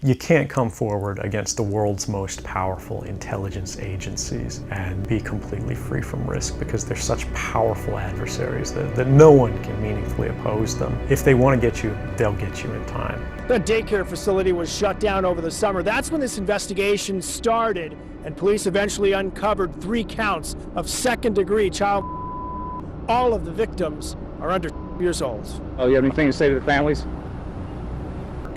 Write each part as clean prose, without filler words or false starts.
You can't come forward against the world's most powerful intelligence agencies and be completely free from risk, because they're such powerful adversaries that no one can meaningfully oppose them. If they want to get you, they'll get you in time. The daycare facility was shut down over the summer. That's when this investigation started, and police eventually uncovered 3 counts of second-degree child. All of the victims are under years old. Oh, you have anything to say to the families?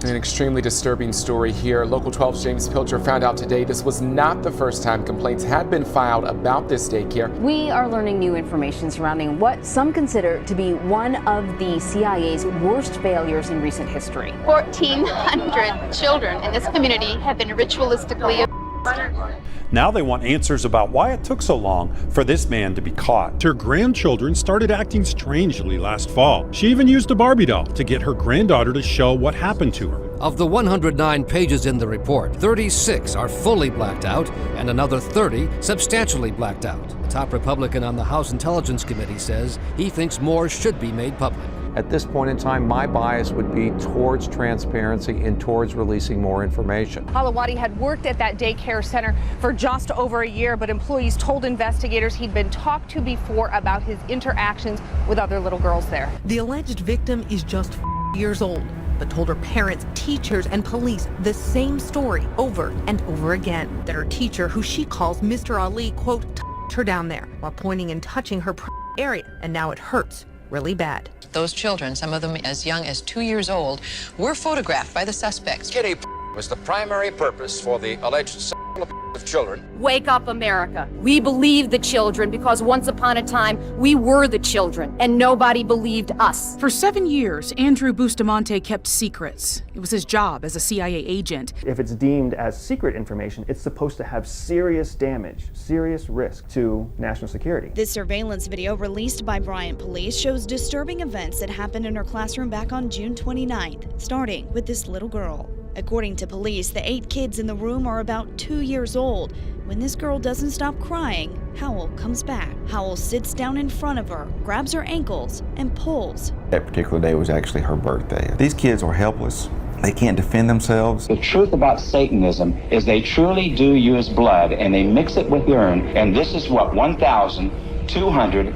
An extremely disturbing story here. Local 12's James Pilcher found out today this was not the first time complaints had been filed about this daycare. We are learning new information surrounding what some consider to be one of the CIA's worst failures in recent history. 1,400 children in this community have been ritualistically abused. Now they want answers about why it took so long for this man to be caught. Her grandchildren started acting strangely last fall. She even used a Barbie doll to get her granddaughter to show what happened to her. Of the 109 pages in the report, 36 are fully blacked out and another 30 substantially blacked out. The top Republican on the House Intelligence Committee says he thinks more should be made public. At this point in time, my bias would be towards transparency and towards releasing more information. Halawadi had worked at that daycare center for just over a year, but employees told investigators he'd been talked to before about his interactions with other little girls there. The alleged victim is just years old, but told her parents, teachers, and police the same story over and over again. That her teacher, who she calls Mr. Ali, quote, "touched her down there while pointing and touching her area, and now it hurts really bad." Those children, some of them as young as 2 years old, were photographed by the suspects. Kitty was the primary purpose for the alleged sexual abuse of children. Wake up, America. We believe the children because once upon a time, we were the children, and nobody believed us. For 7 years, Andrew Bustamante kept secrets. It was his job as a CIA agent. If it's deemed as secret information, it's supposed to have serious damage, serious risk to national security. This surveillance video released by Bryant Police shows disturbing events that happened in her classroom back on June 29th, starting with this little girl. According to police, the 8 kids in the room are about 2 years old. When this girl doesn't stop crying, Howell comes back. Howell sits down in front of her, grabs her ankles, and pulls. That particular day was actually her birthday. These kids are helpless. They can't defend themselves. The truth about Satanism is they truly do use blood, and they mix it with urine, and this is what 1,200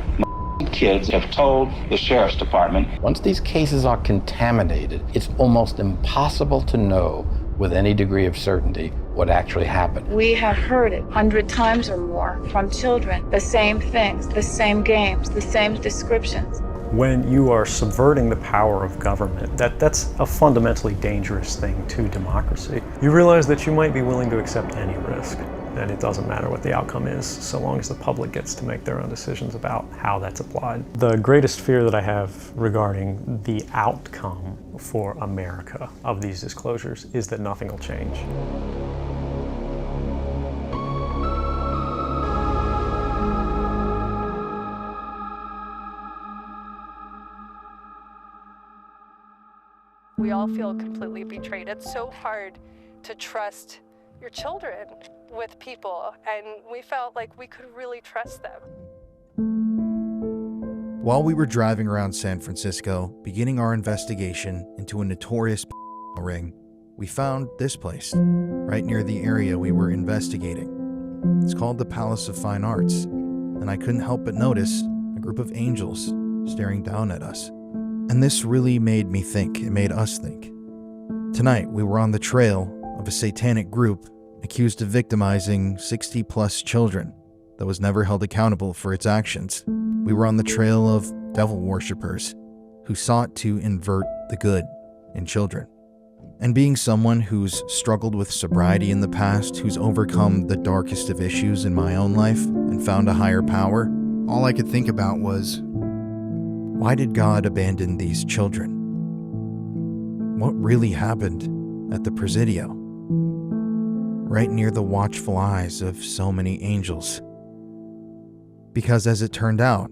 kids have told the sheriff's department. Once these cases are contaminated, it's almost impossible to know with any degree of certainty what actually happened. We have heard it 100 times or more from children. The same things, the same games, the same descriptions. When you are subverting the power of government, that's a fundamentally dangerous thing to democracy. You realize that you might be willing to accept any risk, and it doesn't matter what the outcome is, so long as the public gets to make their own decisions about how that's applied. The greatest fear that I have regarding the outcome for America of these disclosures is that nothing will change. We all feel completely betrayed. It's so hard to trust your children with people, and we felt like we could really trust them. While we were driving around San Francisco, beginning our investigation into a notorious ring, we found this place, right near the area we were investigating. It's called the Palace of Fine Arts, and I couldn't help but notice a group of angels staring down at us. And this really made me think. It made us think. Tonight, we were on the trail of a satanic group accused of victimizing 60-plus children that was never held accountable for its actions. We were on the trail of devil worshippers who sought to invert the good in children. And being someone who's struggled with sobriety in the past, who's overcome the darkest of issues in my own life and found a higher power, all I could think about was, why did God abandon these children? What really happened at the Presidio? Right near the watchful eyes of so many angels. Because as it turned out,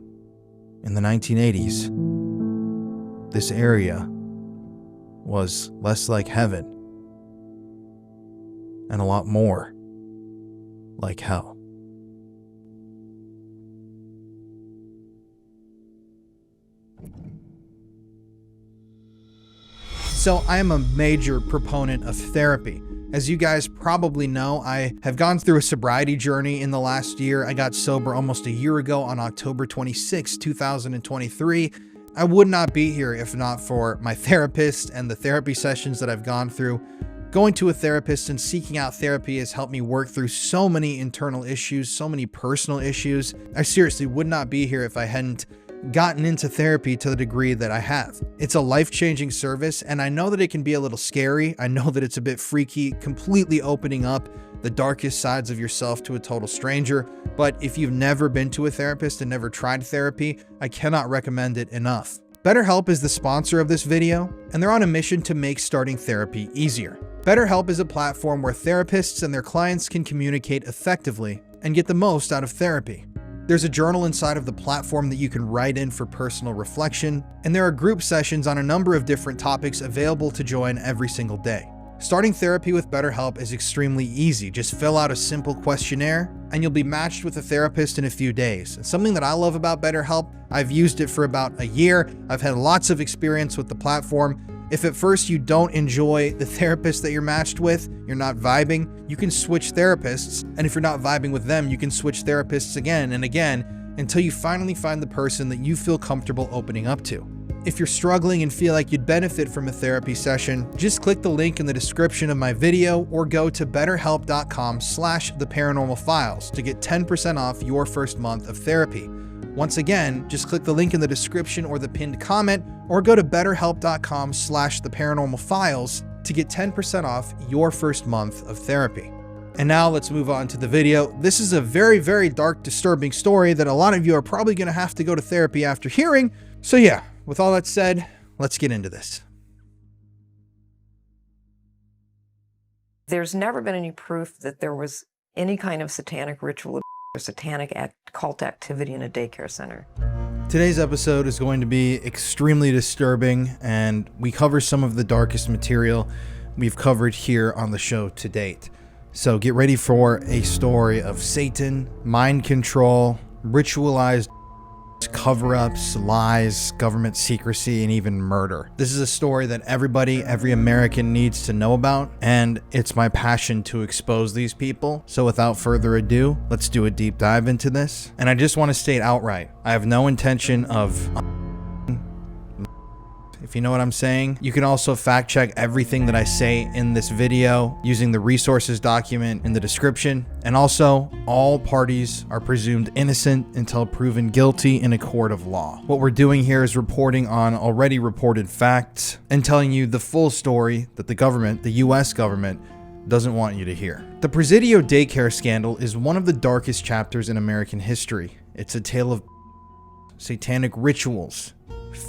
in the 1980s, this area was less like heaven and a lot more like hell. So I am a major proponent of therapy. As you guys probably know, I have gone through a sobriety journey in the last year. I got sober almost a year ago on October 26, 2023. I would not be here if not for my therapist and the therapy sessions that I've gone through. Going to a therapist and seeking out therapy has helped me work through so many internal issues, so many personal issues. I seriously would not be here if I hadn't gotten into therapy to the degree that I have. It's a life-changing service, and I know that it can be a little scary. I know that it's a bit freaky, completely opening up the darkest sides of yourself to a total stranger. But if you've never been to a therapist and never tried therapy, I cannot recommend it enough. BetterHelp is the sponsor of this video, and they're on a mission to make starting therapy easier. BetterHelp is a platform where therapists and their clients can communicate effectively and get the most out of therapy. There's a journal inside of the platform that you can write in for personal reflection, and there are group sessions on a number of different topics available to join every single day. Starting therapy with BetterHelp is extremely easy. Just fill out a simple questionnaire and you'll be matched with a therapist in a few days. And something that I love about BetterHelp, I've used it for about a year. I've had lots of experience with the platform. If at first you don't enjoy the therapist that you're matched with, you're not vibing, you can switch therapists. And if you're not vibing with them, you can switch therapists again and again until you finally find the person that you feel comfortable opening up to. If you're struggling and feel like you'd benefit from a therapy session, just click the link in the description of my video or go to betterhelp.com/theparanormalfiles to get 10% off your first month of therapy. Once again, just click the link in the description or the pinned comment or go to betterhelp.com/theparanormalfiles to get 10% off your first month of therapy. And now let's move on to the video. This is a very, very dark, disturbing story that a lot of you are probably going to have to go to therapy after hearing. So yeah, with all that said, let's get into this. There's never been any proof that there was any kind of satanic ritual or satanic cult activity in a daycare center. Today's episode is going to be extremely disturbing, and we cover some of the darkest material we've covered here on the show to date. So get ready for a story of Satan, mind control, ritualized cover-ups, lies, government secrecy, and even murder. This is a story that every American needs to know about, and it's my passion to expose these people. So without further ado, let's do a deep dive into this. And I just want to state outright, I have no intention of, if you know what I'm saying. You can also fact check everything that I say in this video using the resources document in the description. And also, all parties are presumed innocent until proven guilty in a court of law. What we're doing here is reporting on already reported facts and telling you the full story that the government, the US government, doesn't want you to hear. The Presidio daycare scandal is one of the darkest chapters in American history. It's a tale of satanic rituals,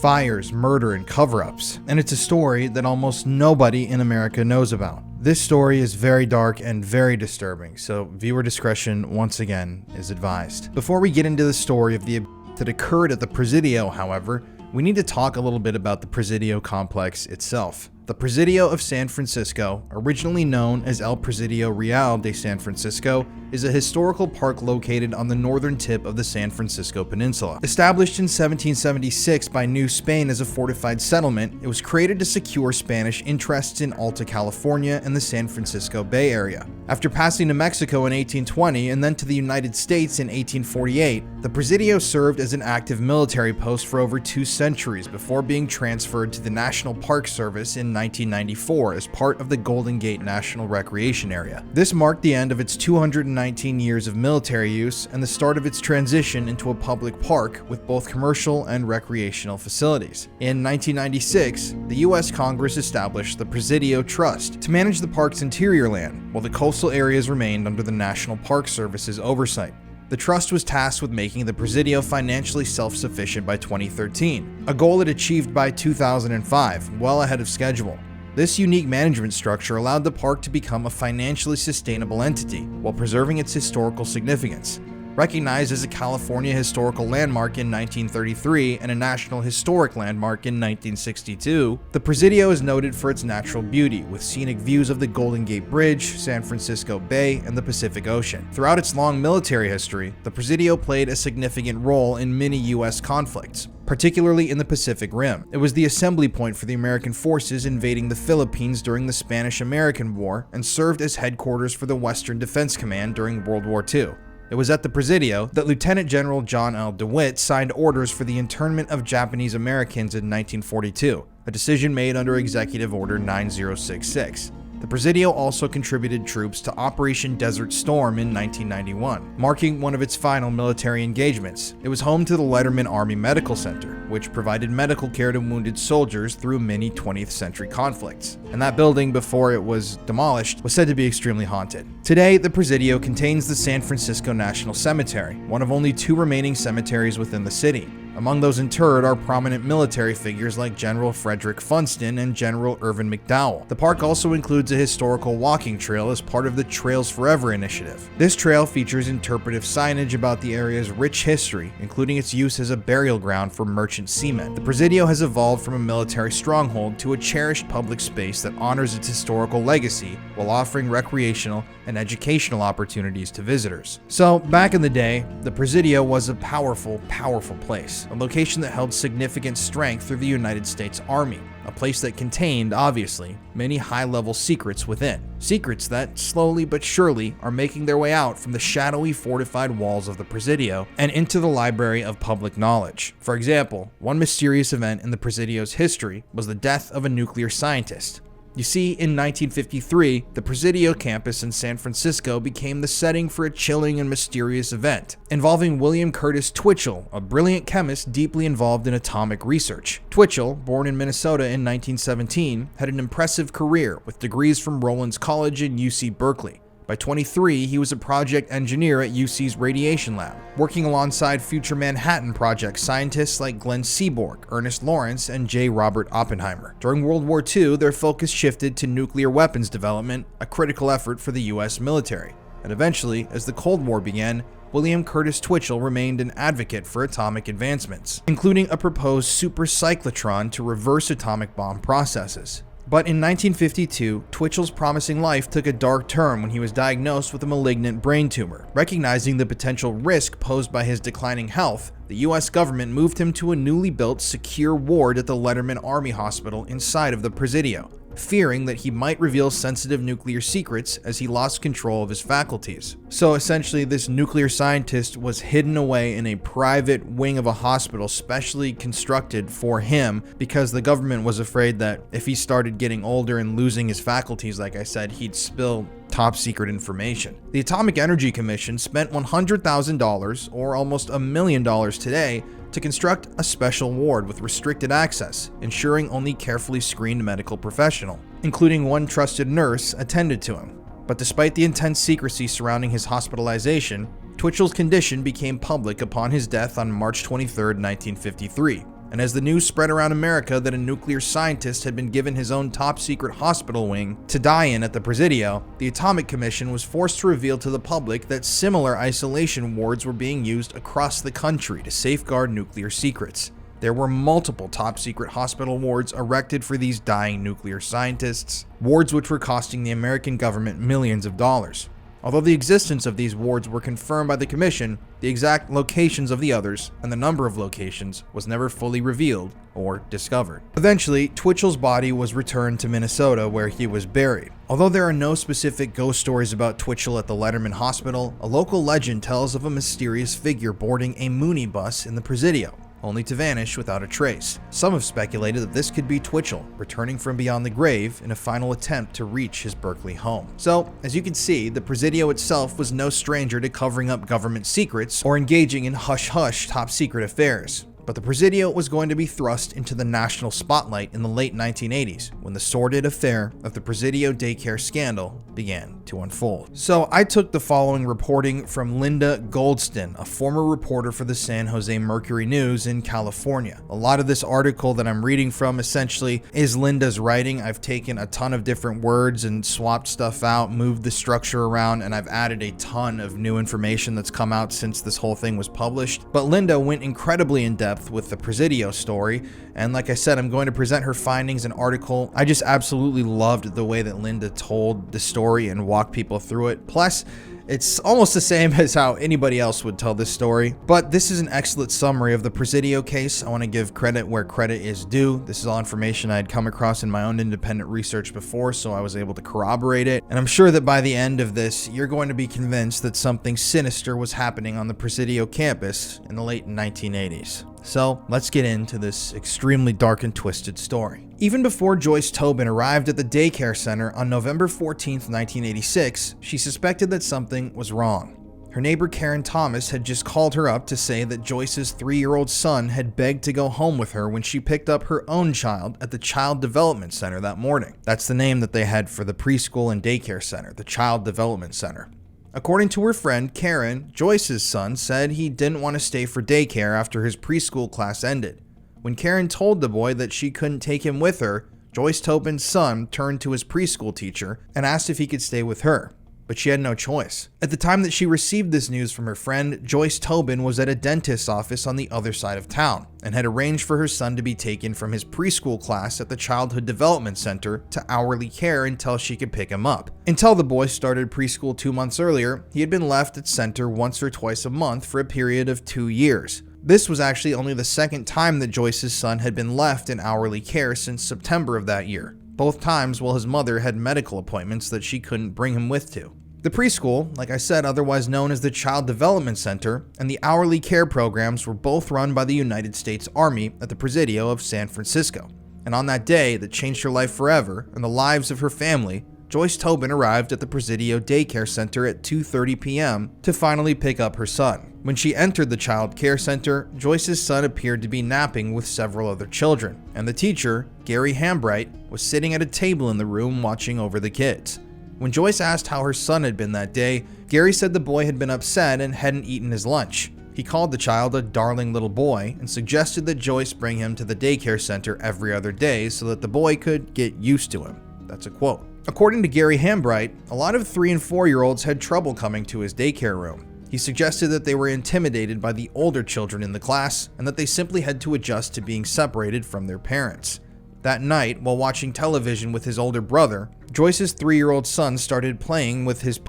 fires, murder, and cover-ups. And it's a story that almost nobody in America knows about. This story is very dark and very disturbing, so viewer discretion, once again, is advised. Before we get into the story of the that occurred at the Presidio, however, we need to talk a little bit about the Presidio complex itself. The Presidio of San Francisco, originally known as El Presidio Real de San Francisco, is a historical park located on the northern tip of the San Francisco Peninsula. Established in 1776 by New Spain as a fortified settlement, it was created to secure Spanish interests in Alta California and the San Francisco Bay Area. After passing to Mexico in 1820 and then to the United States in 1848, the Presidio served as an active military post for over 2 centuries before being transferred to the National Park Service in 1994 as part of the Golden Gate National Recreation Area. This marked the end of its 219 years of military use and the start of its transition into a public park with both commercial and recreational facilities. In 1996, the U.S. Congress established the Presidio Trust to manage the park's interior land, while the coastal areas remained under the National Park Service's oversight. The trust was tasked with making the Presidio financially self-sufficient by 2013, a goal it achieved by 2005, well ahead of schedule. This unique management structure allowed the park to become a financially sustainable entity while preserving its historical significance. Recognized as a California Historical Landmark in 1933 and a National Historic Landmark in 1962, the Presidio is noted for its natural beauty, with scenic views of the Golden Gate Bridge, San Francisco Bay, and the Pacific Ocean. Throughout its long military history, the Presidio played a significant role in many U.S. conflicts, particularly in the Pacific Rim. It was the assembly point for the American forces invading the Philippines during the Spanish-American War and served as headquarters for the Western Defense Command during World War II. It was at the Presidio that Lieutenant General John L. DeWitt signed orders for the internment of Japanese Americans in 1942, a decision made under Executive Order 9066. The Presidio also contributed troops to Operation Desert Storm in 1991, marking one of its final military engagements. It was home to the Letterman Army Medical Center, which provided medical care to wounded soldiers through many 20th century conflicts. And that building, before it was demolished, was said to be extremely haunted. Today, the Presidio contains the San Francisco National Cemetery, one of only 2 remaining cemeteries within the city. Among those interred are prominent military figures like General Frederick Funston and General Irvin McDowell. The park also includes a historical walking trail as part of the Trails Forever initiative. This trail features interpretive signage about the area's rich history, including its use as a burial ground for merchant seamen. The Presidio has evolved from a military stronghold to a cherished public space that honors its historical legacy while offering recreational and educational opportunities to visitors. So, back in the day, the Presidio was a powerful, powerful place, a location that held significant strength through the United States Army, a place that contained, obviously, many high-level secrets within. Secrets that, slowly but surely, are making their way out from the shadowy fortified walls of the Presidio and into the library of public knowledge. For example, one mysterious event in the Presidio's history was the death of a nuclear scientist. You see, in 1953, the Presidio campus in San Francisco became the setting for a chilling and mysterious event involving William Curtis Twitchell, a brilliant chemist deeply involved in atomic research. Twitchell, born in Minnesota in 1917, had an impressive career with degrees from Rollins College and UC Berkeley. By 23, he was a project engineer at UC's radiation lab, working alongside future Manhattan Project scientists like Glenn Seaborg, Ernest Lawrence, and J. Robert Oppenheimer. During World War II, their focus shifted to nuclear weapons development, a critical effort for the US military. And eventually, as the Cold War began, William Curtis Twitchell remained an advocate for atomic advancements, including a proposed supercyclotron to reverse atomic bomb processes. But in 1952, Twitchell's promising life took a dark turn when he was diagnosed with a malignant brain tumor. Recognizing the potential risk posed by his declining health, the US government moved him to a newly built secure ward at the Letterman Army Hospital inside of the Presidio, fearing that he might reveal sensitive nuclear secrets as he lost control of his faculties. So essentially, this nuclear scientist was hidden away in a private wing of a hospital specially constructed for him because the government was afraid that if he started getting older and losing his faculties, like I said, he'd spill top secret information. The Atomic Energy Commission spent $100,000, or almost $1 million today, to construct a special ward with restricted access, ensuring only carefully screened medical professional, including one trusted nurse, attended to him. But despite the intense secrecy surrounding his hospitalization, Twitchell's condition became public upon his death on March 23, 1953. And as the news spread around America that a nuclear scientist had been given his own top-secret hospital wing to die in at the Presidio, the Atomic Commission was forced to reveal to the public that similar isolation wards were being used across the country to safeguard nuclear secrets. There were multiple top-secret hospital wards erected for these dying nuclear scientists, wards which were costing the American government millions of dollars. Although the existence of these wards were confirmed by the Commission, the exact locations of the others and the number of locations was never fully revealed or discovered. Eventually, Twitchell's body was returned to Minnesota, where he was buried. Although there are no specific ghost stories about Twitchell at the Letterman Hospital, a local legend tells of a mysterious figure boarding a Mooney bus in the Presidio, only to vanish without a trace. Some have speculated that this could be Twitchell, returning from beyond the grave in a final attempt to reach his Berkeley home. So, as you can see, the Presidio itself was no stranger to covering up government secrets or engaging in hush-hush top-secret affairs. But the Presidio was going to be thrust into the national spotlight in the late 1980s when the sordid affair of the Presidio daycare scandal began to unfold. So I took the following reporting from Linda Goldston, a former reporter for the San Jose Mercury News in California. A lot of this article that I'm reading from essentially is Linda's writing. I've taken a ton of different words and swapped stuff out, moved the structure around, and I've added a ton of new information that's come out since this whole thing was published. But Linda went incredibly in depth with the Presidio story, and like I said, I'm going to present her findings and article. I just absolutely loved the way that Linda told the story and walked people through it. Plus, it's almost the same as how anybody else would tell this story, but this is an excellent summary of the Presidio case. I want to give credit where credit is due. This is all information I had come across in my own independent research before, so I was able to corroborate it. And I'm sure that by the end of this, you're going to be convinced that something sinister was happening on the Presidio campus in the late 1980s. So let's get into this extremely dark and twisted story. Even before Joyce Tobin arrived at the daycare center on November 14th, 1986, she suspected that something was wrong. Her neighbor Karen Thomas had just called her up to say that Joyce's 3-year-old son had begged to go home with her when she picked up her own child at the Child Development Center that morning. That's the name that they had for the preschool and daycare center, the Child Development Center. According to her friend Karen, Joyce's son said he didn't want to stay for daycare after his preschool class ended. When Karen told the boy that she couldn't take him with her, Joyce Tobin's son turned to his preschool teacher and asked if he could stay with her, but she had no choice. At the time that she received this news from her friend, Joyce Tobin was at a dentist's office on the other side of town and had arranged for her son to be taken from his preschool class at the Childhood Development Center to hourly care until she could pick him up. Until the boy started preschool 2 months earlier, he had been left at center once or twice a month for a period of 2 years. This was actually only the second time that Joyce's son had been left in hourly care since September of that year, both times while his mother had medical appointments that she couldn't bring him with to. The preschool, like I said, otherwise known as the Child Development Center, and the hourly care programs were both run by the United States Army at the Presidio of San Francisco. And on that day that changed her life forever and the lives of her family, Joyce Tobin arrived at the Presidio Daycare Center at 2:30 p.m. to finally pick up her son. When she entered the child care center, Joyce's son appeared to be napping with several other children, and the teacher, Gary Hambright, was sitting at a table in the room watching over the kids. When Joyce asked how her son had been that day, Gary said the boy had been upset and hadn't eaten his lunch. He called the child a darling little boy and suggested that Joyce bring him to the daycare center every other day so that the boy could get used to him. That's a quote. According to Gary Hambright, a lot of 3- and 4-year-olds had trouble coming to his daycare room. He suggested that they were intimidated by the older children in the class and that they simply had to adjust to being separated from their parents. That night, while watching television with his older brother, Joyce's 3-year-old son started playing with his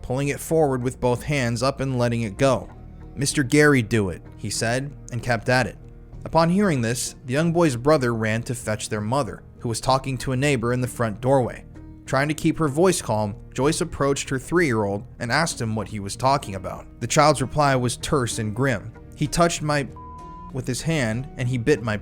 pulling it forward with both hands up and letting it go. "Mr. Gary, do it," he said, and kept at it. Upon hearing this, the young boy's brother ran to fetch their mother, who was talking to a neighbor in the front doorway. Trying to keep her voice calm, Joyce approached her 3-year-old and asked him what he was talking about. The child's reply was terse and grim. "He touched my with his hand and he bit my,"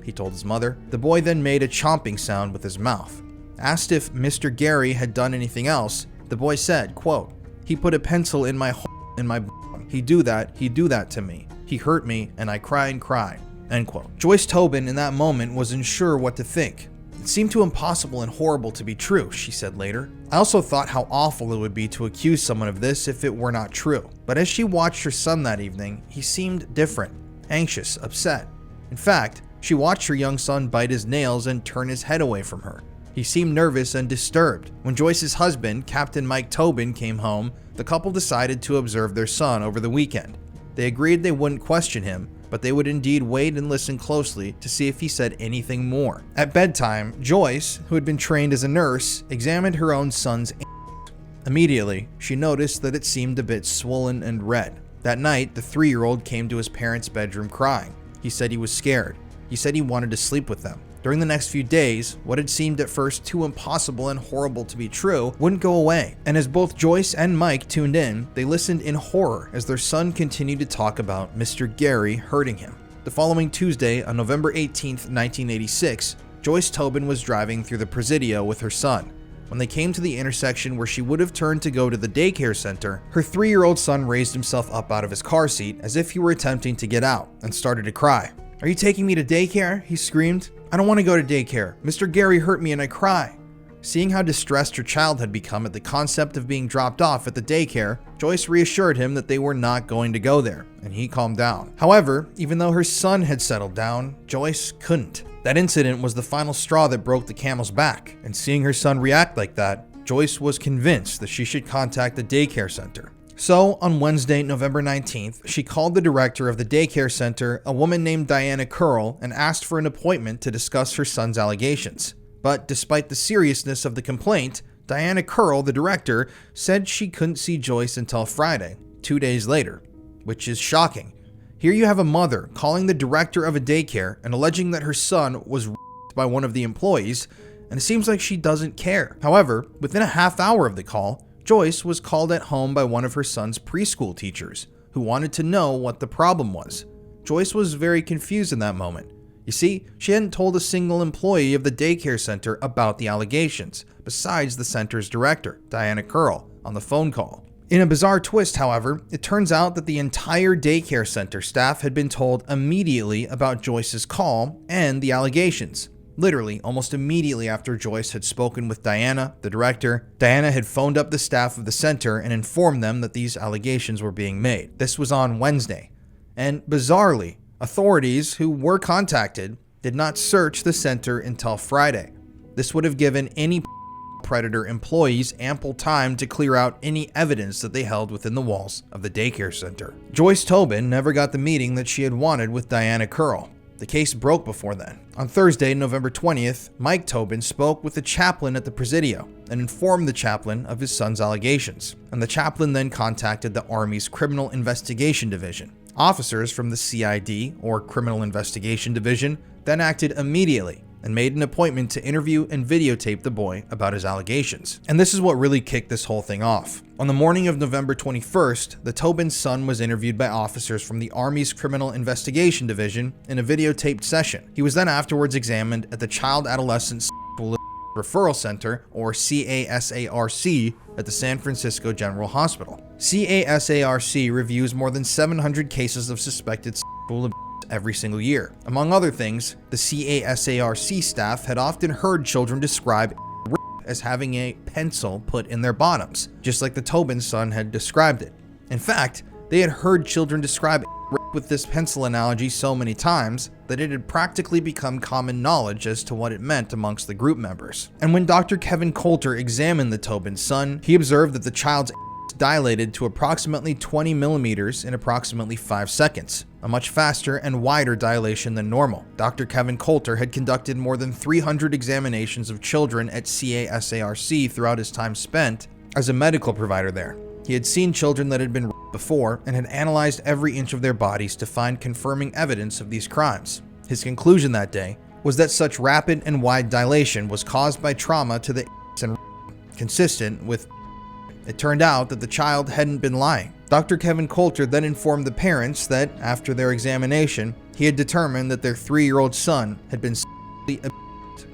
he told his mother. The boy then made a chomping sound with his mouth. Asked if Mr. Gary had done anything else, the boy said, quote, "He put a pencil in my in my he do that to me. He hurt me and I cry and cry," end quote. Joyce Tobin in that moment was unsure what to think. "It seemed too impossible and horrible to be true," she said later. "I also thought how awful it would be to accuse someone of this if it were not true." But as she watched her son that evening, he seemed different, anxious, upset. In fact, she watched her young son bite his nails and turn his head away from her. He seemed nervous and disturbed. When Joyce's husband, Captain Mike Tobin, came home, the couple decided to observe their son over the weekend. They agreed they wouldn't question him, but they would indeed wait and listen closely to see if he said anything more. At bedtime, Joyce, who had been trained as a nurse, examined her own son's Immediately, she noticed that it seemed a bit swollen and red. That night, the 3-year-old came to his parents' bedroom crying. He said he was scared. He said he wanted to sleep with them. During the next few days, what had seemed at first too impossible and horrible to be true wouldn't go away. And as both Joyce and Mike tuned in, they listened in horror as their son continued to talk about Mr. Gary hurting him. The following Tuesday, on November 18th, 1986, Joyce Tobin was driving through the Presidio with her son. When they came to the intersection where she would have turned to go to the daycare center, her 3-year-old son raised himself up out of his car seat as if he were attempting to get out and started to cry. "Are you taking me to daycare?" he screamed. "I don't want to go to daycare. Mr. Gary hurt me and I cry." Seeing how distressed her child had become at the concept of being dropped off at the daycare, Joyce reassured him that they were not going to go there, and he calmed down. However, even though her son had settled down, Joyce couldn't. That incident was the final straw that broke the camel's back, and seeing her son react like that, Joyce was convinced that she should contact the daycare center. So, on Wednesday, November 19th, she called the director of the daycare center, a woman named Diana Curl, and asked for an appointment to discuss her son's allegations. But despite the seriousness of the complaint, Diana Curl, the director, said she couldn't see Joyce until Friday, 2 days later, which is shocking. Here you have a mother calling the director of a daycare and alleging that her son was raped by one of the employees, and it seems like she doesn't care. However, within a half hour of the call, Joyce was called at home by one of her son's preschool teachers, who wanted to know what the problem was. Joyce was very confused in that moment. You see, she hadn't told a single employee of the daycare center about the allegations, besides the center's director, Diana Curl, on the phone call. In a bizarre twist, however, it turns out that the entire daycare center staff had been told immediately about Joyce's call and the allegations. Literally, almost immediately after Joyce had spoken with Diana, the director, Diana had phoned up the staff of the center and informed them that these allegations were being made. This was on Wednesday. And bizarrely, authorities who were contacted did not search the center until Friday. This would have given any predator employees ample time to clear out any evidence that they held within the walls of the daycare center. Joyce Tobin never got the meeting that she had wanted with Diana Curl. The case broke before then. On Thursday, November 20th, Mike Tobin spoke with the chaplain at the Presidio and informed the chaplain of his son's allegations, and the chaplain then contacted the Army's Criminal Investigation Division. Officers from the CID, or Criminal Investigation Division, then acted immediately and made an appointment to interview and videotape the boy about his allegations. And this is what really kicked this whole thing off. On the morning of November 21st, the Tobin's son was interviewed by officers from the Army's Criminal Investigation Division in a videotaped session. He was then afterwards examined at the Child Adolescent Referral Center, or CASARC, at the San Francisco General Hospital. CASARC reviews more than 700 cases of suspected sexual abuse every single year. Among other things, the CASARC staff had often heard children describe rape as having a pencil put in their bottoms, just like the Tobin son had described it. In fact, they had heard children describe rape with this pencil analogy so many times that it had practically become common knowledge as to what it meant amongst the group members. And when Dr. Kevin Coulter examined the Tobin son, he observed that the child's dilated to approximately 20 millimeters in approximately 5 seconds, a much faster and wider dilation than normal. Dr. Kevin Coulter had conducted more than 300 examinations of children at CASARC throughout his time spent as a medical provider there. He had seen children that had been raped before and had analyzed every inch of their bodies to find confirming evidence of these crimes. His conclusion that day was that such rapid and wide dilation was caused by trauma to the and consistent with. It turned out that the child hadn't been lying. Dr. Kevin Coulter then informed the parents that, after their examination, he had determined that their 3-year-old son had been sexually abused.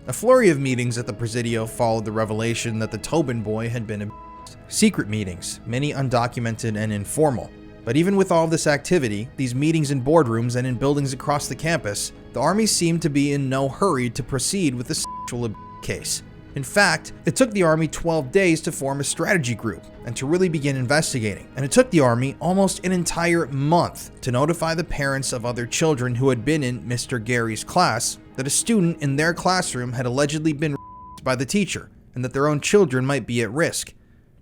A flurry of meetings at the Presidio followed the revelation that the Tobin boy had been abused. Secret meetings, many undocumented and informal. But even with all this activity, these meetings in boardrooms and in buildings across the campus, the Army seemed to be in no hurry to proceed with the sexual abuse case. In fact, it took the Army 12 days to form a strategy group and to really begin investigating. And it took the Army almost an entire month to notify the parents of other children who had been in Mr. Gary's class that a student in their classroom had allegedly been raped by the teacher and that their own children might be at risk.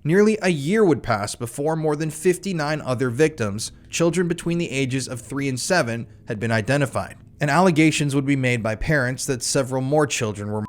Nearly a year would pass before more than 59 other victims, children between the ages of 3 and 7, had been identified. And allegations would be made by parents that several more children were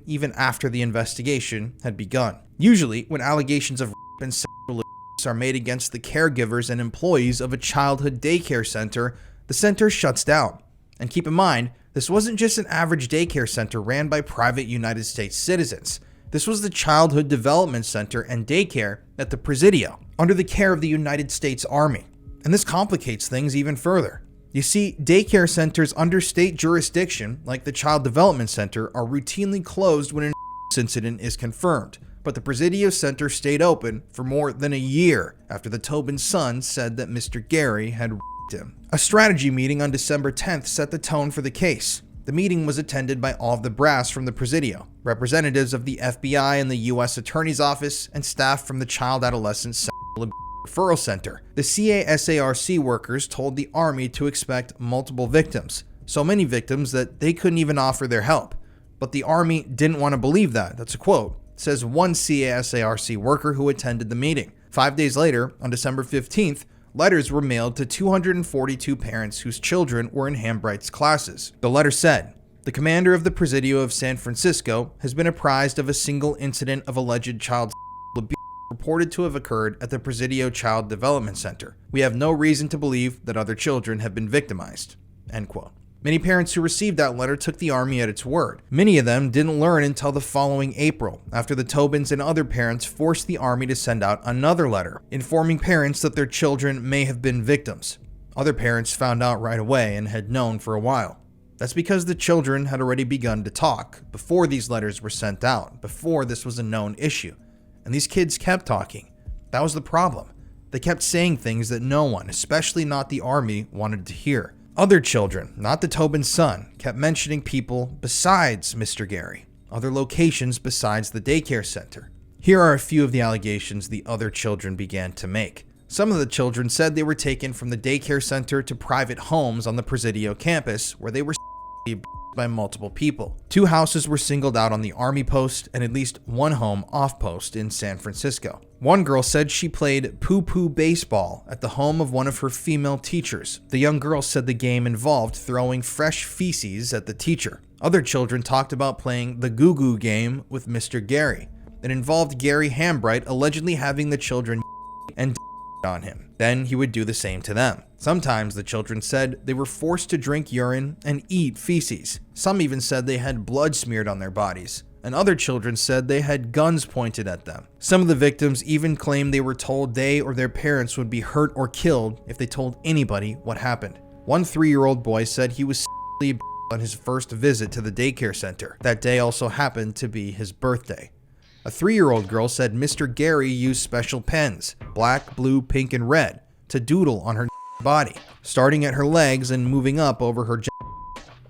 even after the investigation had begun. Usually, when allegations of rape and sexual abuse are made against the caregivers and employees of a childhood daycare center, the center shuts down. And keep in mind, this wasn't just an average daycare center ran by private United States citizens. This was the Childhood Development Center and Daycare at the Presidio, under the care of the United States Army. And this complicates things even further. You see, daycare centers under state jurisdiction, like the Child Development Center, are routinely closed when an incident is confirmed, but the Presidio Center stayed open for more than a year after the Tobin's son said that Mr. Gary had raped him. A strategy meeting on December 10th set the tone for the case. The meeting was attended by all of the brass from the Presidio, representatives of the FBI and the U.S. Attorney's Office, and staff from the Child Adolescent Sexual Abuse Referral Center. The CASARC workers told the Army to expect multiple victims, so many victims that they couldn't even offer their help. But the Army didn't want to believe that. That's a quote, says one CASARC worker who attended the meeting. 5 days later, on December 15th, letters were mailed to 242 parents whose children were in Hambright's classes. The letter said, "The commander of the Presidio of San Francisco has been apprised of a single incident of alleged child abuse reported to have occurred at the Presidio Child Development Center. We have no reason to believe that other children have been victimized." End quote. Many parents who received that letter took the Army at its word. Many of them didn't learn until the following April, after the Tobins and other parents forced the Army to send out another letter, informing parents that their children may have been victims. Other parents found out right away and had known for a while. That's because the children had already begun to talk before these letters were sent out, before this was a known issue. And these kids kept talking. That was the problem. They kept saying things that no one, especially not the Army, wanted to hear. Other children, not the Tobin's son, kept mentioning people besides Mr. Gary, other locations besides the daycare center. Here are a few of the allegations the other children began to make. Some of the children said they were taken from the daycare center to private homes on the Presidio campus where they were abused by multiple people. 2 houses were singled out on the Army post and at least 1 home off post in San Francisco. One girl said she played poo-poo baseball at the home of one of her female teachers. The young girl said the game involved throwing fresh feces at the teacher. Other children talked about playing the goo-goo game with Mr. Gary. It involved Gary Hambright allegedly having the children and on him. Then he would do the same to them. Sometimes the children said they were forced to drink urine and eat feces. Some even said they had blood smeared on their bodies. And other children said they had guns pointed at them. Some of the victims even claimed they were told they or their parents would be hurt or killed if they told anybody what happened. One 3-year-old boy said he was abused on his first visit to the daycare center. That day also happened to be his birthday. A 3-year-old girl said Mr. Gary used special pens, black, blue, pink, and red, to doodle on her body, starting at her legs and moving up over her.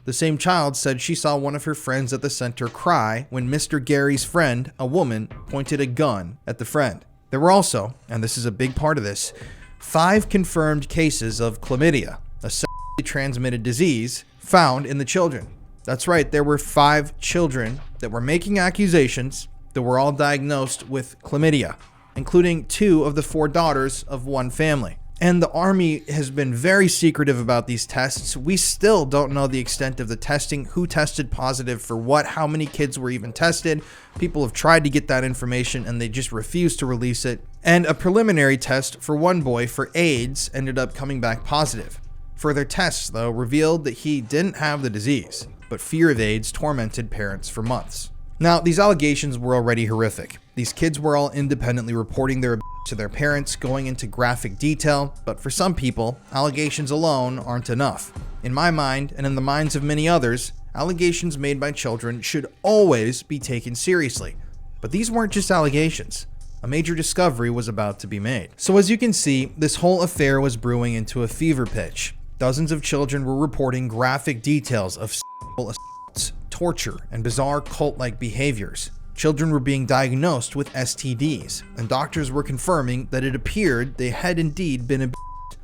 The same child said she saw one of her friends at the center cry when Mr. Gary's friend, a woman, pointed a gun at the friend. There were also, and this is a big part of this, 5 confirmed cases of chlamydia, a sexually transmitted disease, found in the children. That's right, there were 5 children that were making accusations that were all diagnosed with chlamydia, including 2 of the 4 daughters of one family. And the Army has been very secretive about these tests. We still don't know the extent of the testing, who tested positive for what, how many kids were even tested. People have tried to get that information and they just refuse to release it. And a preliminary test for one boy for AIDS ended up coming back positive. Further tests, though, revealed that he didn't have the disease, but fear of AIDS tormented parents for months. Now, these allegations were already horrific. These kids were all independently reporting their abuse to their parents, going into graphic detail, but for some people, allegations alone aren't enough. In my mind, and in the minds of many others, allegations made by children should always be taken seriously. But these weren't just allegations. A major discovery was about to be made. So as you can see, this whole affair was brewing into a fever pitch. Dozens of children were reporting graphic details of sexual assaults, torture, and bizarre cult-like behaviors. Children were being diagnosed with STDs, and doctors were confirming that it appeared they had indeed been abused.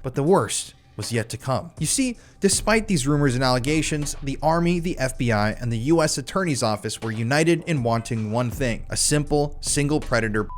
But the worst was yet to come. You see, despite these rumors and allegations, the Army, the FBI, and the U.S. Attorney's Office were united in wanting one thing: a simple, single predator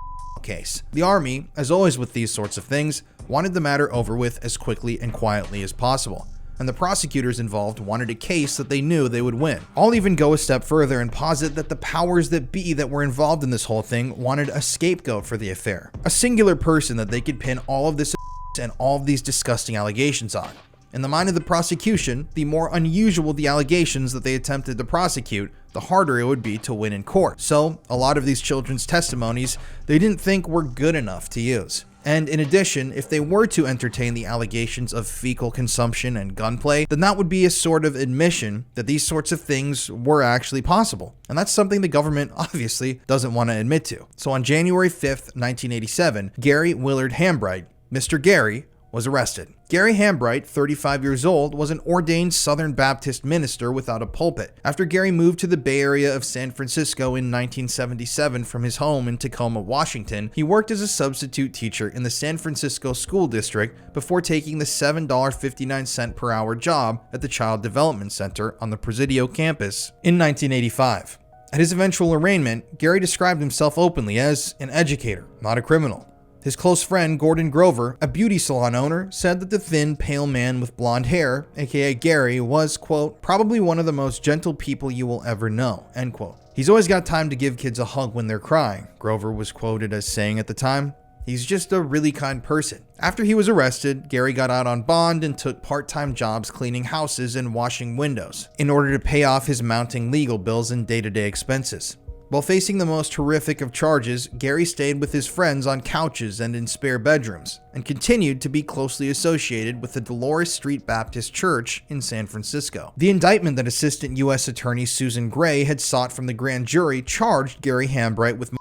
case. The Army, as always with these sorts of things, wanted the matter over with as quickly and quietly as possible. And the prosecutors involved wanted a case that they knew they would win. I'll even go a step further and posit that the powers that be that were involved in this whole thing wanted a scapegoat for the affair. A singular person that they could pin all of this and all of these disgusting allegations on. In the mind of the prosecution, the more unusual the allegations that they attempted to prosecute, the harder it would be to win in court. So, a lot of these children's testimonies they didn't think were good enough to use. And in addition, if they were to entertain the allegations of fecal consumption and gunplay, then that would be a sort of admission that these sorts of things were actually possible. And that's something the government obviously doesn't want to admit to. So on January 5th, 1987, Gary Willard Hambright, Mr. Gary, was arrested. Gary Hambright, 35 years old, was an ordained Southern Baptist minister without a pulpit. After Gary moved to the Bay Area of San Francisco in 1977 from his home in Tacoma, Washington, he worked as a substitute teacher in the San Francisco School District before taking the $7.59 per hour job at the Child Development Center on the Presidio campus in 1985. At his eventual arraignment, Gary described himself openly as an educator, not a criminal. His close friend, Gordon Grover, a beauty salon owner, said that the thin, pale man with blonde hair, aka Gary, was, quote, probably one of the most gentle people you will ever know, end quote. He's always got time to give kids a hug when they're crying, Grover was quoted as saying at the time. He's just a really kind person. After he was arrested, Gary got out on bond and took part-time jobs cleaning houses and washing windows in order to pay off his mounting legal bills and day-to-day expenses. While facing the most horrific of charges, Gary stayed with his friends on couches and in spare bedrooms, and continued to be closely associated with the Dolores Street Baptist Church in San Francisco. The indictment that Assistant U.S. Attorney Susan Gray had sought from the grand jury charged Gary Hambright with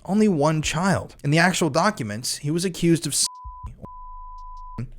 only one child. In the actual documents, he was accused of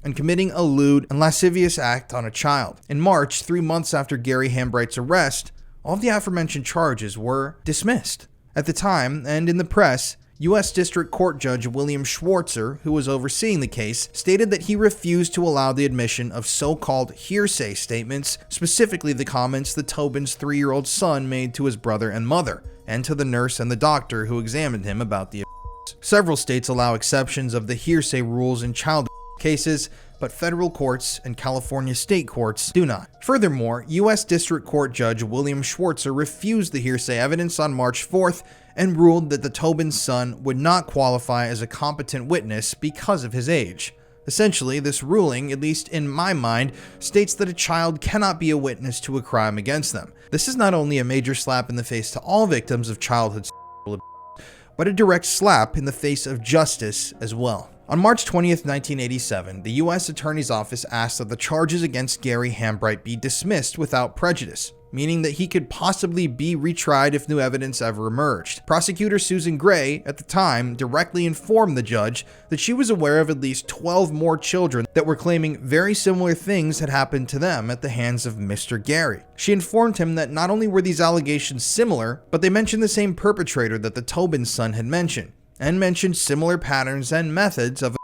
and committing a lewd and lascivious act on a child. In March, 3 months after Gary Hambright's arrest, all of the aforementioned charges were dismissed. At the time, and in the press, U.S. District Court Judge William Schwartzer, who was overseeing the case, stated that he refused to allow the admission of so-called hearsay statements, specifically the comments that Tobin's 3-year-old son made to his brother and mother, and to the nurse and the doctor who examined him about the abuse. Several states allow exceptions of the hearsay rules in child cases, but federal courts and California state courts do not. Furthermore, U.S. District Court Judge William Schwartzer refused the hearsay evidence on March 4th and ruled that the Tobin's son would not qualify as a competent witness because of his age. Essentially, this ruling, at least in my mind, states that a child cannot be a witness to a crime against them. This is not only a major slap in the face to all victims of childhood sexual abuse, but a direct slap in the face of justice as well. On March 20th, 1987, the U.S. Attorney's Office asked that the charges against Gary Hambright be dismissed without prejudice, meaning that he could possibly be retried if new evidence ever emerged. Prosecutor Susan Gray, at the time, directly informed the judge that she was aware of at least 12 more children that were claiming very similar things had happened to them at the hands of Mr. Gary. She informed him that not only were these allegations similar, but they mentioned the same perpetrator that the Tobin son had mentioned, and mentioned similar patterns and methods of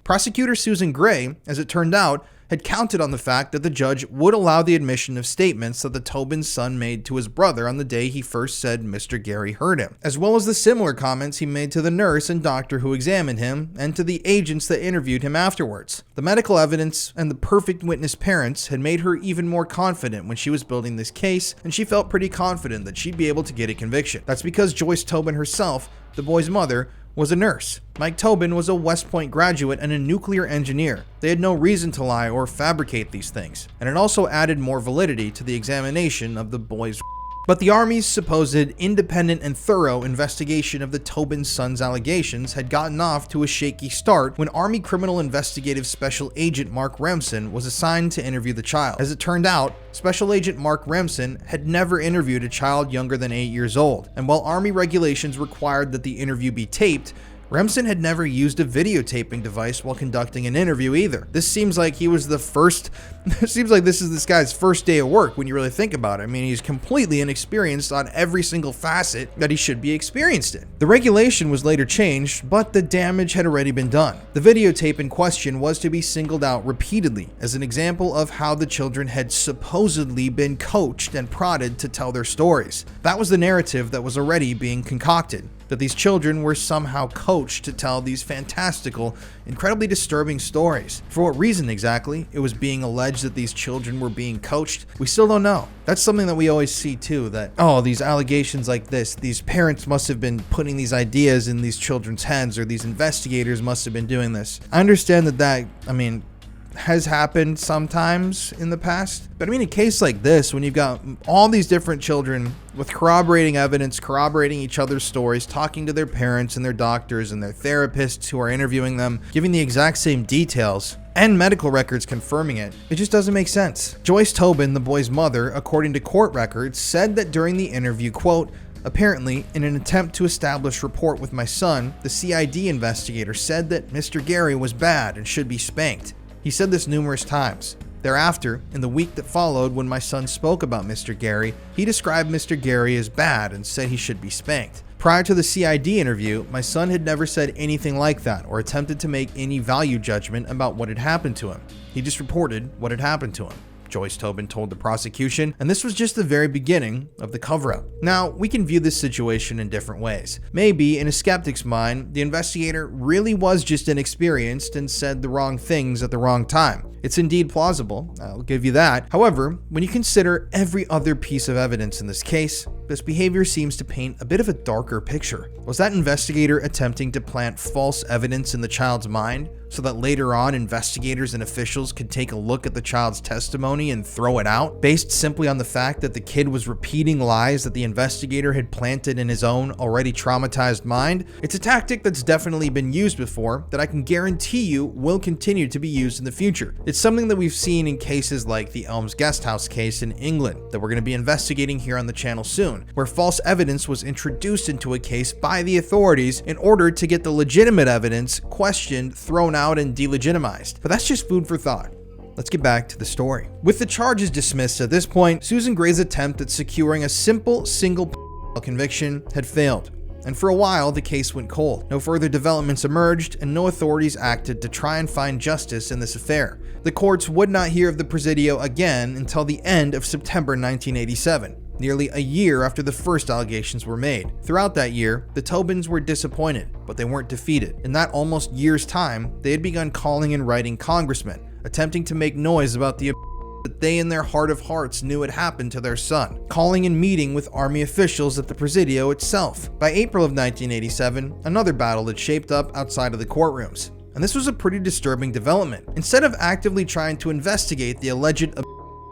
Prosecutor Susan Gray, as it turned out, had counted on the fact that the judge would allow the admission of statements that the Tobin son made to his brother on the day he first said Mr. Gary heard him, as well as the similar comments he made to the nurse and doctor who examined him and to the agents that interviewed him afterwards. The medical evidence and the perfect witness parents had made her even more confident when she was building this case, and she felt pretty confident that she'd be able to get a conviction. That's because Joyce Tobin herself, the boy's mother, was a nurse. Mike Tobin was a West Point graduate and a nuclear engineer. They had no reason to lie or fabricate these things, and it also added more validity to the examination of the boy's. But the Army's supposed independent and thorough investigation of the Tobin son's allegations had gotten off to a shaky start when Army Criminal Investigative Special Agent Mark Remsen was assigned to interview the child. As it turned out, Special Agent Mark Remsen had never interviewed a child younger than 8 years old, and while Army regulations required that the interview be taped, Remsen had never used a videotaping device while conducting an interview either. This seems like he was the first, it seems like this is this guy's first day of work when you really think about it. I mean, he's completely inexperienced on every single facet that he should be experienced in. The regulation was later changed, but the damage had already been done. The videotape in question was to be singled out repeatedly as an example of how the children had supposedly been coached and prodded to tell their stories. That was the narrative that was already being concocted, that these children were somehow coached to tell these fantastical, incredibly disturbing stories. For what reason exactly it was being alleged that these children were being coached, we still don't know. That's something that we always see too, that, oh, these allegations like this, these parents must have been putting these ideas in these children's heads, or these investigators must have been doing this. I understand that, I mean, has happened sometimes in the past. But I mean, a case like this, when you've got all these different children with corroborating evidence, corroborating each other's stories, talking to their parents and their doctors and their therapists who are interviewing them, giving the exact same details, and medical records confirming it, it just doesn't make sense. Joyce Tobin, the boy's mother, according to court records, said that during the interview, quote, apparently, in an attempt to establish rapport with my son, the CID investigator said that Mr. Gary was bad and should be spanked. He said this numerous times. Thereafter, in the week that followed when my son spoke about Mr. Gary, he described Mr. Gary as bad and said he should be spanked. Prior to the CID interview, my son had never said anything like that or attempted to make any value judgment about what had happened to him. He just reported what had happened to him, Joyce Tobin told the prosecution, and this was just the very beginning of the cover-up. Now, we can view this situation in different ways. Maybe, in a skeptic's mind, the investigator really was just inexperienced and said the wrong things at the wrong time. It's indeed plausible, I'll give you that. However, when you consider every other piece of evidence in this case, this behavior seems to paint a bit of a darker picture. Was that investigator attempting to plant false evidence in the child's mind so that later on investigators and officials could take a look at the child's testimony and throw it out based simply on the fact that the kid was repeating lies that the investigator had planted in his own already traumatized mind? It's a tactic that's definitely been used before that I can guarantee you will continue to be used in the future. It's something that we've seen in cases like the Elms Guesthouse case in England that we're going to be investigating here on the channel soon, where false evidence was introduced into a case by the authorities in order to get the legitimate evidence questioned, thrown out, and delegitimized. But that's just food for thought. Let's get back to the story. With the charges dismissed at this point, Susan Gray's attempt at securing a simple single conviction had failed. And for a while, the case went cold. No further developments emerged, and no authorities acted to try and find justice in this affair. The courts would not hear of the Presidio again until the end of September 1987. Nearly a year after the first allegations were made. Throughout that year, the Tobins were disappointed, but they weren't defeated. In that almost year's time, they had begun calling and writing congressmen, attempting to make noise about the that they in their heart of hearts knew had happened to their son, calling and meeting with army officials at the Presidio itself. By April of 1987, another battle had shaped up outside of the courtrooms. And this was a pretty disturbing development. Instead of actively trying to investigate the alleged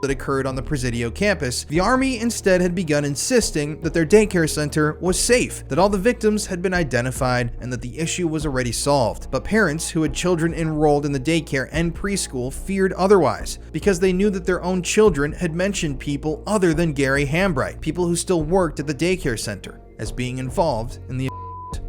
that occurred on the Presidio campus, the Army instead had begun insisting that their daycare center was safe, that all the victims had been identified, and that the issue was already solved. But parents who had children enrolled in the daycare and preschool feared otherwise, because they knew that their own children had mentioned people other than Gary Hambright, people who still worked at the daycare center, as being involved in the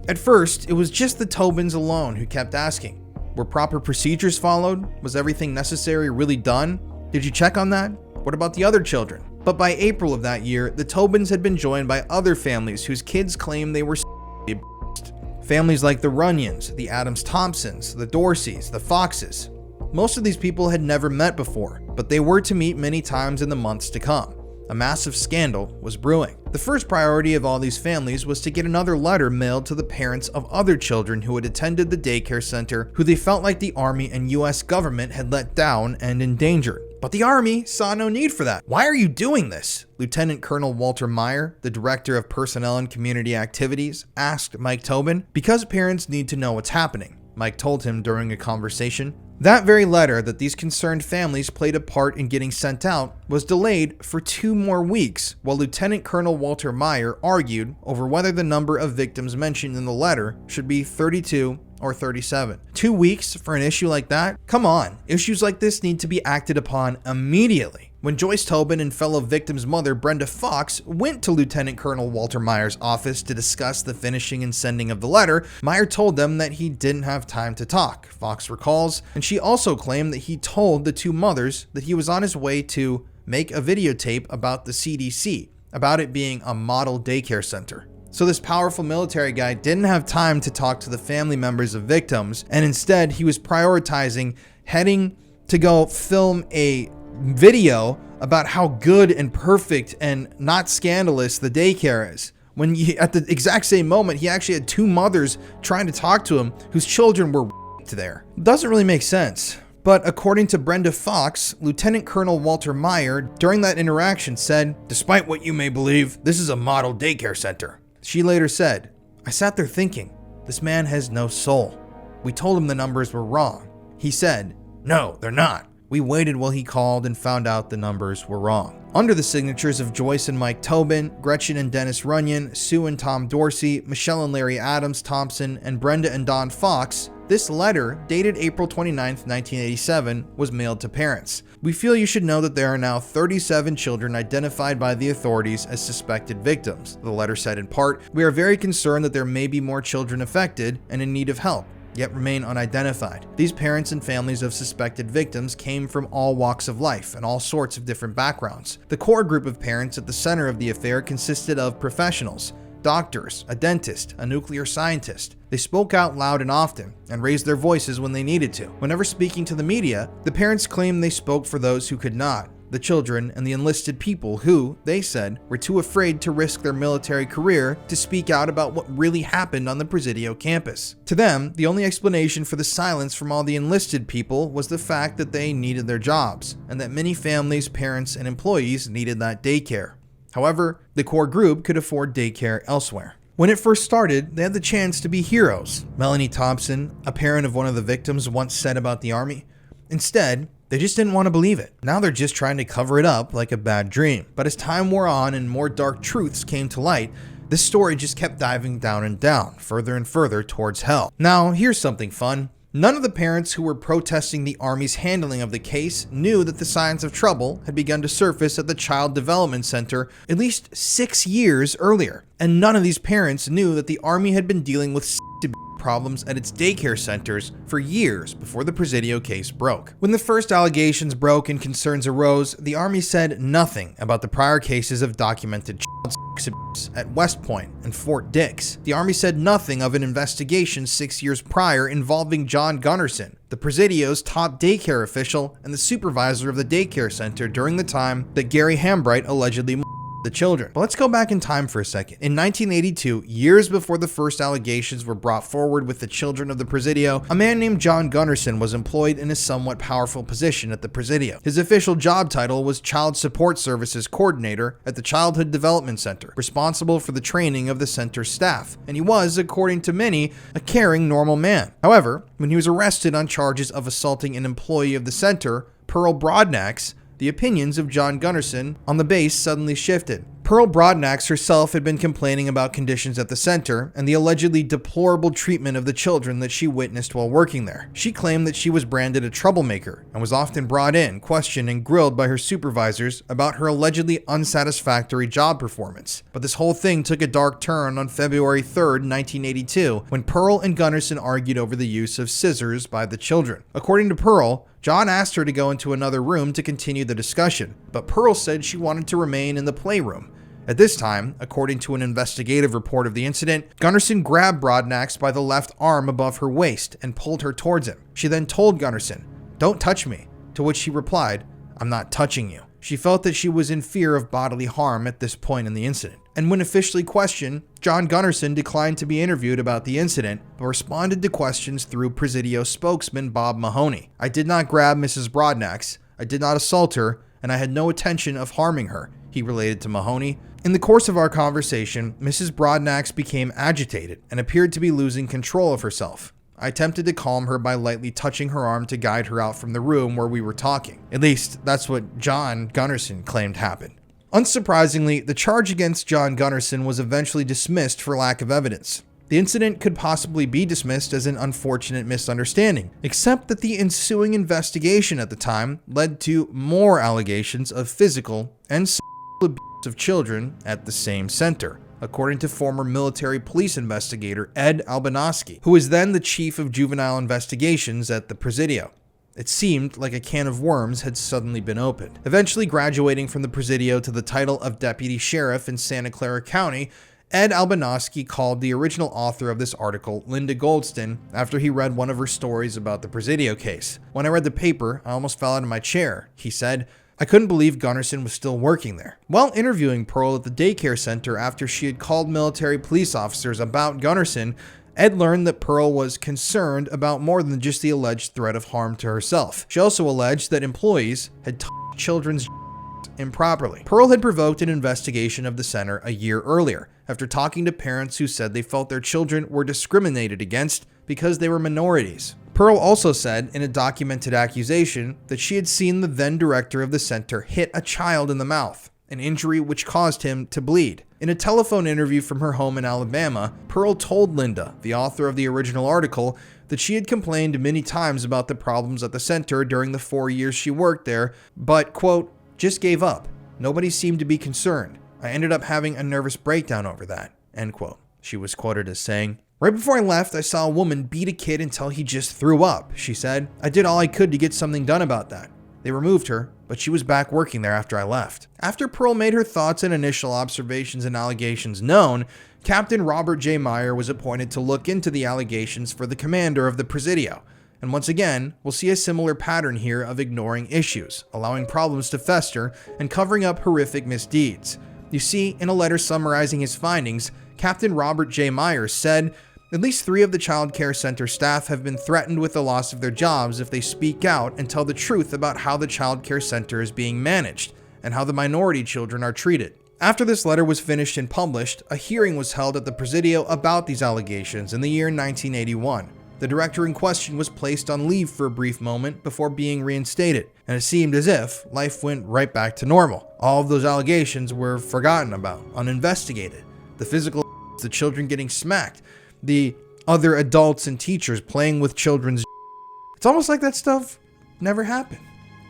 At first, it was just the Tobins alone who kept asking, were proper procedures followed? Was everything necessary really done? Did you check on that? What about the other children? But by April of that year, the Tobins had been joined by other families whose kids claimed they were abused. Families like the Runyons, the Adams-Thompsons, the Dorseys, the Foxes. Most of these people had never met before, but they were to meet many times in the months to come. A massive scandal was brewing. The first priority of all these families was to get another letter mailed to the parents of other children who had attended the daycare center, who they felt like the Army and US government had let down and endangered. But the Army saw no need for that. Why are you doing this? Lieutenant Colonel Walter Meyer, the Director of Personnel and Community Activities, asked Mike Tobin. Because parents need to know what's happening, Mike told him during a conversation. That very letter that these concerned families played a part in getting sent out was delayed for 2 more weeks, while Lieutenant Colonel Walter Meyer argued over whether the number of victims mentioned in the letter should be 32 or 37. 2 weeks for an issue like that? Come on, issues like this need to be acted upon immediately. When Joyce Tobin and fellow victim's mother Brenda Fox went to Lieutenant Colonel Walter Meyer's office to discuss the finishing and sending of the letter, Meyer told them that he didn't have time to talk, Fox recalls, and she also claimed that he told the 2 mothers that he was on his way to make a videotape about the CDC, about it being a model daycare center. So this powerful military guy didn't have time to talk to the family members of victims, and instead he was prioritizing heading to go film a video about how good and perfect and not scandalous the daycare is. When at the exact same moment, he actually had 2 mothers trying to talk to him whose children were there. Doesn't really make sense. But according to Brenda Fox, Lieutenant Colonel Walter Meyer, during that interaction said, "Despite what you may believe, this is a model daycare center." She later said, "I sat there thinking, this man has no soul. We told him the numbers were wrong. He said, No, they're not. We waited while he called and found out the numbers were wrong. Under the signatures of Joyce and Mike Tobin, Gretchen and Dennis Runyon, Sue and Tom Dorsey, Michelle and Larry Adams Thompson, and Brenda and Don Fox, this letter, dated April 29, 1987, was mailed to parents. We feel you should know that there are now 37 children identified by the authorities as suspected victims. The letter said in part, "We are very concerned that there may be more children affected and in need of help, yet remain unidentified. These parents and families of suspected victims came from all walks of life and all sorts of different backgrounds. The core group of parents at the center of the affair consisted of professionals, doctors, a dentist, a nuclear scientist. They spoke out loud and often, and raised their voices when they needed to. Whenever speaking to the media, the parents claimed they spoke for those who could not, the children and the enlisted people who, they said, were too afraid to risk their military career to speak out about what really happened on the Presidio campus. To them, the only explanation for the silence from all the enlisted people was the fact that they needed their jobs, and that many families, parents, and employees needed that daycare. However, the core group could afford daycare elsewhere. When it first started, they had the chance to be heroes. Melanie Thompson, a parent of one of the victims, once said about the Army. Instead, they just didn't want to believe it. Now they're just trying to cover it up like a bad dream. But as time wore on and more dark truths came to light, this story just kept diving down and down, further and further towards hell. Now, here's something fun. None of the parents who were protesting the Army's handling of the case knew that the signs of trouble had begun to surface at the Child Development Center at least 6 years earlier. And none of these parents knew that the Army had been dealing with problems at its daycare centers for years before the Presidio case broke. When the first allegations broke and concerns arose, the Army said nothing about the prior cases of documented child sex abuse at West Point and Fort Dix. The Army said nothing of an investigation 6 years prior involving John Gunnerson, the Presidio's top daycare official and the supervisor of the daycare center during the time that Gary Hambright allegedly the children. But let's go back in time for a second. In 1982, years before the first allegations were brought forward with the children of the Presidio, a man named John Gunnerson was employed in a somewhat powerful position at the Presidio. His official job title was Child Support Services Coordinator at the Childhood Development Center, responsible for the training of the center's staff, and he was, according to many, a caring, normal man. However, when he was arrested on charges of assaulting an employee of the center, Pearl Broadnax, the opinions of John Gunnerson on the base suddenly shifted. Pearl Broadnax herself had been complaining about conditions at the center and the allegedly deplorable treatment of the children that she witnessed while working there. She claimed that she was branded a troublemaker and was often brought in, questioned, and grilled by her supervisors about her allegedly unsatisfactory job performance. But this whole thing took a dark turn on February 3rd, 1982, when Pearl and Gunnerson argued over the use of scissors by the children. According to Pearl, John asked her to go into another room to continue the discussion, but Pearl said she wanted to remain in the playroom. At this time, according to an investigative report of the incident, Gunnerson grabbed Broadnax by the left arm above her waist and pulled her towards him. She then told Gunnerson, "Don't touch me," to which he replied, "I'm not touching you." She felt that she was in fear of bodily harm at this point in the incident. And when officially questioned, John Gunnerson declined to be interviewed about the incident, but responded to questions through Presidio spokesman Bob Mahoney. "I did not grab Mrs. Broadnax, I did not assault her, and I had no intention of harming her," he related to Mahoney. In the course of our conversation, Mrs. Broadnax became agitated and appeared to be losing control of herself. I attempted to calm her by lightly touching her arm to guide her out from the room where we were talking. At least, that's what John Gunnerson claimed happened. Unsurprisingly, the charge against John Gunnerson was eventually dismissed for lack of evidence. The incident could possibly be dismissed as an unfortunate misunderstanding, except that the ensuing investigation at the time led to more allegations of physical and sexual abuse of children at the same center, according to former military police investigator Ed Albanoski, who was then the chief of juvenile investigations at the Presidio. It seemed like a can of worms had suddenly been opened. Eventually graduating from the Presidio to the title of deputy sheriff in Santa Clara County, Ed Albanoski called the original author of this article, Linda Goldston, after he read one of her stories about the Presidio case. "When I read the paper, I almost fell out of my chair," he said. "I couldn't believe Gunnerson was still working there." While interviewing Pearl at the daycare center after she had called military police officers about Gunnerson, Ed learned that Pearl was concerned about more than just the alleged threat of harm to herself. She also alleged that employees had touched children's improperly. Pearl had provoked an investigation of the center a year earlier, after talking to parents who said they felt their children were discriminated against because they were minorities. Pearl also said in a documented accusation that she had seen the then director of the center hit a child in the mouth, an injury which caused him to bleed. In a telephone interview from her home in Alabama, Pearl told Linda, the author of the original article, that she had complained many times about the problems at the center during the 4 years she worked there, but, quote, just gave up. Nobody seemed to be concerned. I ended up having a nervous breakdown over that, end quote. She was quoted as saying, right before I left, I saw a woman beat a kid until he just threw up, she said. I did all I could to get something done about that. They removed her, but she was back working there after I left. After Pearl made her thoughts and initial observations and allegations known, Captain Robert J. Meyer was appointed to look into the allegations for the commander of the Presidio. And once again, we'll see a similar pattern here of ignoring issues, allowing problems to fester, and covering up horrific misdeeds. You see, in a letter summarizing his findings, Captain Robert J. Myers said, at least 3 of the child care center staff have been threatened with the loss of their jobs if they speak out and tell the truth about how the child care center is being managed and how the minority children are treated. After this letter was finished and published, a hearing was held at the Presidio about these allegations in the year 1981. The director in question was placed on leave for a brief moment before being reinstated, and it seemed as if life went right back to normal. All of those allegations were forgotten about, uninvestigated. The physical, the children getting smacked, the other adults and teachers playing with children's. It's almost like that stuff never happened.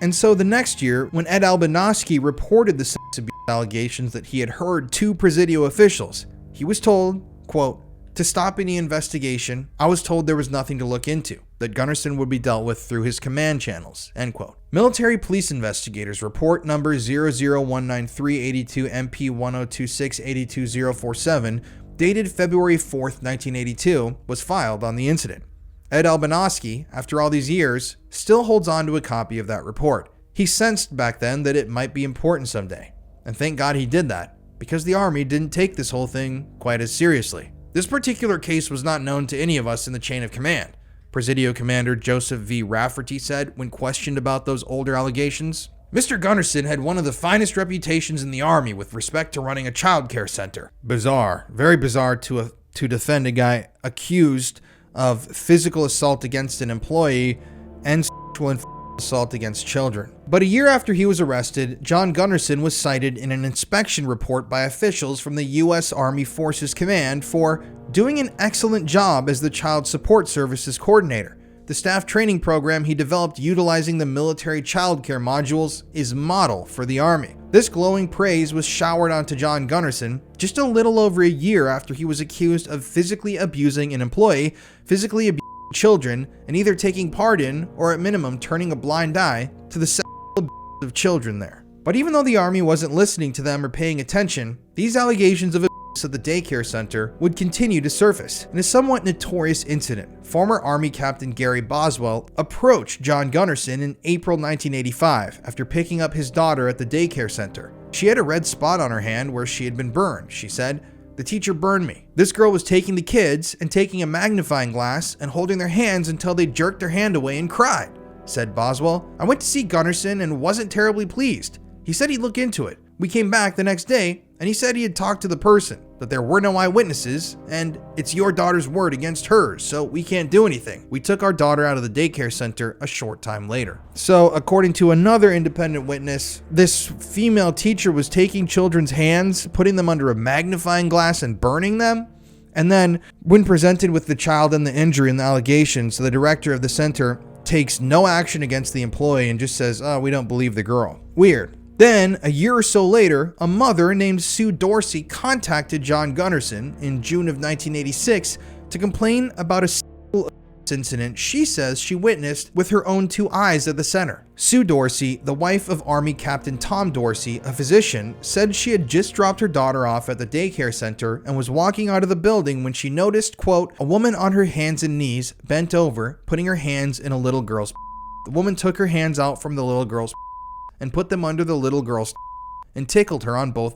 And so the next year, when Ed Albanoski reported the sex abuse allegations that he had heard to Presidio officials, he was told, quote, to stop any investigation, I was told there was nothing to look into, that Gunnarsson would be dealt with through his command channels, end quote. Military police investigators report number 0019382 MP 1026 82047, dated February 4th, 1982, was filed on the incident. Ed Albanoski, after all these years, still holds on to a copy of that report. He sensed back then that it might be important someday. And thank God he did that, because the Army didn't take this whole thing quite as seriously. This particular case was not known to any of us in the chain of command. Presidio Commander Joseph V. Rafferty said when questioned about those older allegations, Mr. Gunnarsson had one of the finest reputations in the Army with respect to running a child care center. Bizarre, very bizarre to defend a guy accused of physical assault against an employee and sexual assault against children. But a year after he was arrested, John Gunnarsson was cited in an inspection report by officials from the U.S. Army Forces Command for doing an excellent job as the Child Support Services Coordinator. The staff training program he developed utilizing the military child care modules is model for the Army. This glowing praise was showered onto John Gunnarsson just a little over a year after he was accused of physically abusing an employee, physically abusing children, and either taking part in, or at minimum turning a blind eye to the sexual abuse of children there. But even though the Army wasn't listening to them or paying attention, these allegations of abuse at the daycare center would continue to surface. In a somewhat notorious incident, former Army Captain Gary Boswell approached John Gunnarsson in April 1985 after picking up his daughter at the daycare center. She had a red spot on her hand where she had been burned, she said. The teacher burned me. This girl was taking the kids and taking a magnifying glass and holding their hands until they jerked their hand away and cried, said Boswell. I went to see Gunnarsson and wasn't terribly pleased. He said he'd look into it. We came back the next day and he said he had talked to the person, that there were no eyewitnesses, and it's your daughter's word against hers, so we can't do anything. We took our daughter out of the daycare center a short time later. So, according to another independent witness, this female teacher was taking children's hands, putting them under a magnifying glass and burning them. And then, when presented with the child and the injury and the allegations, the director of the center takes no action against the employee and just says, oh, we don't believe the girl. Weird. Then, a year or so later, a mother named Sue Dorsey contacted John Gunnarsson in June of 1986 to complain about a sexual abuse incident she says she witnessed with her own 2 eyes at the center. Sue Dorsey, the wife of Army Captain Tom Dorsey, a physician, said she had just dropped her daughter off at the daycare center and was walking out of the building when she noticed, quote, a woman on her hands and knees, bent over, putting her hands in a little girl's. The woman took her hands out from the little girl's and put them under the little girl's and tickled her on both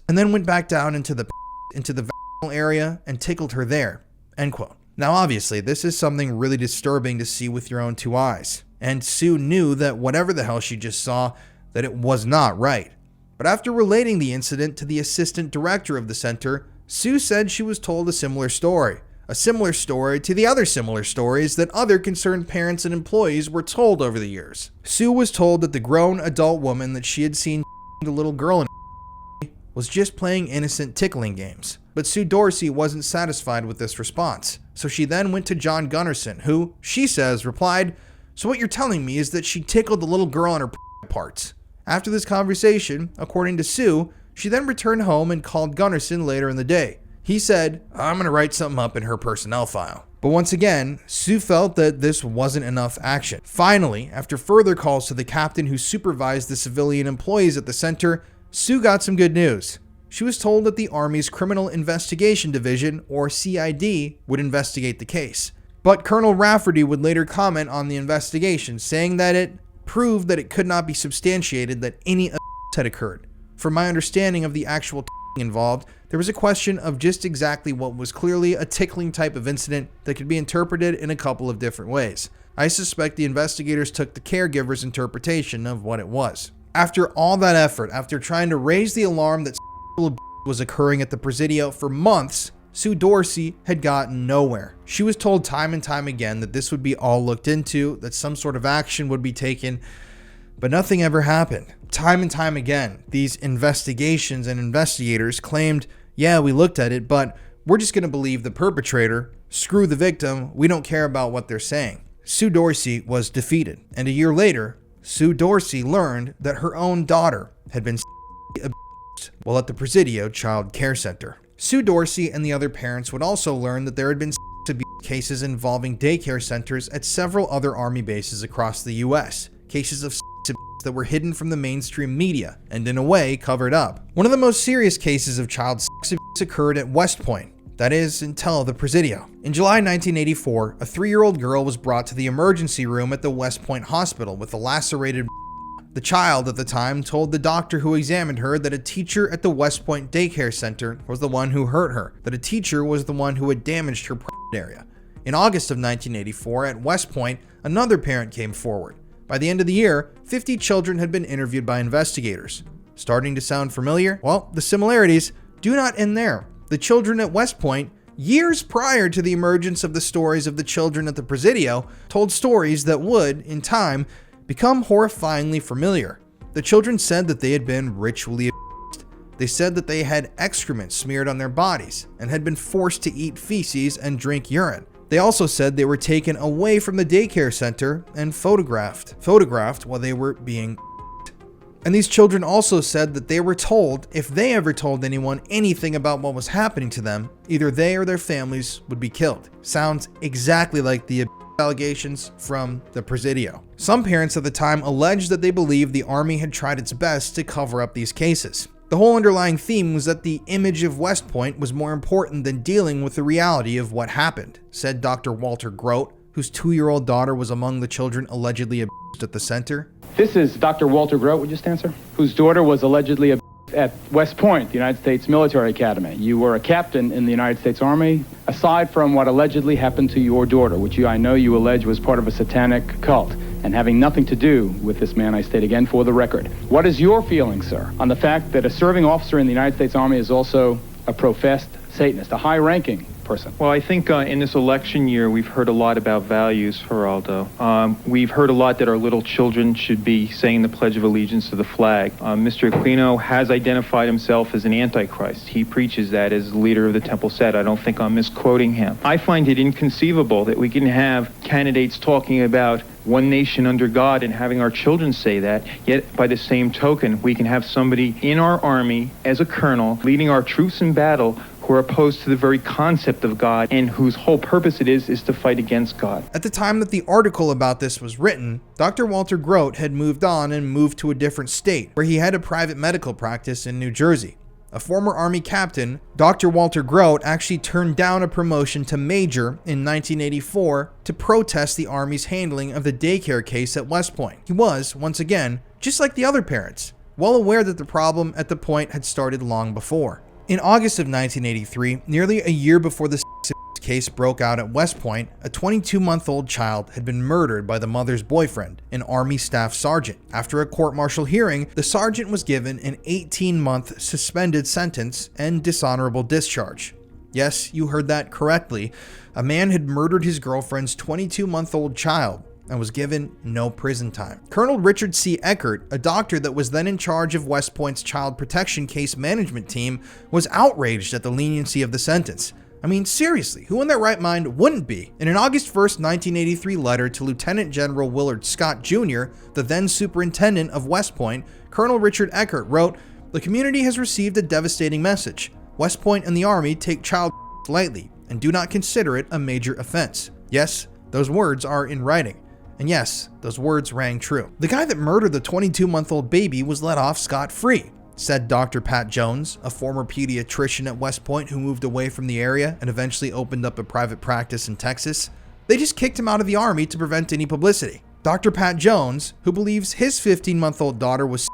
and then went back down into the vaginal area and tickled her there, end quote. Now obviously this is something really disturbing to see with your own 2 eyes, and Sue knew that whatever the hell she just saw, that it was not right. But after relating the incident to the assistant director of the center, Sue said she was told a similar story, A similar story to the other similar stories that other concerned parents and employees were told over the years. Sue was told that the grown adult woman that she had seen the little girl in was just playing innocent tickling games. But Sue Dorsey wasn't satisfied with this response, so she then went to John Gunnarsson, who, she says, replied, "So what you're telling me is that she tickled the little girl on her parts." After this conversation, according to Sue, she then returned home and called Gunnarsson later in the day. He said, "I'm going to write something up in her personnel file." But once again, Sue felt that this wasn't enough action. Finally, after further calls to the captain who supervised the civilian employees at the center, Sue got some good news. She was told that the Army's Criminal Investigation Division, or CID, would investigate the case. But Colonel Rafferty would later comment on the investigation, saying that it proved that it could not be substantiated that any had occurred. From my understanding of the actual involved, there was a question of just exactly what was clearly a tickling type of incident that could be interpreted in a couple of different ways. I suspect the investigators took the caregiver's interpretation of what it was. After all that effort, after trying to raise the alarm that was occurring at the Presidio for months, Sue Dorsey had gotten nowhere. She was told time and time again that this would be all looked into, that some sort of action would be taken, but nothing ever happened. Time and time again, these investigations and investigators claimed, "Yeah, we looked at it, but we're just going to believe the perpetrator. Screw the victim. We don't care about what they're saying." Sue Dorsey was defeated, and a year later, Sue Dorsey learned that her own daughter had been abused while at the Presidio Child Care Center. Sue Dorsey and the other parents would also learn that there had been abuse cases involving daycare centers at several other Army bases across the U.S., cases of abuse that were hidden from the mainstream media and in a way covered up. One of the most serious cases of child sex abuse occurred at West Point, that is, until the Presidio. In July 1984, a 3-year-old girl was brought to the emergency room at the West Point Hospital with a lacerated. The child at the time told the doctor who examined her that a teacher at the West Point daycare center was the one who hurt her, that a teacher was the one who had damaged her area. In August of 1984, at West Point, another parent came forward. By the end of the year, 50 children had been interviewed by investigators. Starting to sound familiar? Well, the similarities do not end there. The children at West Point, years prior to the emergence of the stories of the children at the Presidio, told stories that would, in time, become horrifyingly familiar. The children said that they had been ritually abused. They said that they had excrement smeared on their bodies and had been forced to eat feces and drink urine. They also said they were taken away from the daycare center and photographed while they were being abused. And these children also said that they were told if they ever told anyone anything about what was happening to them, either they or their families would be killed. Sounds exactly like the allegations from the Presidio. Some parents at the time alleged that they believed the Army had tried its best to cover up these cases. The whole underlying theme was that the image of West Point was more important than dealing with the reality of what happened, said Dr. Walter Grote, whose 2-year-old daughter was among the children allegedly abused at the center. This is Dr. Walter Grote, would you stand, sir? Whose daughter was allegedly abused at West Point, the United States Military Academy. You were a captain in the United States Army. Aside from what allegedly happened to your daughter, which I know you allege was part of a satanic cult, and having nothing to do with this man, I state again for the record, what is your feeling, sir, on the fact that a serving officer in the United States Army is also a professed Satanist, a high-ranking person? Well, I think in this election year, we've heard a lot about values, Geraldo. We've heard a lot that our little children should be saying the Pledge of Allegiance to the flag. Mr. Aquino has identified himself as an antichrist. He preaches that as the leader of the Temple Set. I don't think I'm misquoting him. I find it inconceivable that we can have candidates talking about one nation under God and having our children say that, yet by the same token, we can have somebody in our army as a colonel leading our troops in battle who are opposed to the very concept of God and whose whole purpose it is to fight against God. At the time that the article about this was written, Dr. Walter Grote had moved on and moved to a different state where he had a private medical practice in New Jersey. A former Army captain, Dr. Walter Grote actually turned down a promotion to major in 1984 to protest the Army's handling of the daycare case at West Point. He was, once again, just like the other parents, well aware that the problem at the point had started long before. In August of 1983, nearly a year before the case broke out at West Point, a 22-month-old child had been murdered by the mother's boyfriend, an Army staff sergeant. After a court-martial hearing, the sergeant was given an 18-month suspended sentence and dishonorable discharge. Yes, you heard that correctly. A man had murdered his girlfriend's 22-month-old child and was given no prison time. Colonel Richard C. Eckert, a doctor that was then in charge of West Point's child protection case management team, was outraged at the leniency of the sentence. I mean, seriously, who in their right mind wouldn't be? In an August 1st, 1983 letter to Lieutenant General Willard Scott Jr., the then superintendent of West Point, Colonel Richard Eckert wrote, "The community has received a devastating message. West Point and the Army take child lightly and do not consider it a major offense." Yes, those words are in writing. And yes, those words rang true. The guy that murdered the 22-month-old baby was let off scot-free, said Dr. Pat Jones, a former pediatrician at West Point who moved away from the area and eventually opened up a private practice in Texas. They just kicked him out of the Army to prevent any publicity. Dr. Pat Jones, who believes his 15-month-old daughter was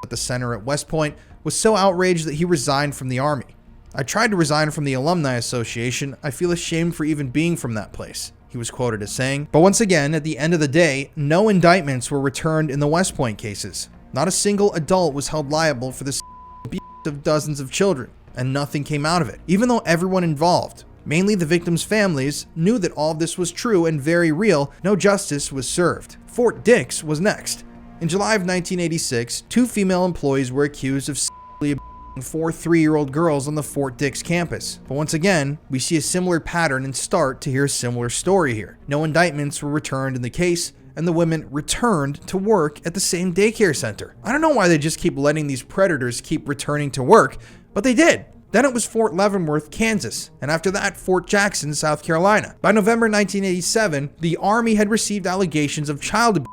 at the center at West Point, was so outraged that he resigned from the Army. "I tried to resign from the Alumni Association. I feel ashamed for even being from that place," he was quoted as saying. But once again, at the end of the day, no indictments were returned in the West Point cases. Not a single adult was held liable for the of dozens of children, and nothing came out of it, even though everyone involved, mainly the victims' families, knew that all of this was true and very real. No justice was served. Fort Dix was next. In July of 1986, 2 female employees were accused of abusing 4 3-year-old girls on the Fort Dix campus. But once again, we see a similar pattern and start to hear a similar story here. No indictments were returned in the case, and the women returned to work at the same daycare center. I don't know why they just keep letting these predators keep returning to work, but they did. Then it was Fort Leavenworth, Kansas, and after that, Fort Jackson, South Carolina. By November 1987, the Army had received allegations of child abuse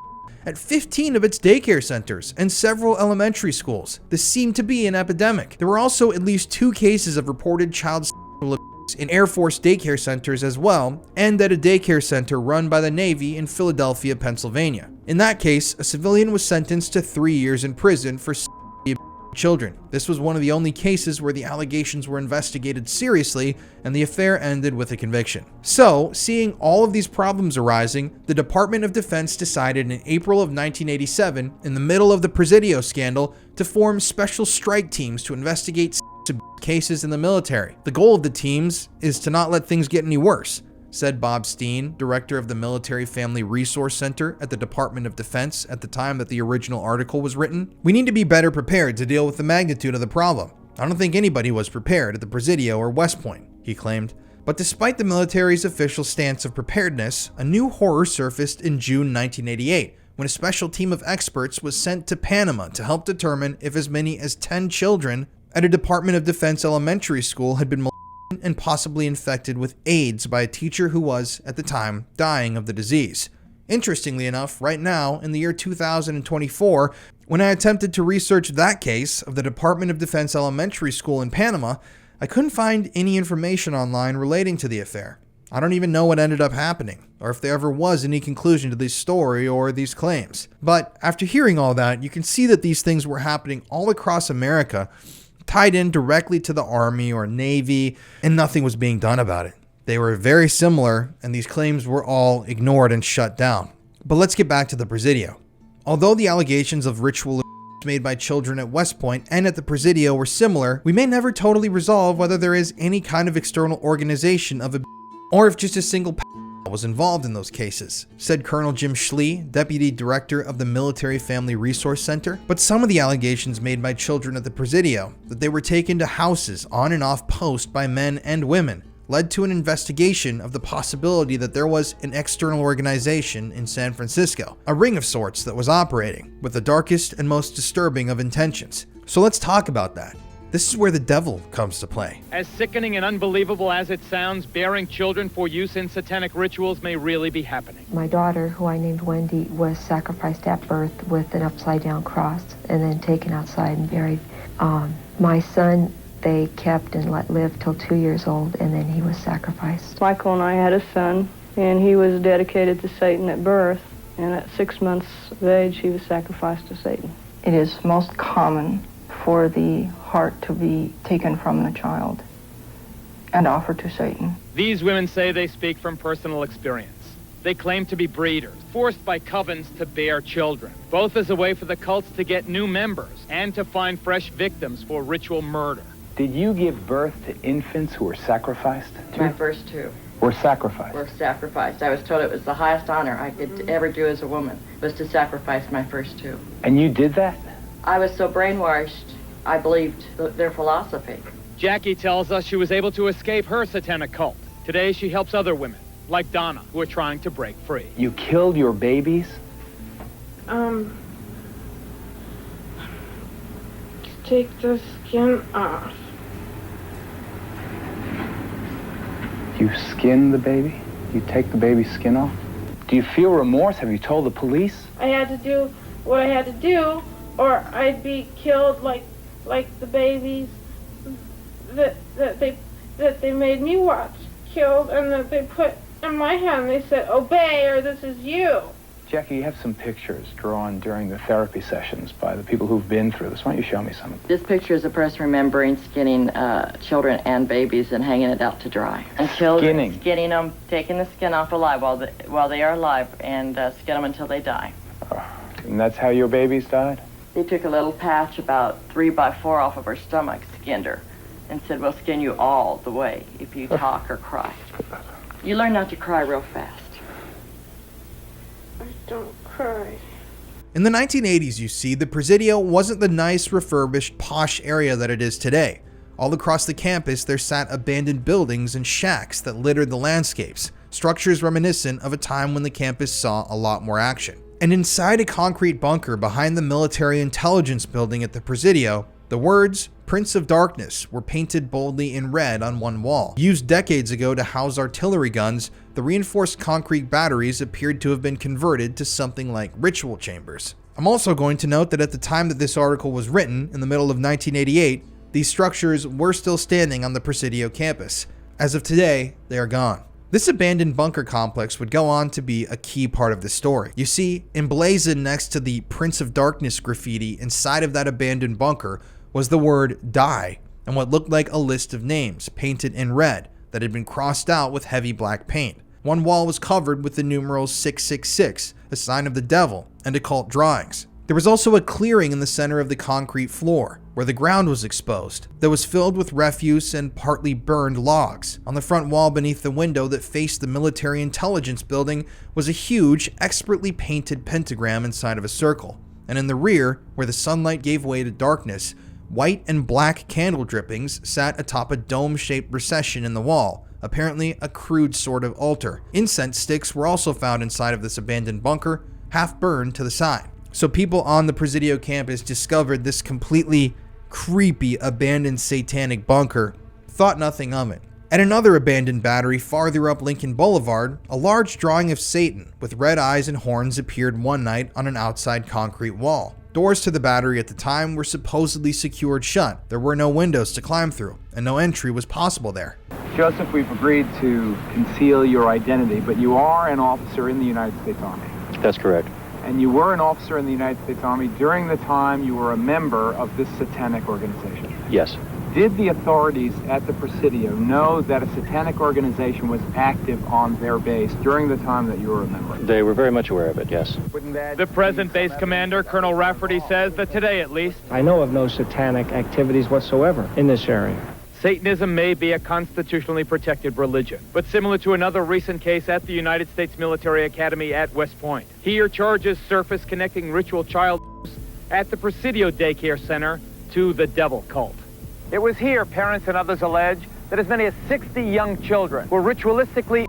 at 15 of its daycare centers and several elementary schools. This seemed to be an epidemic. There were also at least 2 cases of reported child sexual abuse in Air Force daycare centers as well, and at a daycare center run by the Navy in Philadelphia, Pennsylvania. In that case, a civilian was sentenced to 3 years in prison for children. This was one of the only cases where the allegations were investigated seriously, and the affair ended with a conviction. So, seeing all of these problems arising, the Department of Defense decided in April of 1987, in the middle of the Presidio scandal, to form special strike teams to investigate cases in the military. The goal of the teams is to not let things get any worse, said Bob Steen, director of the Military Family Resource Center at the Department of Defense at the time that the original article was written. "We need to be better prepared to deal with the magnitude of the problem. I don't think anybody was prepared at the Presidio or West Point," he claimed. But despite the military's official stance of preparedness, a new horror surfaced in June 1988, when a special team of experts was sent to Panama to help determine if as many as 10 children at a Department of Defense elementary school had been and possibly infected with AIDS by a teacher who was, at the time, dying of the disease. Interestingly enough, right now, in the year 2024, when I attempted to research that case of the Department of Defense elementary school in Panama, I couldn't find any information online relating to the affair. I don't even know what ended up happening, or if there ever was any conclusion to this story or these claims. But after hearing all that, you can see that these things were happening all across America, tied in directly to the Army or Navy, and nothing was being done about it. They were very similar, and these claims were all ignored and shut down. But let's get back to the Presidio. Although the allegations of ritual made by children at West Point and at the Presidio were similar, we may never totally resolve whether there is any kind of external organization of abuse, or if just a single was involved in those cases, said Colonel Jim Schley, Deputy Director of the Military Family Resource Center. But some of the allegations made by children at the Presidio, that they were taken to houses on and off post by men and women, led to an investigation of the possibility that there was an external organization in San Francisco, a ring of sorts that was operating with the darkest and most disturbing of intentions. So let's talk about that. This is where the devil comes to play. As sickening and unbelievable as it sounds, bearing children for use in satanic rituals may really be happening. My daughter, who I named Wendy, was sacrificed at birth with an upside-down cross and then taken outside and buried. My son, they kept and let live till 2 years old, and then he was sacrificed. Michael and I had a son, and he was dedicated to Satan at birth, and at 6 months of age, he was sacrificed to Satan. It is most common for the heart to be taken from the child and offered to Satan. These women say they speak from personal experience. They claim to be breeders, forced by covens to bear children, both as a way for the cults to get new members and to find fresh victims for ritual murder. Did you give birth to infants who were sacrificed? My first two Were sacrificed? were sacrificed. I was told it was the highest honor I could ever do as a woman, was to sacrifice my first two. And you did that? I was so brainwashed, I believed their philosophy. Jackie tells us she was able to escape her satanic cult. Today she helps other women, like Donna, who are trying to break free. You killed your babies? Take the skin off. You skin the baby? You take the baby's skin off? Do you feel remorse? Have you told the police? I had to do what I had to do, or I'd be killed like the babies that they made me watch killed, and that they put in my hand. They said, "Obey, or this is you." Jackie, you have some pictures drawn during the therapy sessions by the people who've been through this. Why don't you show me some of them? This picture is a person remembering skinning children and babies and hanging it out to dry. And children, skinning them, taking the skin off alive while they are alive, and skin them until they die. And that's how your babies died? They took a little patch about 3 by 4 off of her stomach, skinned her, and said, "We'll skin you all the way if you talk or cry." You learn not to cry real fast. I don't cry. In the 1980s, you see, the Presidio wasn't the nice, refurbished, posh area that it is today. All across the campus, there sat abandoned buildings and shacks that littered the landscapes, structures reminiscent of a time when the campus saw a lot more action. And inside a concrete bunker behind the military intelligence building at the Presidio, the words "Prince of Darkness" were painted boldly in red on one wall. Used decades ago to house artillery guns, the reinforced concrete batteries appeared to have been converted to something like ritual chambers. I'm also going to note that at the time that this article was written, in the middle of 1988, these structures were still standing on the Presidio campus. As of today, they are gone. This abandoned bunker complex would go on to be a key part of the story. You see, emblazoned next to the Prince of Darkness graffiti inside of that abandoned bunker was the word "die" and what looked like a list of names painted in red that had been crossed out with heavy black paint. One wall was covered with the numerals 666, a sign of the devil, and occult drawings. There was also a clearing in the center of the concrete floor, where the ground was exposed, that was filled with refuse and partly burned logs. On the front wall beneath the window that faced the military intelligence building was a huge, expertly painted pentagram inside of a circle. And in the rear, where the sunlight gave way to darkness, white and black candle drippings sat atop a dome-shaped recession in the wall, apparently a crude sort of altar. Incense sticks were also found inside of this abandoned bunker, half burned to the side. So people on the Presidio campus discovered this completely creepy abandoned satanic bunker, thought nothing of it. At another abandoned battery farther up Lincoln Boulevard, a large drawing of Satan with red eyes and horns appeared one night on an outside concrete wall. Doors to the battery at the time were supposedly secured shut. There were no windows to climb through, and no entry was possible there. Joseph, we've agreed to conceal your identity, but you are an officer in the United States Army. That's correct. And you were an officer in the United States Army during the time you were a member of this satanic organization. Yes. Did the authorities at the Presidio know that a satanic organization was active on their base during the time that you were a member? They were very much aware of it, yes. The present base commander, Colonel Rafferty, says that today at least, I know of no satanic activities whatsoever in this area. Satanism may be a constitutionally protected religion, but similar to another recent case at the United States Military Academy at West Point. Here, charges surface connecting ritual child at the Presidio Daycare Center to the devil cult. It was here, parents and others allege, that as many as 60 young children were ritualistically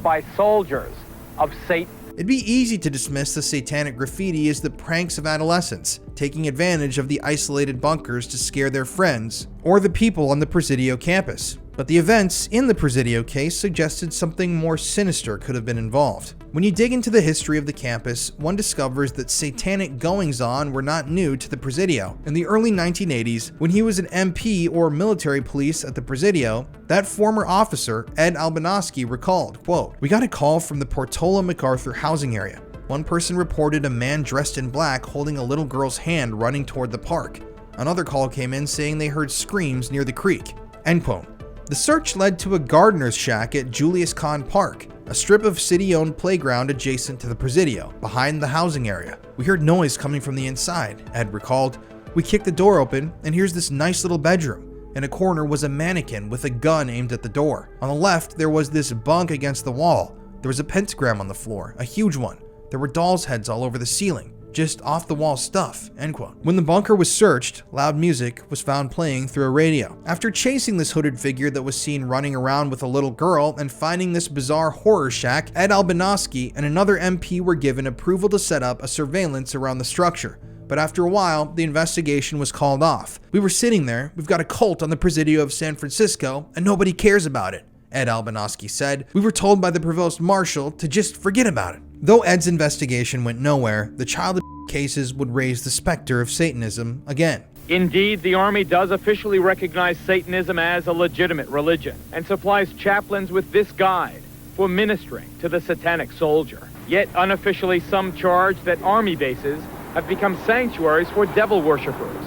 by soldiers of Satan. It'd be easy to dismiss the satanic graffiti as the pranks of adolescents, taking advantage of the isolated bunkers to scare their friends, or the people on the Presidio campus. But the events in the Presidio case suggested something more sinister could have been involved. When you dig into the history of the campus, one discovers that satanic goings-on were not new to the Presidio. In the early 1980s, when he was an MP or military police at the Presidio, that former officer, Ed Albanoski, recalled, quote, "We got a call from the Portola MacArthur housing area. One person reported a man dressed in black holding a little girl's hand running toward the park. Another call came in saying they heard screams near the creek." End quote. The search led to a gardener's shack at Julius Kahn Park, a strip of city-owned playground adjacent to the Presidio, behind the housing area. "We heard noise coming from the inside," Ed recalled. "We kicked the door open, and here's this nice little bedroom. In a corner was a mannequin with a gun aimed at the door. On the left, there was this bunk against the wall. There was a pentagram on the floor, a huge one. There were dolls' heads all over the ceiling. Just off-the-wall stuff, end quote. When the bunker was searched, loud music was found playing through a radio. After chasing this hooded figure that was seen running around with a little girl and finding this bizarre horror shack, Ed Albanoski and another MP were given approval to set up a surveillance around the structure. But after a while, the investigation was called off. We were sitting there, we've got a cult on the Presidio of San Francisco, and nobody cares about it, Ed Albanoski said. We were told by the provost marshal to just forget about it. Though Ed's investigation went nowhere, the child cases would raise the specter of Satanism again. Indeed, the Army does officially recognize Satanism as a legitimate religion and supplies chaplains with this guide for ministering to the satanic soldier. Yet unofficially, some charge that Army bases have become sanctuaries for devil worshippers.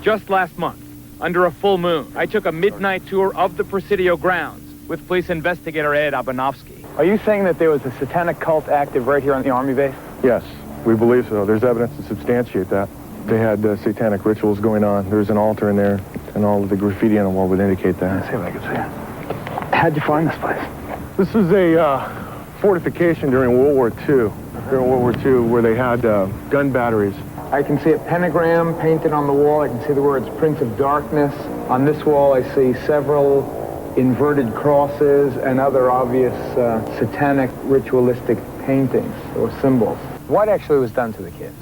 Just last month, under a full moon, I took a midnight tour of the Presidio grounds with police investigator Ed Abanovsky. Are you saying that there was a satanic cult active right here on the Army base? Yes, we believe so. There's evidence to substantiate that. They had satanic rituals going on. There's an altar in there, and all of the graffiti on the wall would indicate that. Let's see if I can see it. How'd you find this place? This is a fortification during World War II. During World War II, where they had gun batteries. I can see a pentagram painted on the wall. I can see the words Prince of Darkness. On this wall, I see several inverted crosses and other obvious satanic ritualistic paintings or symbols. What actually was done to the kids?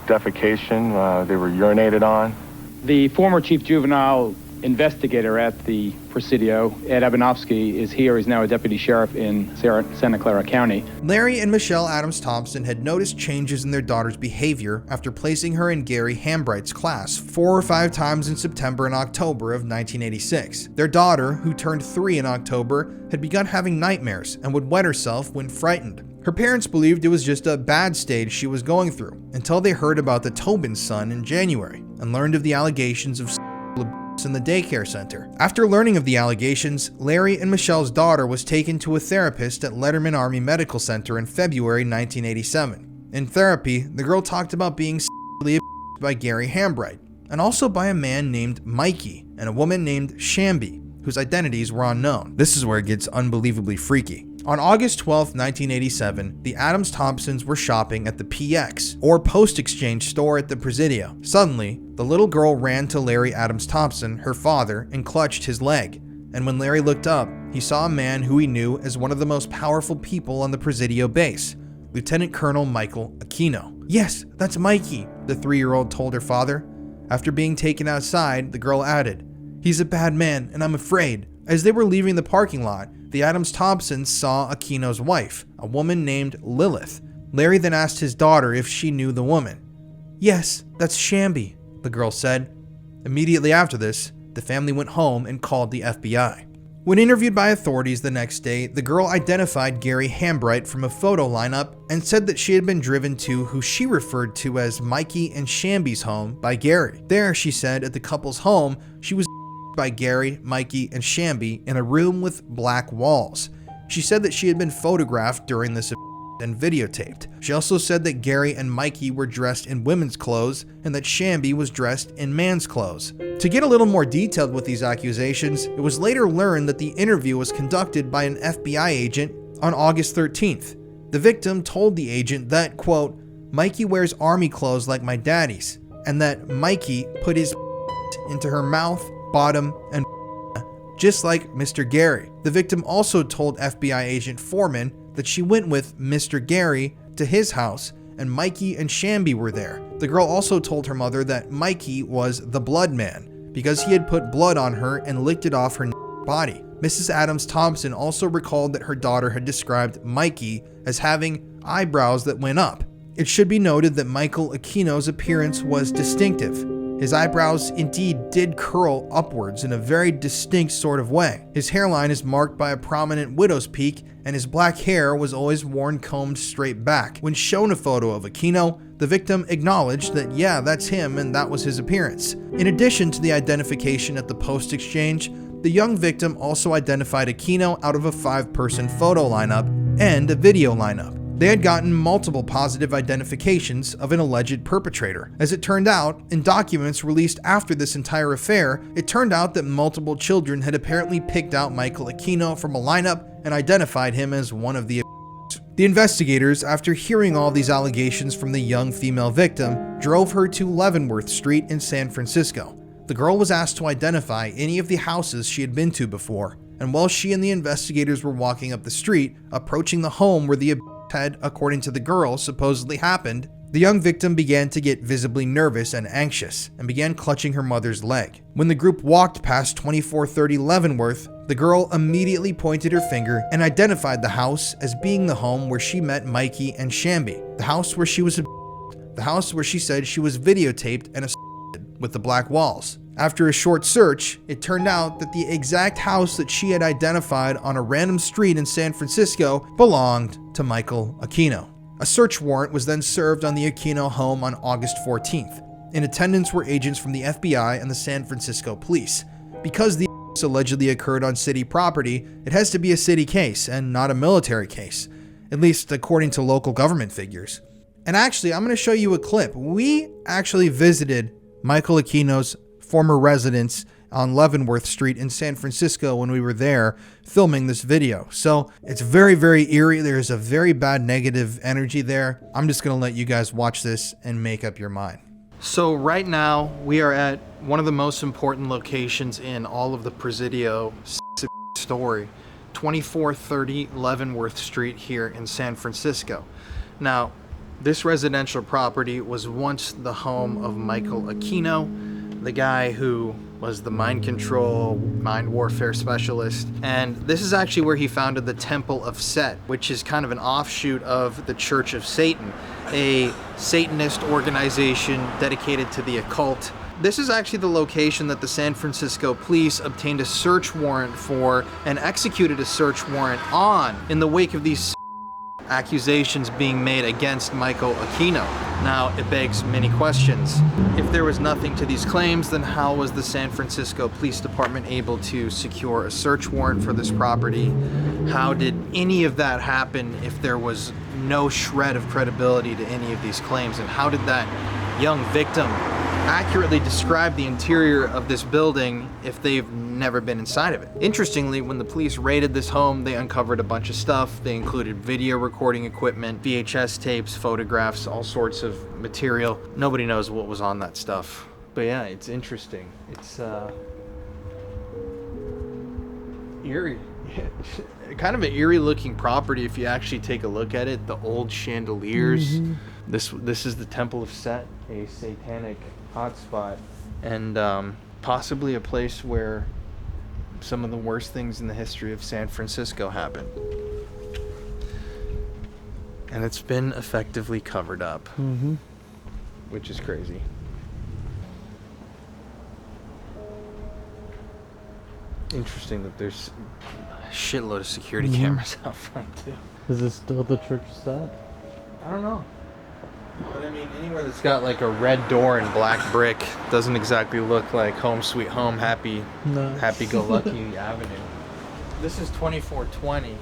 Defecation. They were urinated on. The former chief juvenile investigator at the Presidio, Ed Abanovsky, is here. He's now a deputy sheriff in Santa Clara County. Larry and Michelle Adams Thompson had noticed changes in their daughter's behavior after placing her in Gary Hambright's class 4 or 5 times in September and October of 1986. Their daughter, who turned 3 in October, had begun having nightmares and would wet herself when frightened. Her parents believed it was just a bad stage she was going through until they heard about the Tobin son in January and learned of the allegations of in the daycare center. After learning of the allegations, Larry and Michelle's daughter was taken to a therapist at Letterman Army Medical Center in February 1987. In therapy, the girl talked about being sexually abused by Gary Hambright, and also by a man named Mikey and a woman named Shambi, whose identities were unknown. This is where it gets unbelievably freaky. On August 12, 1987, the Adams Thompsons were shopping at the PX, or Post Exchange store at the Presidio. Suddenly, the little girl ran to Larry Adams Thompson, her father, and clutched his leg. And when Larry looked up, he saw a man who he knew as one of the most powerful people on the Presidio base, Lieutenant Colonel Michael Aquino. "Yes, that's Mikey," the 3-year-old told her father. After being taken outside, the girl added, "He's a bad man, and I'm afraid." As they were leaving the parking lot, the Adams Thompsons saw Aquino's wife, a woman named Lilith. Larry then asked his daughter if she knew the woman. "Yes, that's Shambi," the girl said. Immediately after this, the family went home and called the FBI. When interviewed by authorities the next day, the girl identified Gary Hambright from a photo lineup and said that she had been driven to who she referred to as Mikey and Shambi's home by Gary. There, she said, at the couple's home, she was by Gary, Mikey, and Shambi in a room with black walls. She said that she had been photographed during this and videotaped. She also said that Gary and Mikey were dressed in women's clothes and that Shambi was dressed in man's clothes. To get a little more detailed with these accusations, it was later learned that the interview was conducted by an FBI agent on August 13th. The victim told the agent that, quote, "Mikey wears army clothes like my daddy's," and that Mikey put his into her mouth, bottom, and just like Mr. Gary. The victim also told FBI agent Foreman that she went with Mr. Gary to his house and Mikey and Shambi were there. The girl also told her mother that Mikey was the blood man because he had put blood on her and licked it off her body. Mrs. Adams Thompson also recalled that her daughter had described Mikey as having eyebrows that went up. It should be noted that Michael Aquino's appearance was distinctive. His eyebrows indeed did curl upwards in a very distinct sort of way. His hairline is marked by a prominent widow's peak, and his black hair was always worn combed straight back. When shown a photo of Aquino, the victim acknowledged that yeah, that's him and that was his appearance. In addition to the identification at the Post Exchange, the young victim also identified Aquino out of a 5-person photo lineup and a video lineup. They had gotten multiple positive identifications of an alleged perpetrator. As it turned out, in documents released after this entire affair, it turned out that multiple children had apparently picked out Michael Aquino from a lineup and identified him as one of the The investigators, after hearing all these allegations from the young female victim, drove her to Leavenworth Street in San Francisco. The girl was asked to identify any of the houses she had been to before, and while she and the investigators were walking up the street, approaching the home where the had, according to the girl, supposedly happened, the young victim began to get visibly nervous and anxious, and began clutching her mother's leg. When the group walked past 2430 Leavenworth, the girl immediately pointed her finger and identified the house as being the home where she met Mikey and Shambi, the house where she was the house where she said she was videotaped and assaulted with the black walls. After a short search, it turned out that the exact house that she had identified on a random street in San Francisco belonged to Michael Aquino. A search warrant was then served on the Aquino home on August 14th. In attendance were agents from the FBI and the San Francisco police. Because the allegedly occurred on city property, it has to be a city case and not a military case, at least according to local government figures. And actually, I'm going to show you a clip. We actually visited Michael Aquino's former residence on Leavenworth Street in San Francisco when we were there filming this video. So it's very, very eerie. There's a very bad negative energy there. I'm just going to let you guys watch this and make up your mind. So right now we are at one of the most important locations in all of the Presidio story, 2430 Leavenworth Street here in San Francisco. Now, this residential property was once the home of Michael Aquino, the guy who was the mind control, mind warfare specialist. And this is actually where he founded the Temple of Set, which is kind of an offshoot of the Church of Satan, a Satanist organization dedicated to the occult. This is actually the location that the San Francisco police obtained a search warrant for and executed a search warrant on in the wake of these accusations being made against Michael Aquino. Now, it begs many questions. If there was nothing to these claims, then how was the San Francisco Police Department able to secure a search warrant for this property? How did any of that happen if there was no shred of credibility to any of these claims? And how did that young victim accurately describe the interior of this building if they've never been inside of it? Interestingly, when the police raided this home, they uncovered a bunch of stuff. They included video recording equipment, VHS tapes, photographs, all sorts of material. Nobody knows what was on that stuff. But yeah, it's interesting. It's eerie. Kind of an eerie looking property if you actually take a look at it. The old chandeliers. Mm-hmm. This is the Temple of Set, a satanic hotspot, and possibly a place where some of the worst things in the history of San Francisco happened. And it's been effectively covered up, which is crazy. Interesting that there's a shitload of security cameras out front too. Is this still the church set? I don't know. But I mean, anywhere that's got like a red door and black brick doesn't exactly look like home sweet home, happy-go-lucky Avenue. This is 2420.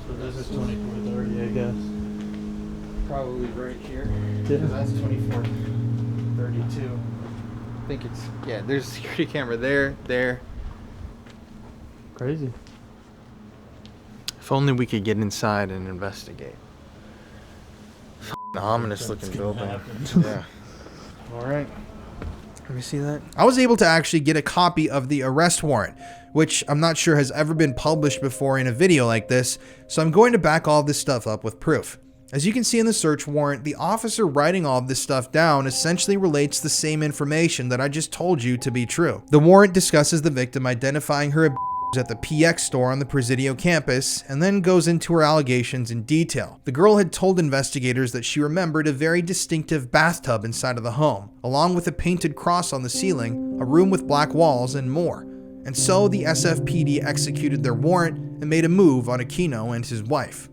So this is 2430, I guess. Probably right here. Yeah. That's 2432. I think it's, yeah, there's a security camera there. Crazy. If only we could get inside and investigate. Ominous looking building. Yeah. All right. Let me see that. I was able to actually get a copy of the arrest warrant, which I'm not sure has ever been published before in a video like this, so I'm going to back all this stuff up with proof. As you can see in the search warrant, the officer writing all of this stuff down essentially relates the same information that I just told you to be true. The warrant discusses the victim identifying her at the PX store on the Presidio campus, and then goes into her allegations in detail. The girl had told investigators that she remembered a very distinctive bathtub inside of the home, along with a painted cross on the ceiling, a room with black walls, and more. And so the SFPD executed their warrant and made a move on Aquino and his wife.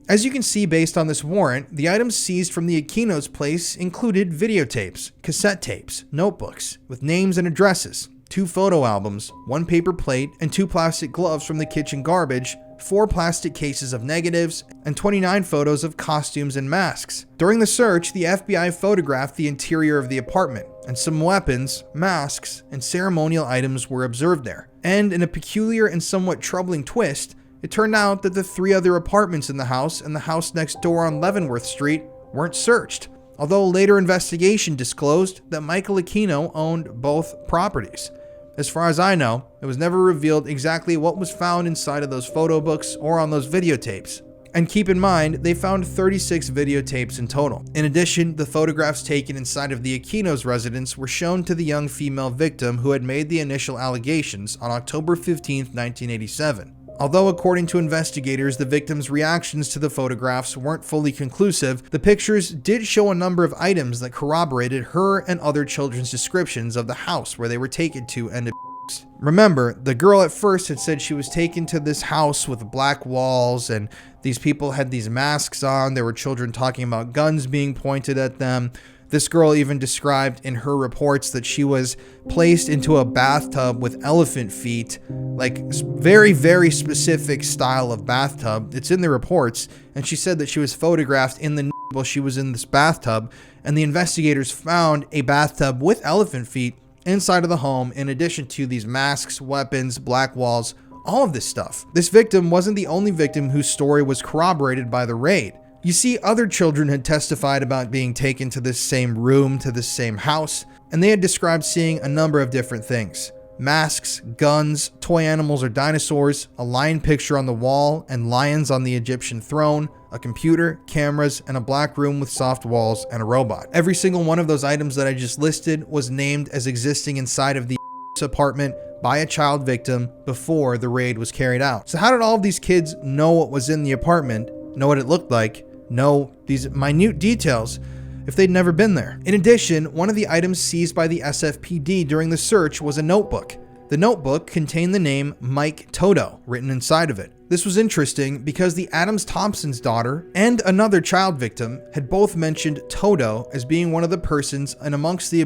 As you can see based on this warrant, the items seized from the Aquino's place included videotapes, cassette tapes, notebooks, with names and addresses. 2 photo albums, 1 paper plate, and 2 plastic gloves from the kitchen garbage, 4 plastic cases of negatives, and 29 photos of costumes and masks. During the search, the FBI photographed the interior of the apartment, and some weapons, masks, and ceremonial items were observed there. And in a peculiar and somewhat troubling twist, it turned out that the 3 other apartments in the house and the house next door on Leavenworth Street weren't searched, although later investigation disclosed that Michael Aquino owned both properties. As far as I know, it was never revealed exactly what was found inside of those photo books or on those videotapes. And keep in mind, they found 36 videotapes in total. In addition, the photographs taken inside of the Aquino's residence were shown to the young female victim who had made the initial allegations on October 15, 1987. Although according to investigators, the victim's reactions to the photographs weren't fully conclusive, the pictures did show a number of items that corroborated her and other children's descriptions of the house where they were taken to and abused. Remember, the girl at first had said she was taken to this house with black walls and these people had these masks on. There were children talking about guns being pointed at them. This girl even described in her reports that she was placed into a bathtub with elephant feet, like very, very specific style of bathtub. It's in the reports, and she said that she was photographed in the while she was in this bathtub, and the investigators found a bathtub with elephant feet inside of the home, in addition to these masks, weapons, black walls, all of this stuff. This victim wasn't the only victim whose story was corroborated by the raid. You see, other children had testified about being taken to this same room, to this same house, and they had described seeing a number of different things. Masks, guns, toy animals or dinosaurs, a lion picture on the wall, and lions on the Egyptian throne, a computer, cameras, and a black room with soft walls and a robot. Every single one of those items that I just listed was named as existing inside of the apartment by a child victim before the raid was carried out. So how did all of these kids know what was in the apartment, know what it looked like, know these minute details if they'd never been there? In addition, one of the items seized by the SFPD during the search was a notebook. The notebook contained the name Mike Toto written inside of it. This was interesting because the Adams Thompson's daughter and another child victim had both mentioned Toto as being one of the persons and amongst the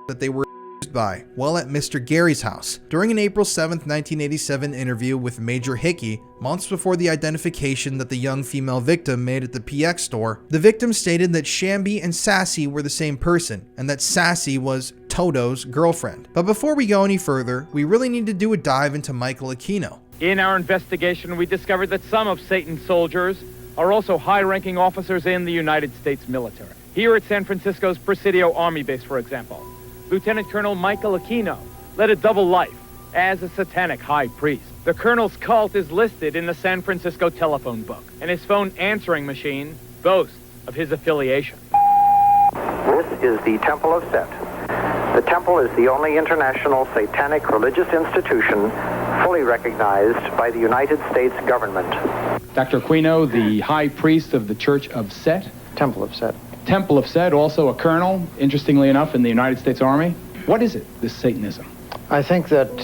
that they were by while at Mr. Gary's house. During an April 7, 1987 interview with Major Hickey, months before the identification that the young female victim made at the PX store, the victim stated that Shamby and Sassy were the same person, and that Sassy was Toto's girlfriend. But before we go any further, we really need to do a dive into Michael Aquino. In our investigation, we discovered that some of Satan's soldiers are also high-ranking officers in the United States military. Here at San Francisco's Presidio Army Base, for example, Lieutenant Colonel Michael Aquino led a double life as a satanic high priest. The colonel's cult is listed in the San Francisco telephone book, and his phone answering machine boasts of his affiliation. This is the Temple of Set. The temple is the only international satanic religious institution fully recognized by the United States government. Dr. Aquino, the high priest of the Church of Set. Temple of Set. Temple of Set, also a colonel, interestingly enough, in the United States Army. What is it, this Satanism? I think that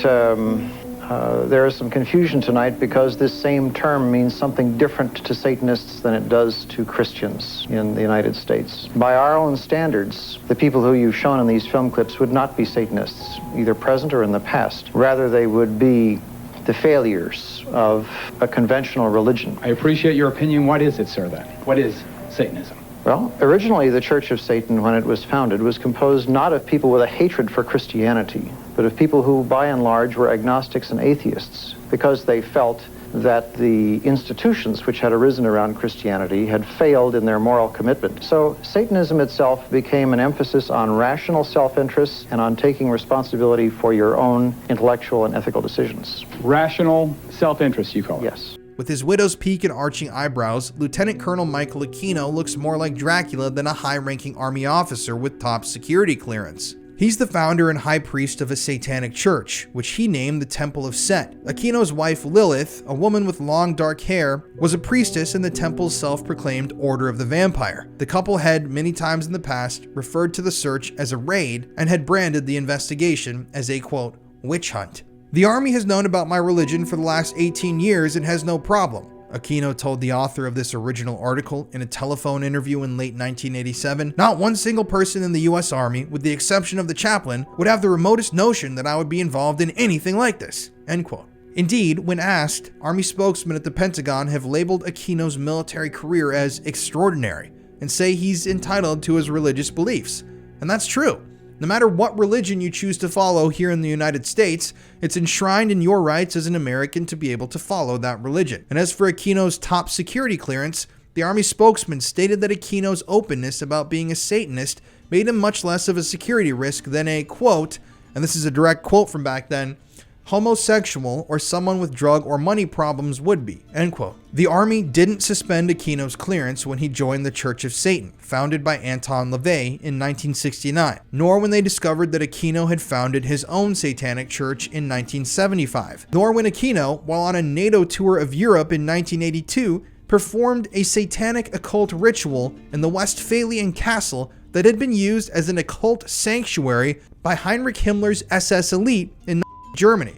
there is some confusion tonight because this same term means something different to Satanists than it does to Christians in the United States. By our own standards, the people who you've shown in these film clips would not be Satanists, either present or in the past. Rather, they would be the failures of a conventional religion. I appreciate your opinion. What is it, sir, then? What is Satanism? Well, originally the Church of Satan, when it was founded, was composed not of people with a hatred for Christianity, but of people who, by and large, were agnostics and atheists, because they felt that the institutions which had arisen around Christianity had failed in their moral commitment. So Satanism itself became an emphasis on rational self-interest and on taking responsibility for your own intellectual and ethical decisions. Rational self-interest, you call it? Yes. With his widow's peak and arching eyebrows, Lieutenant Colonel Michael Aquino looks more like Dracula than a high-ranking army officer with top security clearance. He's the founder and high priest of a satanic church, which he named the Temple of Set. Aquino's wife Lilith, a woman with long dark hair, was a priestess in the temple's self-proclaimed Order of the Vampire. The couple had, many times in the past, referred to the search as a raid and had branded the investigation as a, quote, witch hunt. The Army has known about my religion for the last 18 years and has no problem. Aquino told the author of this original article in a telephone interview in late 1987, "Not one single person in the US Army, with the exception of the chaplain, would have the remotest notion that I would be involved in anything like this." End quote. Indeed, when asked, Army spokesmen at the Pentagon have labeled Aquino's military career as extraordinary and say he's entitled to his religious beliefs. And that's true. No matter what religion you choose to follow here in the United States, it's enshrined in your rights as an American to be able to follow that religion. And as for Aquino's top security clearance, the Army spokesman stated that Aquino's openness about being a Satanist made him much less of a security risk than a, quote, and this is a direct quote from back then, homosexual or someone with drug or money problems would be, end quote. The Army didn't suspend Aquino's clearance when he joined the Church of Satan, founded by Anton LaVey in 1969, nor when they discovered that Aquino had founded his own satanic church in 1975, nor when Aquino, while on a NATO tour of Europe in 1982, performed a satanic occult ritual in the Westphalian castle that had been used as an occult sanctuary by Heinrich Himmler's SS elite in Germany.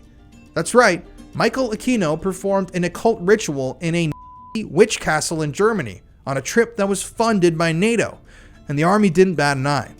That's right, Michael Aquino performed an occult ritual in a witch castle in Germany on a trip that was funded by NATO, and the Army didn't bat an eye.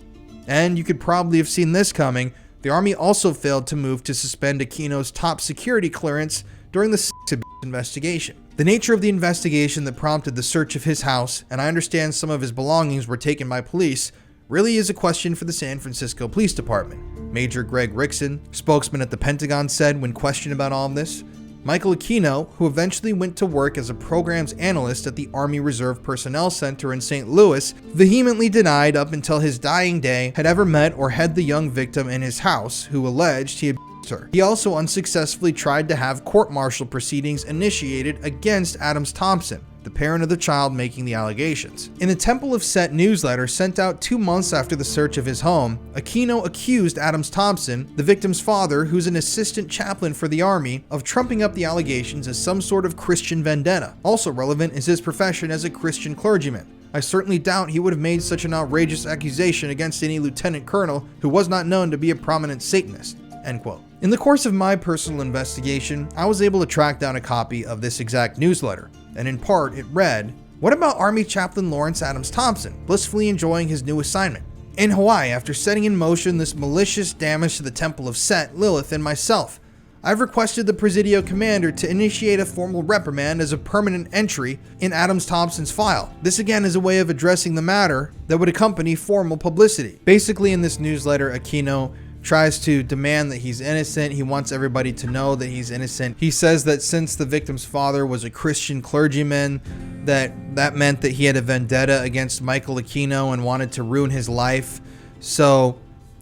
And you could probably have seen this coming. The Army also failed to move to suspend Aquino's top security clearance during the sex abuse investigation. The nature of the investigation that prompted the search of his house, and I understand some of his belongings were taken by police, really is a question for the San Francisco Police Department. Major Greg Rickson, spokesman at the Pentagon, said when questioned about all of this, Michael Aquino, who eventually went to work as a programs analyst at the Army Reserve Personnel Center in St. Louis, vehemently denied up until his dying day had ever met or had the young victim in his house, who alleged he had her. He also unsuccessfully tried to have court-martial proceedings initiated against Adams Thompson, the parent of the child making the allegations. In a Temple of Set newsletter sent out 2 months after the search of his home, Aquino accused Adams Thompson, the victim's father, who's an assistant chaplain for the Army, of trumping up the allegations as some sort of Christian vendetta. Also relevant is his profession as a Christian clergyman. I certainly doubt he would have made such an outrageous accusation against any lieutenant colonel who was not known to be a prominent Satanist. End quote. In the course of my personal investigation, I was able to track down a copy of this exact newsletter, and in part it read, "What about Army Chaplain Lawrence Adams Thompson, blissfully enjoying his new assignment in Hawaii after setting in motion this malicious damage to the Temple of Set, Lilith, and myself? I've requested the Presidio commander to initiate a formal reprimand as a permanent entry in Adams Thompson's file. This again is a way of addressing the matter that would accompany formal publicity." Basically, in this newsletter, Aquino tries to demand that he's innocent. He wants everybody to know that he's innocent. He says that since the victim's father was a Christian clergyman, that meant that he had a vendetta against Michael Aquino and wanted to ruin his life. So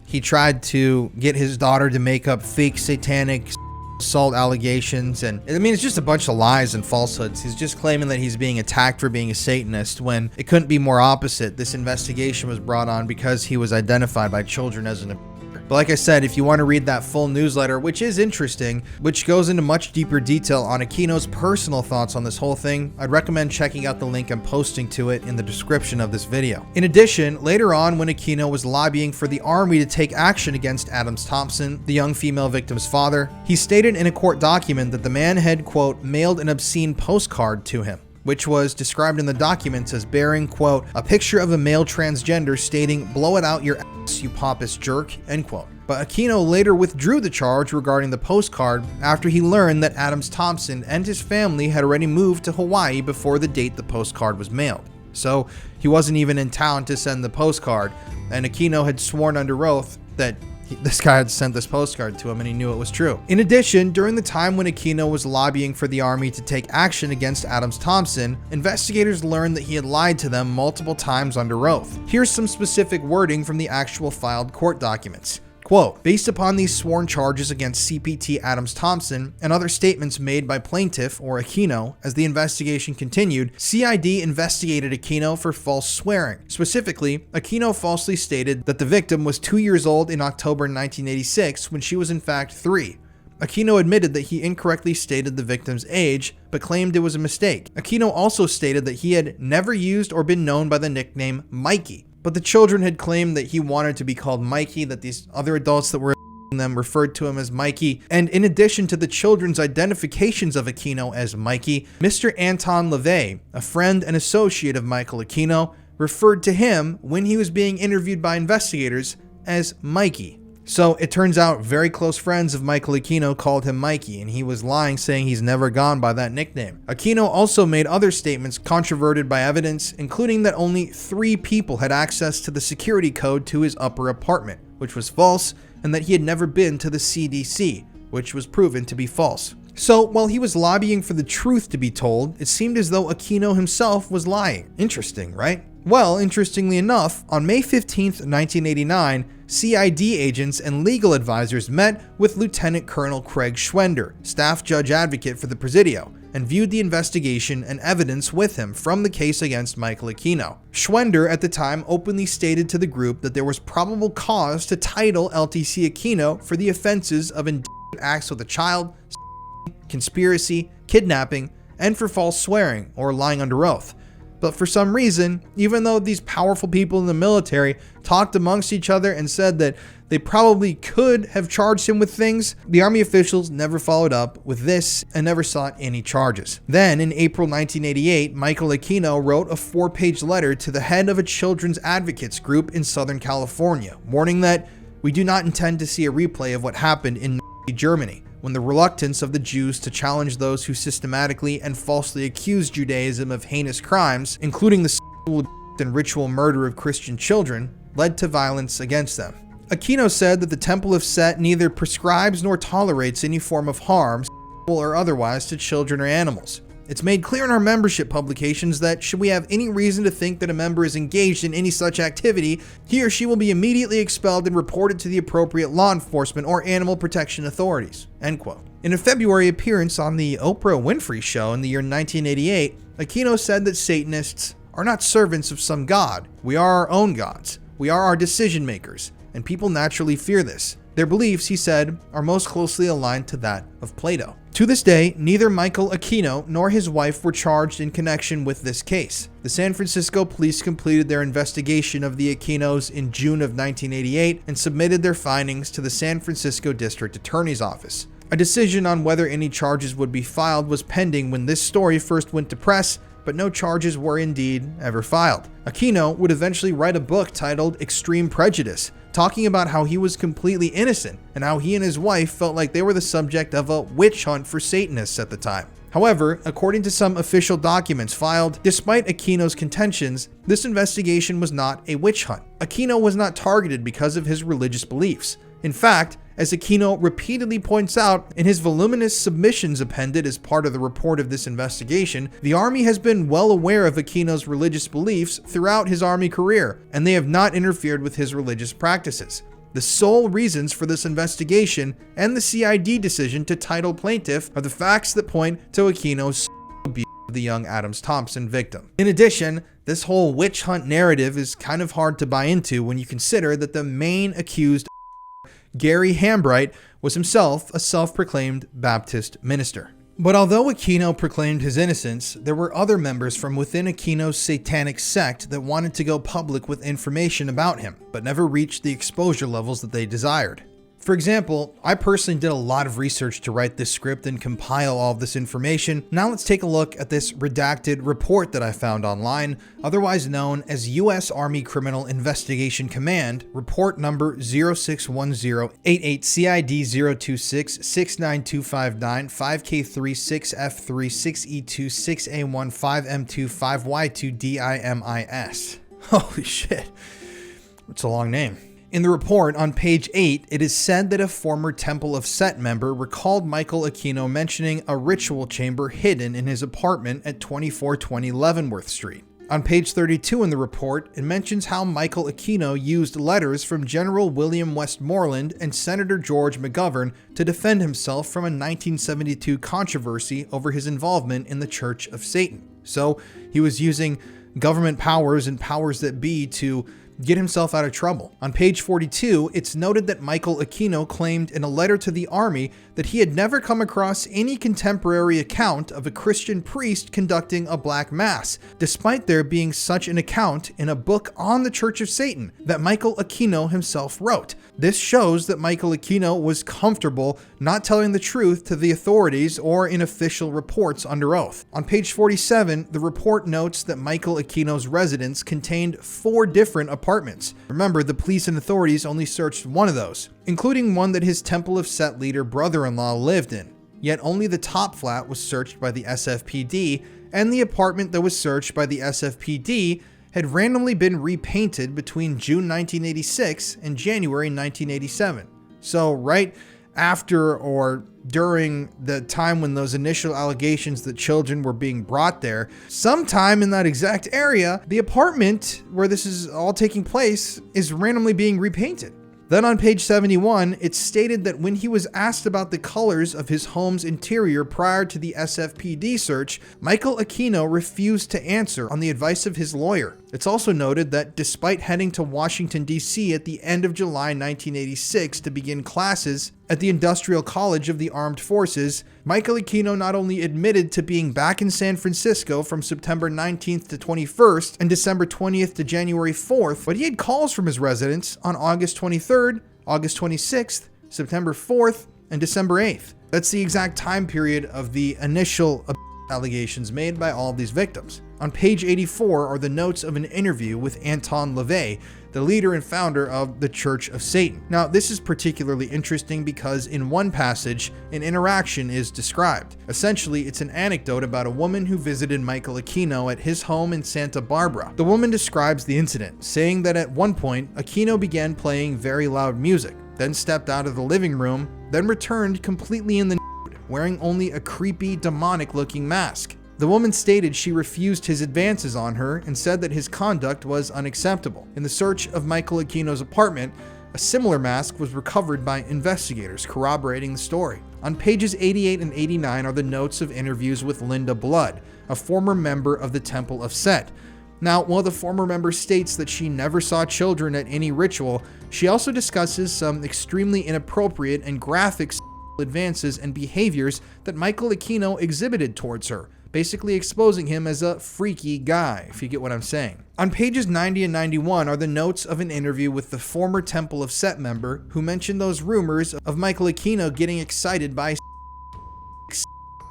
he tried to get his daughter to make up fake satanic assault allegations, and I mean, it's just a bunch of lies and falsehoods. He's just claiming that he's being attacked for being a Satanist when it couldn't be more opposite. This investigation was brought on because he was identified by children as an. But like I said, if you want to read that full newsletter, which is interesting, which goes into much deeper detail on Aquino's personal thoughts on this whole thing, I'd recommend checking out the link I'm posting to it in the description of this video. In addition, later on when Aquino was lobbying for the Army to take action against Adams Thompson, the young female victim's father, he stated in a court document that the man had, quote, mailed an obscene postcard to him, which was described in the documents as bearing, quote, a picture of a male transgender stating, "Blow it out your ass, you pompous jerk," end quote. But Aquino later withdrew the charge regarding the postcard after he learned that Adams Thompson and his family had already moved to Hawaii before the date the postcard was mailed. So he wasn't even in town to send the postcard, and Aquino had sworn under oath that this guy had sent this postcard to him and he knew it was true. In addition, during the time when Aquino was lobbying for the Army to take action against Adams Thompson, investigators learned that he had lied to them multiple times under oath. Here's some specific wording from the actual filed court documents. Quote, based upon these sworn charges against CPT Adams Thompson and other statements made by plaintiff or Aquino as the investigation continued, CID investigated Aquino for false swearing. Specifically, Aquino falsely stated that the victim was 2 years old in October 1986 when she was in fact 3. Aquino admitted that he incorrectly stated the victim's age, but claimed it was a mistake. Aquino also stated that he had never used or been known by the nickname Mikey, but the children had claimed that he wanted to be called Mikey, that these other adults that were them referred to him as Mikey, and in addition to the children's identifications of Aquino as Mikey, Mr. Anton LaVey, a friend and associate of Michael Aquino, referred to him when he was being interviewed by investigators as Mikey. So it turns out very close friends of Michael Aquino called him Mikey, and he was lying, saying he's never gone by that nickname. Aquino also made other statements controverted by evidence, including that only 3 people had access to the security code to his upper apartment, which was false, and that he had never been to the CDC, which was proven to be false. So while he was lobbying for the truth to be told, it seemed as though Aquino himself was lying. Interesting, right? Well, interestingly enough, on May 15th, 1989, CID agents and legal advisors met with Lieutenant Colonel Craig Schwender, staff judge advocate for the Presidio, and viewed the investigation and evidence with him from the case against Michael Aquino. Schwender at the time openly stated to the group that there was probable cause to title LTC Aquino for the offenses of indecent acts with a child, conspiracy, kidnapping, and for false swearing or lying under oath. But for some reason, even though these powerful people in the military talked amongst each other and said that they probably could have charged him with things, the Army officials never followed up with this and never sought any charges. Then, in April 1988, Michael Aquino wrote a 4-page letter to the head of a children's advocates group in Southern California, warning that we do not intend to see a replay of what happened in Germany, when the reluctance of the Jews to challenge those who systematically and falsely accused Judaism of heinous crimes, including the sexual and ritual murder of Christian children, led to violence against them. Aquino said that the Temple of Set neither prescribes nor tolerates any form of harm, sexual or otherwise, to children or animals. It's made clear in our membership publications that should we have any reason to think that a member is engaged in any such activity, he or she will be immediately expelled and reported to the appropriate law enforcement or animal protection authorities. End quote. In a February appearance on the Oprah Winfrey Show in the year 1988, Aquino said that Satanists are not servants of some god. We are our own gods. We are our decision makers, and people naturally fear this. Their beliefs, he said, are most closely aligned to that of Plato. To this day, neither Michael Aquino nor his wife were charged in connection with this case. The San Francisco police completed their investigation of the Aquinos in June of 1988 and submitted their findings to the San Francisco District Attorney's Office. A decision on whether any charges would be filed was pending when this story first went to press, but no charges were indeed ever filed. Aquino would eventually write a book titled Extreme Prejudice, talking about how he was completely innocent and how he and his wife felt like they were the subject of a witch hunt for Satanists at the time. However, according to some official documents filed, despite Aquino's contentions, this investigation was not a witch hunt. Aquino was not targeted because of his religious beliefs. In fact, as Aquino repeatedly points out in his voluminous submissions appended as part of the report of this investigation, the Army has been well aware of Aquino's religious beliefs throughout his Army career, and they have not interfered with his religious practices. The sole reasons for this investigation and the CID decision to title plaintiff are the facts that point to Aquino's abuse of the young Adams Thompson victim. In addition, this whole witch hunt narrative is kind of hard to buy into when you consider that the main accused, Gary Hambright, was himself a self-proclaimed Baptist minister. But although Aquino proclaimed his innocence, there were other members from within Aquino's satanic sect that wanted to go public with information about him, but never reached the exposure levels that they desired. For example, I personally did a lot of research to write this script and compile all of this information. Now let's take a look at this redacted report that I found online, otherwise known as U.S. Army Criminal Investigation Command, report number 0610-88CID-026-69259-5K3-6F3-6E2-6A15M2-5Y2DIMIS. Holy shit. It's a long name. In the report, on page 8, it is said that a former Temple of Set member recalled Michael Aquino mentioning a ritual chamber hidden in his apartment at 2420 Leavenworth Street. On page 32 in the report, it mentions how Michael Aquino used letters from General William Westmoreland and Senator George McGovern to defend himself from a 1972 controversy over his involvement in the Church of Satan. So he was using government powers and powers that be to get himself out of trouble. On page 42, it's noted that Michael Aquino claimed in a letter to the Army that he had never come across any contemporary account of a Christian priest conducting a black mass, despite there being such an account in a book on the Church of Satan that Michael Aquino himself wrote. This shows that Michael Aquino was comfortable not telling the truth to the authorities or in official reports under oath. On page 47, the report notes that Michael Aquino's residence contained 4 different apartments. Remember, the police and authorities only searched one of those, including one that his Temple of Set leader brother-in-law lived in. Yet only the top flat was searched by the SFPD, and the apartment that was searched by the SFPD had randomly been repainted between June 1986 and January 1987. So right after or during the time when those initial allegations that children were being brought there, sometime in that exact area, the apartment where this is all taking place is randomly being repainted. Then on page 71, it's stated that when he was asked about the colors of his home's interior prior to the SFPD search, Michael Aquino refused to answer on the advice of his lawyer. It's also noted that despite heading to Washington, D.C. at the end of July 1986 to begin classes at the Industrial College of the Armed Forces, Michael Aquino not only admitted to being back in San Francisco from September 19th to 21st and December 20th to January 4th, but he had calls from his residence on August 23rd, August 26th, September 4th, and December 8th. That's the exact time period of the initial allegations made by all of these victims. On page 84 are the notes of an interview with Anton LaVey, the leader and founder of the Church of Satan. Now, this is particularly interesting because in one passage, an interaction is described. Essentially, it's an anecdote about a woman who visited Michael Aquino at his home in Santa Barbara. The woman describes the incident, saying that at one point, Aquino began playing very loud music, then stepped out of the living room, then returned completely in the nude, wearing only a creepy, demonic-looking mask. The woman stated she refused his advances on her and said that his conduct was unacceptable. In the search of Michael Aquino's apartment, a similar mask was recovered by investigators, corroborating the story. On pages 88 and 89 are the notes of interviews with Linda Blood, a former member of the Temple of Set. Now, while the former member states that she never saw children at any ritual, she also discusses some extremely inappropriate and graphic advances and behaviors that Michael Aquino exhibited towards her, basically exposing him as a freaky guy, if you get what I'm saying. On pages 90 and 91 are the notes of an interview with the former Temple of Set member who mentioned those rumors of Michael Aquino getting excited by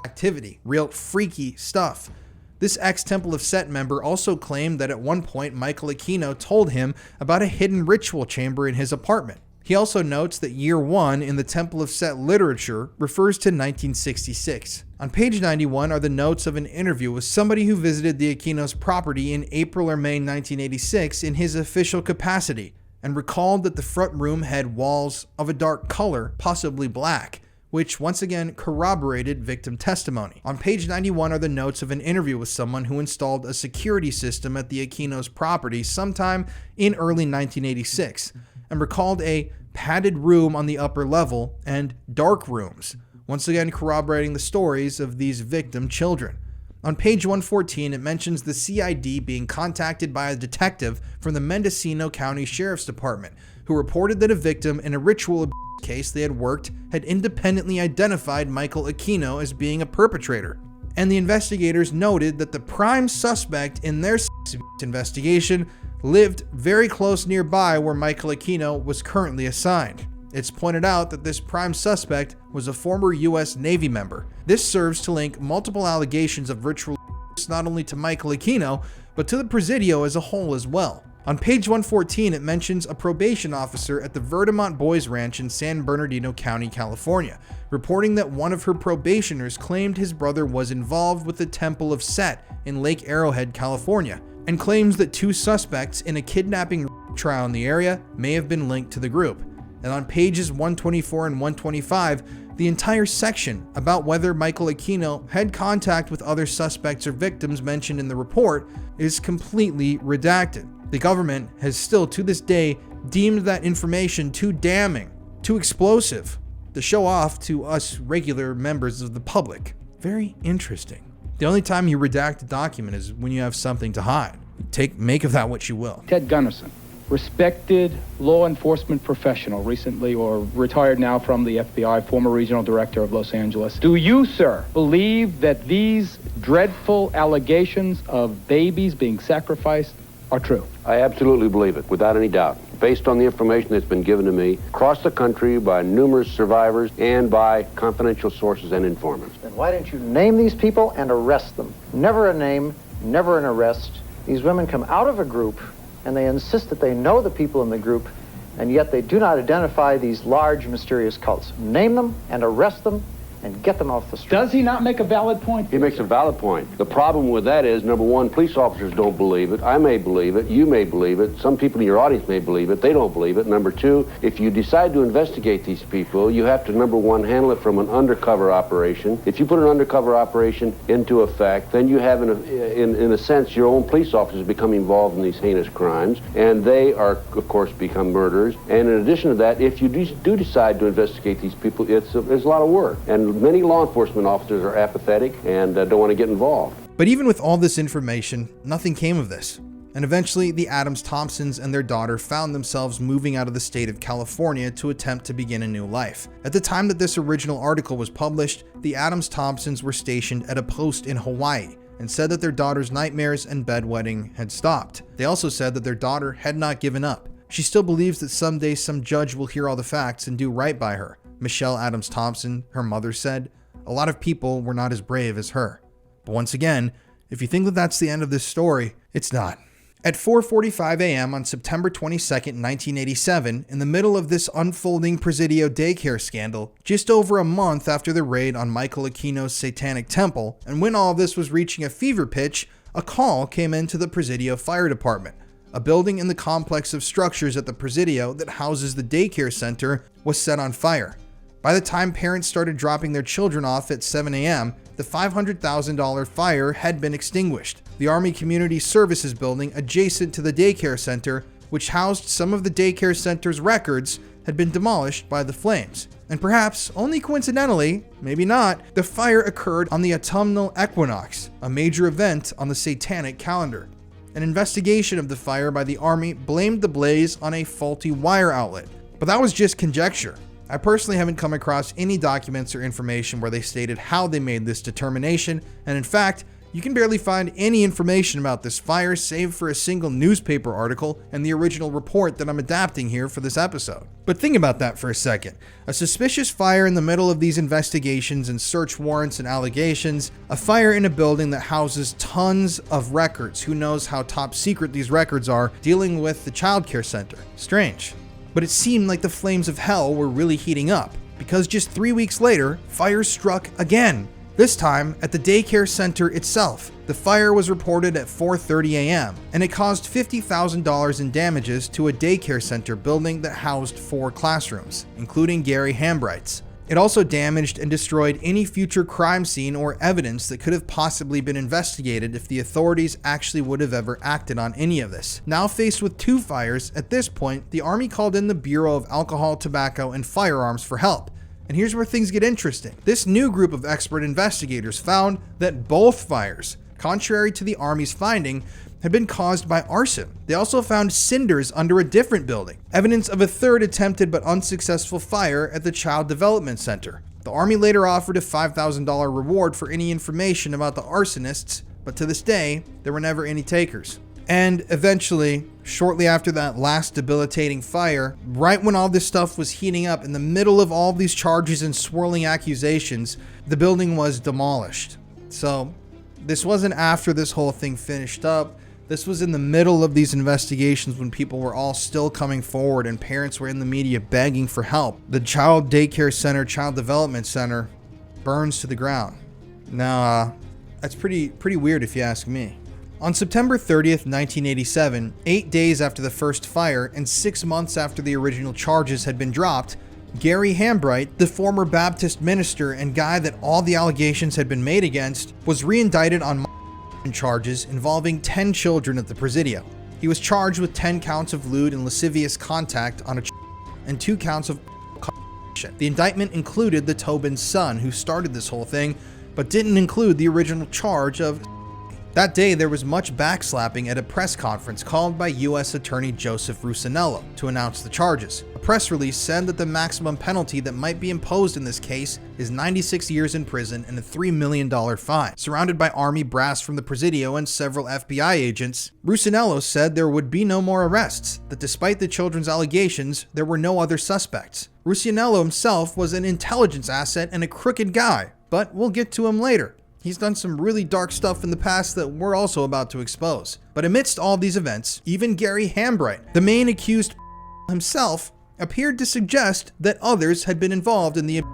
activity, real freaky stuff. This ex-Temple of Set member also claimed that at one point Michael Aquino told him about a hidden ritual chamber in his apartment. He also notes that year 1 in the Temple of Set literature refers to 1966. On page 91 are the notes of an interview with somebody who visited the Aquino's property in April or May 1986 in his official capacity, and recalled that the front room had walls of a dark color, possibly black, which once again corroborated victim testimony. On page 91 are the notes of an interview with someone who installed a security system at the Aquino's property sometime in early 1986, and recalled a padded room on the upper level and dark rooms, once again corroborating the stories of these victim children. On page 114, it mentions the CID being contacted by a detective from the Mendocino County Sheriff's Department, who reported that a victim in a ritual abuse case they had worked had independently identified Michael Aquino as being a perpetrator. And the investigators noted that the prime suspect in their investigation lived very close nearby where Michael Aquino was currently assigned. It's pointed out that this prime suspect was a former U.S. Navy member. This serves to link multiple allegations of ritual abuse not only to Michael Aquino, but to the Presidio as a whole as well. On page 114, it mentions a probation officer at the Verdemont Boys Ranch in San Bernardino County, California, reporting that one of her probationers claimed his brother was involved with the Temple of Set in Lake Arrowhead, California, and claims that 2 suspects in a kidnapping trial in the area may have been linked to the group. And on pages 124 and 125, the entire section about whether Michael Aquino had contact with other suspects or victims mentioned in the report is completely redacted. The government has still, to this day, deemed that information too damning, too explosive, to show off to us regular members of the public. Very interesting. The only time you redact a document is when you have something to hide. Make of that what you will. Ted Gunnarsson, respected law enforcement professional, recently or retired now from the FBI, former regional director of Los Angeles. Do you, sir, believe that these dreadful allegations of babies being sacrificed are true? I absolutely believe it, without any doubt. Based on the information that's been given to me across the country by numerous survivors and by confidential sources and informants. Then why didn't you name these people and arrest them? Never a name, never an arrest. These women come out of a group and they insist that they know the people in the group, and yet they do not identify these large, mysterious cults. Name them and arrest them and get them off the street. Does he not make a valid point? He makes a valid point. The problem with that is, number one, police officers don't believe it. I may believe it. You may believe it. Some people in your audience may believe it. They don't believe it. Number two, if you decide to investigate these people, you have to, number one, handle it from an undercover operation. If you put an undercover operation into effect, then you have, in a sense, your own police officers become involved in these heinous crimes, and they are, of course, become murderers. And in addition to that, if you do decide to investigate these people, it's a lot of work. And many law enforcement officers are apathetic and don't want to get involved. But even with all this information, nothing came of this. And eventually, the Adams-Thompsons and their daughter found themselves moving out of the state of California to attempt to begin a new life. At the time that this original article was published, the Adams-Thompsons were stationed at a post in Hawaii and said that their daughter's nightmares and bedwetting had stopped. They also said that their daughter had not given up. She still believes that someday some judge will hear all the facts and do right by her. Michelle Adams-Thompson, her mother, said, "A lot of people were not as brave as her." But once again, if you think that that's the end of this story, it's not. At 4:45 a.m. on September 22nd, 1987, in the middle of this unfolding Presidio daycare scandal, just over a month after the raid on Michael Aquino's Satanic Temple, and when all of this was reaching a fever pitch, a call came into the Presidio Fire Department. A building in the complex of structures at the Presidio that houses the daycare center was set on fire. By the time parents started dropping their children off at 7 a.m., the $500,000 fire had been extinguished. The Army Community Services building adjacent to the daycare center, which housed some of the daycare center's records, had been demolished by the flames. And perhaps, only coincidentally, maybe not, the fire occurred on the autumnal equinox, a major event on the Satanic calendar. An investigation of the fire by the Army blamed the blaze on a faulty wire outlet, but that was just conjecture. I personally haven't come across any documents or information where they stated how they made this determination, and in fact, you can barely find any information about this fire save for a single newspaper article and the original report that I'm adapting here for this episode. But think about that for a second. A suspicious fire in the middle of these investigations and search warrants and allegations, a fire in a building that houses tons of records. Who knows how top secret these records are, dealing with the childcare center. Strange. But it seemed like the flames of hell were really heating up, because just 3 weeks later, fire struck again. This time at the daycare center itself. The fire was reported at 4:30 a.m. and it caused $50,000 in damages to a daycare center building that housed 4 classrooms, including Gary Hambright's. It also damaged and destroyed any future crime scene or evidence that could have possibly been investigated if the authorities actually would have ever acted on any of this. Now faced with 2 fires, at this point, the Army called in the Bureau of Alcohol, Tobacco, and Firearms for help. And here's where things get interesting. This new group of expert investigators found that both fires, contrary to the Army's finding, had been caused by arson. They also found cinders under a different building, evidence of a third attempted but unsuccessful fire at the Child Development Center. The Army later offered a $5,000 reward for any information about the arsonists, but to this day, there were never any takers. And eventually, shortly after that last debilitating fire, right when all this stuff was heating up, in the middle of all these charges and swirling accusations, the building was demolished. So, this wasn't after this whole thing finished up. This was in the middle of these investigations when people were all still coming forward and parents were in the media begging for help. The Child Daycare Center, Child Development Center burns to the ground. Now, that's pretty weird if you ask me. On September 30th, 1987, 8 days after the first fire and 6 months after the original charges had been dropped, Gary Hambright, the former Baptist minister and guy that all the allegations had been made against, was re-indicted on charges involving 10 children at the Presidio. He was charged with 10 counts of lewd and lascivious contact on a and 2 counts of The indictment included the Tobin's son, who started this whole thing, but didn't include the original charge of That day, there was much backslapping at a press conference called by U.S. Attorney Joseph Rusinello to announce the charges. A press release said that the maximum penalty that might be imposed in this case is 96 years in prison and a $3 million fine. Surrounded by Army brass from the Presidio and several FBI agents, Rusinello said there would be no more arrests, that despite the children's allegations, there were no other suspects. Rusinello himself was an intelligence asset and a crooked guy, but we'll get to him later. He's done some really dark stuff in the past that we're also about to expose. But amidst all these events, even Gary Hambright, the main accused himself, appeared to suggest that others had been involved in the abuse.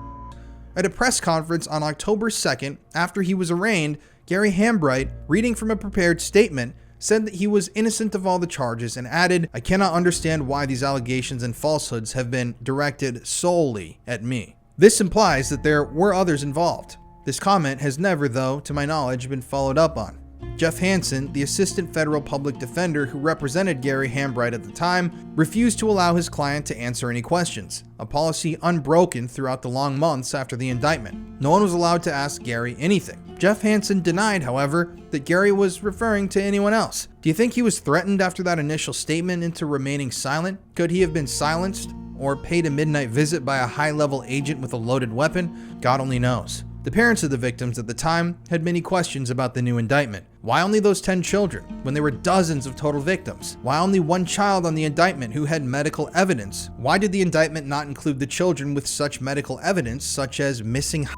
At a press conference on October 2nd, after he was arraigned, Gary Hambright, reading from a prepared statement, said that he was innocent of all the charges and added, "I cannot understand why these allegations and falsehoods have been directed solely at me." This implies that there were others involved. This comment has never, though, to my knowledge, been followed up on. Jeff Hansen, the assistant federal public defender who represented Gary Hambright at the time, refused to allow his client to answer any questions, a policy unbroken throughout the long months after the indictment. No one was allowed to ask Gary anything. Jeff Hansen denied, however, that Gary was referring to anyone else. Do you think he was threatened after that initial statement into remaining silent? Could he have been silenced or paid a midnight visit by a high-level agent with a loaded weapon? God only knows. The parents of the victims at the time had many questions about the new indictment. Why only those 10 children, when there were dozens of total victims? Why only one child on the indictment who had medical evidence? Why did the indictment not include the children with such medical evidence, such as missing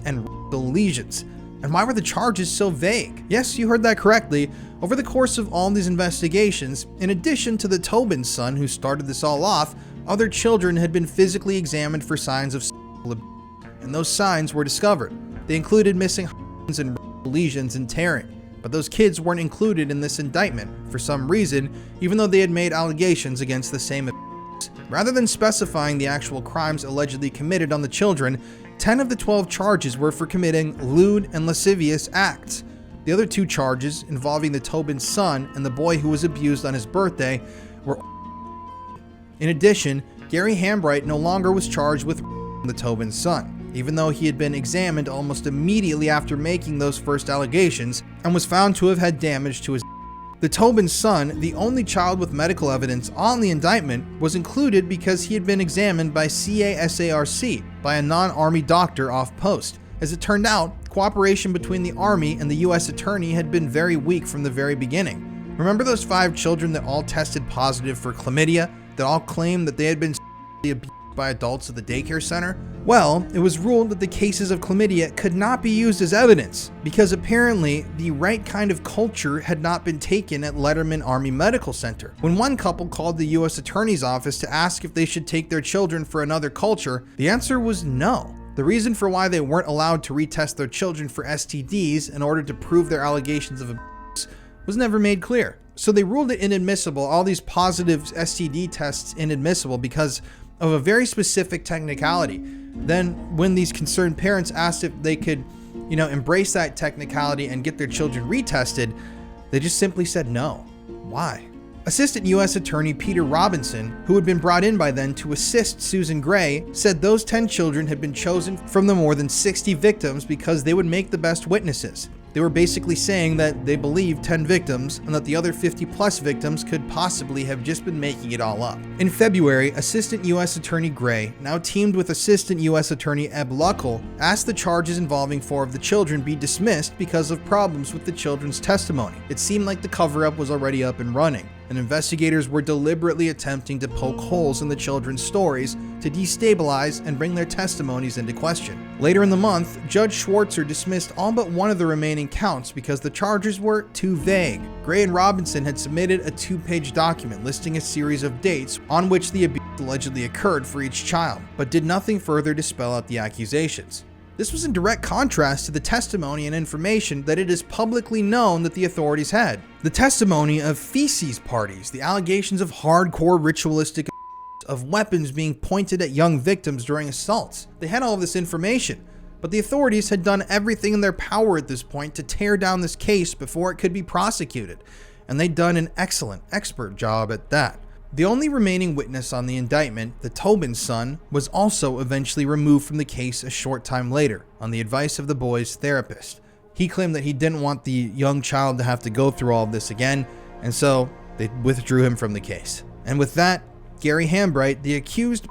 and lesions? And why were the charges so vague? Yes, you heard that correctly. Over the course of all these investigations, in addition to the Tobin son who started this all off, other children had been physically examined for signs of sexual abuse. And those signs were discovered. They included missing and lesions and tearing. But those kids weren't included in this indictment for some reason, even though they had made allegations against the same abuse. Rather than specifying the actual crimes allegedly committed on the children, 10 of the 12 charges were for committing lewd and lascivious acts. The other 2 charges, involving the Tobin son and the boy who was abused on his birthday, were. In addition, Gary Hambright no longer was charged with the Tobin son, even though he had been examined almost immediately after making those first allegations and was found to have had damage to his. The Tobin son, the only child with medical evidence on the indictment, was included because he had been examined by CASARC, by a non-Army doctor off post. As it turned out, cooperation between the Army and the U.S. Attorney had been very weak from the very beginning. Remember those 5 children that all tested positive for chlamydia, that all claimed that they had been abused by adults at the daycare center? Well, it was ruled that the cases of chlamydia could not be used as evidence because apparently the right kind of culture had not been taken at Letterman Army Medical Center. When one couple called the U.S. Attorney's office to ask if they should take their children for another culture, the answer was no. The reason for why they weren't allowed to retest their children for STDs in order to prove their allegations of abuse was never made clear. So they ruled it inadmissible, all these positive STD tests inadmissible because of a very specific technicality. Then when these concerned parents asked if they could, embrace that technicality and get their children retested, they just simply said no. Why? Assistant U.S. Attorney Peter Robinson, who had been brought in by then to assist Susan Gray, said those 10 children had been chosen from the more than 60 victims because they would make the best witnesses. They were basically saying that they believed 10 victims and that the other 50 plus victims could possibly have just been making it all up. In February, Assistant U.S. Attorney Gray, now teamed with Assistant U.S. Attorney Eb Luckel, asked the charges involving 4 of the children be dismissed because of problems with the children's testimony. It seemed like the cover-up was already up and running, and investigators were deliberately attempting to poke holes in the children's stories to destabilize and bring their testimonies into question. Later in the month, Judge Schwartzer dismissed all but one of the remaining counts because the charges were too vague. Gray and Robinson had submitted a 2-page document listing a series of dates on which the abuse allegedly occurred for each child, but did nothing further to spell out the accusations. This was in direct contrast to the testimony and information that it is publicly known that the authorities had. The testimony of feces parties, the allegations of hardcore ritualistic of weapons being pointed at young victims during assaults. They had all of this information, but the authorities had done everything in their power at this point to tear down this case before it could be prosecuted, and they'd done an excellent, expert job at that. The only remaining witness on the indictment, the Tobin son, was also eventually removed from the case a short time later, on the advice of the boy's therapist. He claimed that he didn't want the young child to have to go through all of this again, and so they withdrew him from the case. And with that, Gary Hambright, the accused,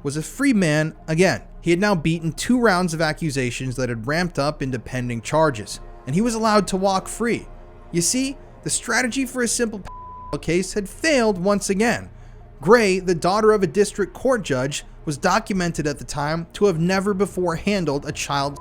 was a free man again. He had now beaten 2 rounds of accusations that had ramped up into pending charges, and he was allowed to walk free. You see, the strategy for a simple case had failed once again. Gray, the daughter of a district court judge, was documented at the time to have never before handled a child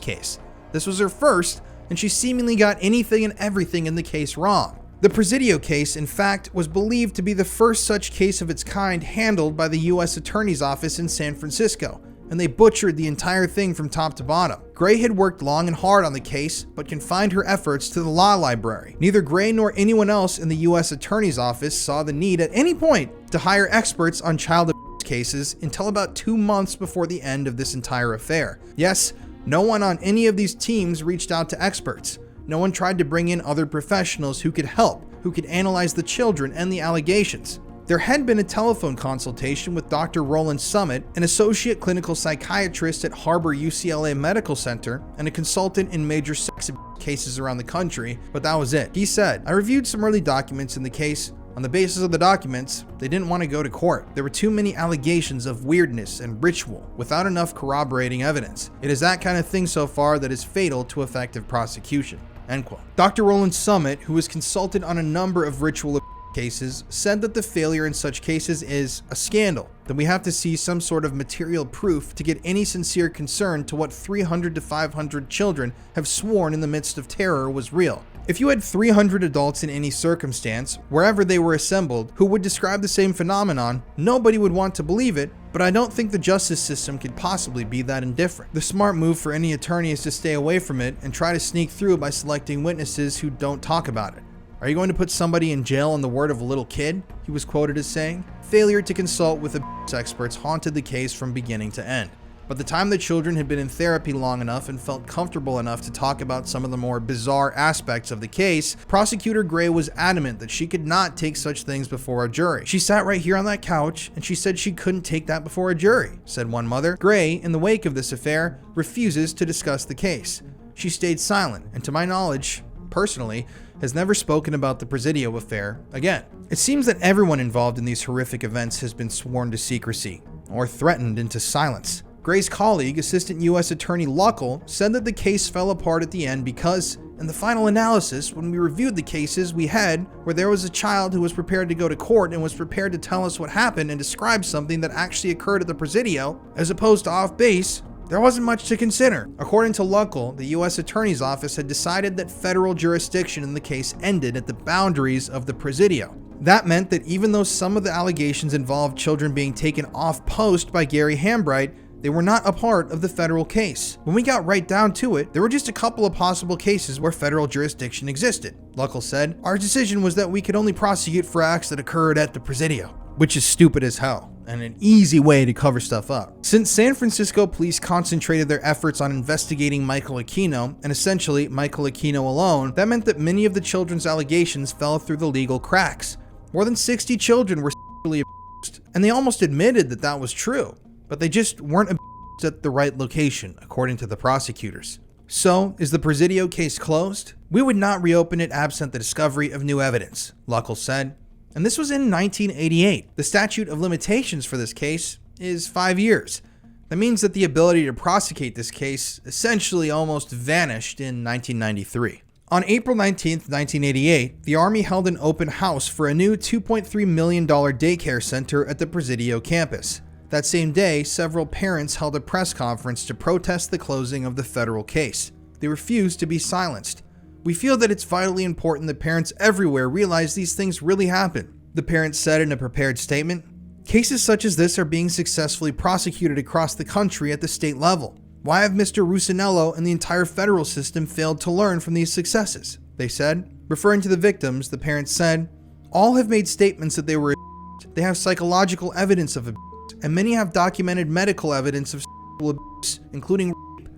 case. This was her first, and she seemingly got anything and everything in the case wrong. The Presidio case, in fact, was believed to be the first such case of its kind handled by the U.S. Attorney's Office in San Francisco, and they butchered the entire thing from top to bottom. Gray had worked long and hard on the case, but confined her efforts to the law library. Neither Gray nor anyone else in the U.S. Attorney's Office saw the need at any point to hire experts on child abuse cases until about 2 months before the end of this entire affair. Yes, no one on any of these teams reached out to experts. No one tried to bring in other professionals who could help, who could analyze the children and the allegations. There had been a telephone consultation with Dr. Roland Summit, an associate clinical psychiatrist at Harbor UCLA Medical Center and a consultant in major sex abuse cases around the country, but that was it. He said, "I reviewed some early documents in the case. On the basis of the documents, they didn't want to go to court. There were too many allegations of weirdness and ritual without enough corroborating evidence. It is that kind of thing so far that is fatal to effective prosecution." End quote. Dr. Roland Summit, who was consulted on a number of ritual cases, said that the failure in such cases is a scandal, that we have to see some sort of material proof to get any sincere concern to what 300 to 500 children have sworn in the midst of terror was real. If you had 300 adults in any circumstance, wherever they were assembled, who would describe the same phenomenon, nobody would want to believe it, but I don't think the justice system could possibly be that indifferent. The smart move for any attorney is to stay away from it and try to sneak through by selecting witnesses who don't talk about it. Are you going to put somebody in jail on the word of a little kid? He was quoted as saying. Failure to consult with abuse experts haunted the case from beginning to end. By the time the children had been in therapy long enough and felt comfortable enough to talk about some of the more bizarre aspects of the case, Prosecutor Gray was adamant that she could not take such things before a jury. "She sat right here on that couch and she said she couldn't take that before a jury," said one mother. Gray, in the wake of this affair, refuses to discuss the case. She stayed silent and, to my knowledge, personally, has never spoken about the Presidio affair again. It seems that everyone involved in these horrific events has been sworn to secrecy or threatened into silence. Gray's colleague, Assistant U.S. Attorney Luckel, said that the case fell apart at the end because, in the final analysis, when we reviewed the cases we had where there was a child who was prepared to go to court and was prepared to tell us what happened and describe something that actually occurred at the Presidio, as opposed to off base, there wasn't much to consider. According to Luckel, the U.S. Attorney's Office had decided that federal jurisdiction in the case ended at the boundaries of the Presidio. That meant that even though some of the allegations involved children being taken off post by Gary Hambright, they were not a part of the federal case. When we got right down to it, there were just a couple of possible cases where federal jurisdiction existed. Luckel said, "Our decision was that we could only prosecute for acts that occurred at the Presidio," which is stupid as hell and an easy way to cover stuff up. Since San Francisco police concentrated their efforts on investigating Michael Aquino, and essentially Michael Aquino alone, that meant that many of the children's allegations fell through the legal cracks. More than 60 children were sexually abused, and they almost admitted that that was true. But they just weren't abused at the right location, according to the prosecutors. So, is the Presidio case closed? We would not reopen it absent the discovery of new evidence, Luckel said. And this was in 1988. The statute of limitations for this case is 5 years. That means that the ability to prosecute this case essentially almost vanished in 1993. On April 19, 1988, the Army held an open house for a new $2.3 million daycare center at the Presidio campus. That same day, several parents held a press conference to protest the closing of the federal case. They refused to be silenced. "We feel that it's vitally important that parents everywhere realize these things really happen," the parents said in a prepared statement. "Cases such as this are being successfully prosecuted across the country at the state level. Why have Mr. Rusinello and the entire federal system failed to learn from these successes?" they said. Referring to the victims, the parents said, "All have made statements that they were abused. They have psychological evidence of abuse, and many have documented medical evidence of sexual abuse, including rape,